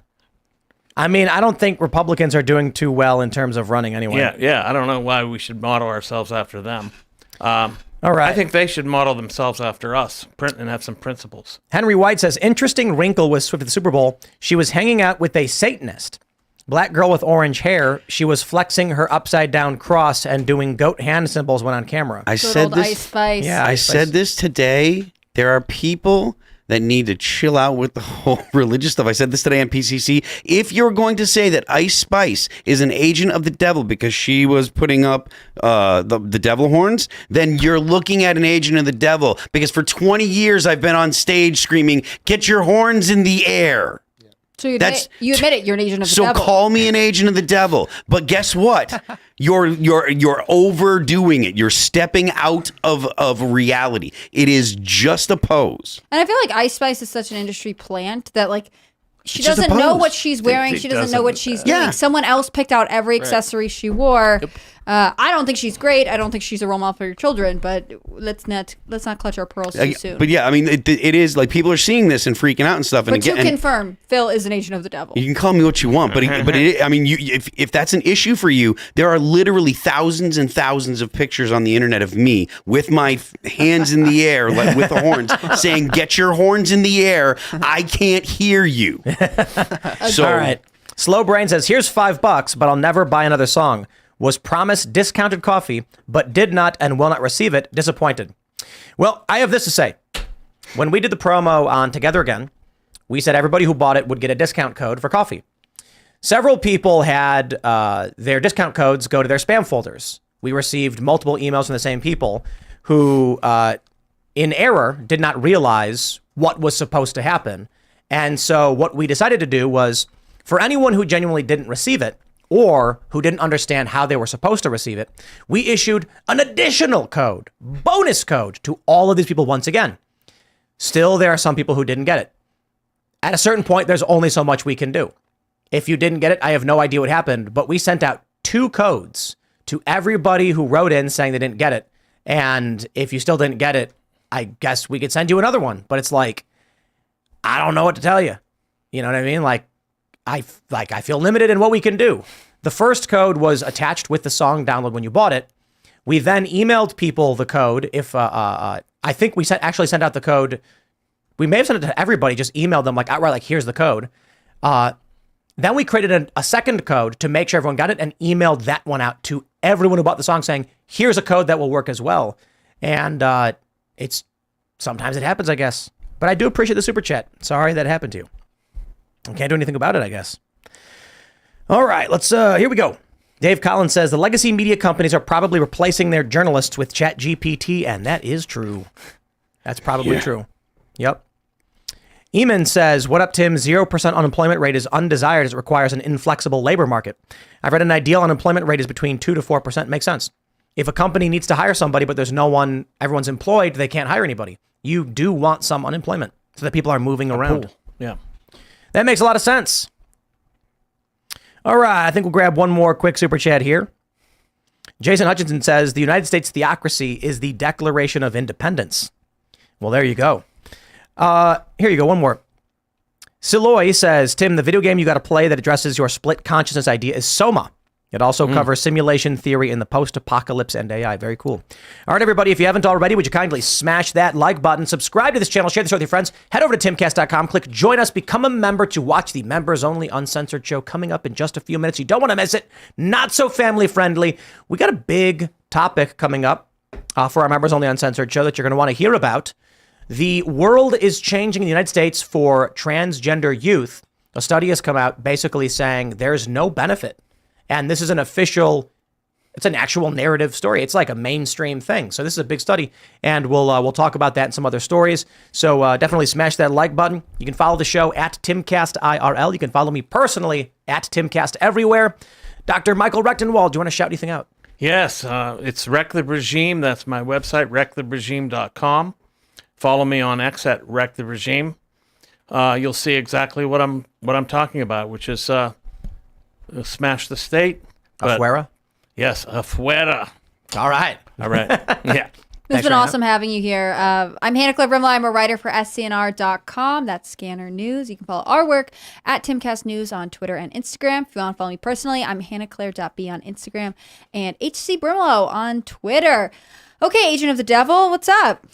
I mean, I don't think Republicans are doing too well in terms of running anyway. Yeah. I don't know why we should model ourselves after them. All right. I think they should model themselves after us, and have some principles. Henry White says, interesting wrinkle with Swift at the Super Bowl. She was hanging out with a Satanist. Black girl with orange hair. She was flexing her upside down cross and doing goat hand symbols when on camera. I said this. Ice Spice. Yeah, I said this today. There are people that need to chill out with the whole religious stuff. I said this today on PCC. If you're going to say that Ice Spice is an agent of the devil because she was putting up the devil horns, then you're looking at an agent of the devil. Because for 20 years I've been on stage screaming, "Get your horns in the air." So you admit it, you're an agent of the devil. So call me an agent of the devil. But guess what? You're overdoing it. You're stepping out of reality. It is just a pose. And I feel like Ice Spice is such an industry plant that she doesn't know what she's wearing. She doesn't know what she's doing. Someone else picked out every accessory she wore. Yep. I don't think she's great. I don't think she's a role model for your children. But let's not clutch our pearls too soon. But yeah, I mean, it is like people are seeing this and freaking out and stuff. But to confirm, Phil is an agent of the devil. You can call me what you want, but if that's an issue for you, there are literally thousands and thousands of pictures on the internet of me with my hands in the air, like with the horns, saying, "Get your horns in the air." I can't hear you. All right. Slow Brain says, here's $5, but I'll never buy another song. Was promised discounted coffee, but did not and will not receive it. Disappointed. Well, I have this to say. When we did the promo on Together Again, we said everybody who bought it would get a discount code for coffee. Several people had their discount codes go to their spam folders. We received multiple emails from the same people who, in error, did not realize what was supposed to happen. And so what we decided to do was, for anyone who genuinely didn't receive it, or who didn't understand how they were supposed to receive it, we issued an additional code, bonus code, to all of these people once again. Still, there are some people who didn't get it. At a certain point, there's only so much we can do. If you didn't get it, I have no idea what happened, but we sent out 2 codes to everybody who wrote in saying they didn't get it. And if you still didn't get it, I guess we could send you another one. But it's like, I don't know what to tell you. You know what I mean? I feel limited in what we can do. The first code was attached with the song download when you bought it. We then emailed people the code. If I think we actually sent out the code. We may have sent it to everybody. Just emailed them outright, here's the code. Then we created a second code to make sure everyone got it and emailed that one out to everyone who bought the song, saying here's a code that will work as well. And sometimes it happens, I guess. But I do appreciate the super chat. Sorry that happened to you. I can't do anything about it, I guess. All right, here we go. Dave Collins says, the legacy media companies are probably replacing their journalists with ChatGPT, and that is true. That's probably true. Yep. Eamon says, what up, Tim? 0% unemployment rate is undesired as it requires an inflexible labor market. I've read an ideal unemployment rate is between 2 to 4%. Makes sense. If a company needs to hire somebody, but there's no one, everyone's employed, they can't hire anybody. You do want some unemployment so that people are moving around. Pool. Yeah. That makes a lot of sense. All right, I think we'll grab one more quick super chat here. Jason Hutchinson says, the United States theocracy is the Declaration of Independence. Well, there you go. Here you go, one more. Siloy says, Tim, the video game you got to play that addresses your split consciousness idea is Soma. It also covers simulation theory in the post-apocalypse and AI. Very cool. All right, everybody, if you haven't already, would you kindly smash that like button, subscribe to this channel, share this with your friends, head over to timcast.com, click join us, become a member to watch the members-only uncensored show coming up in just a few minutes. You don't want to miss it. Not so family-friendly. We got a big topic coming up for our members-only uncensored show that you're going to want to hear about. The world is changing in the United States for transgender youth. A study has come out basically saying there's no benefit. And this is it's an actual narrative story. It's like a mainstream thing. So this is a big study, and we'll talk about that and some other stories. So definitely smash that like button. You can follow the show at Timcast IRL. You can follow me personally at Timcast everywhere. Dr. Michael Rectenwald, do you want to shout anything out? Yes, it's Wreck the Regime. That's my website, wrecktheregime.com. Follow me on X at Wreck the Regime. You'll see exactly what I'm talking about, which is smash the state. Afuera? Yes, afuera. All right. All right. Yeah. It's been awesome having you here. I'm Hannah Claire Brimla. I'm a writer for scnr.com. That's Scanner News. You can follow our work at Timcast News on Twitter and Instagram. If you want to follow me personally, I'm hannahclaire.b on Instagram and HC Brimlow on Twitter. Okay, Agent of the Devil, what's up?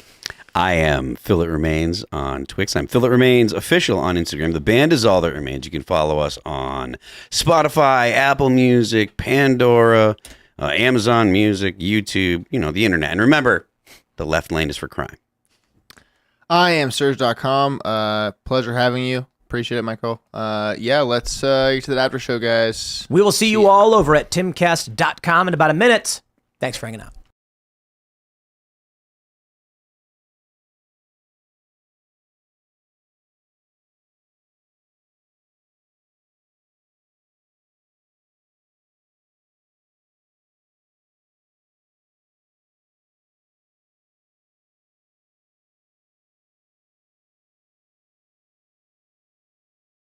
I am Phil It Remains on Twix. I'm Phil It Remains official on Instagram. The band is All That Remains. You can follow us on Spotify, Apple Music, Pandora, Amazon Music, YouTube, the internet. And remember, the left lane is for crime. I am Serge.com. Pleasure having you. Appreciate it, Michael. Let's get to that after show, guys. We will see you all over at timcast.com in about a minute. Thanks for hanging out.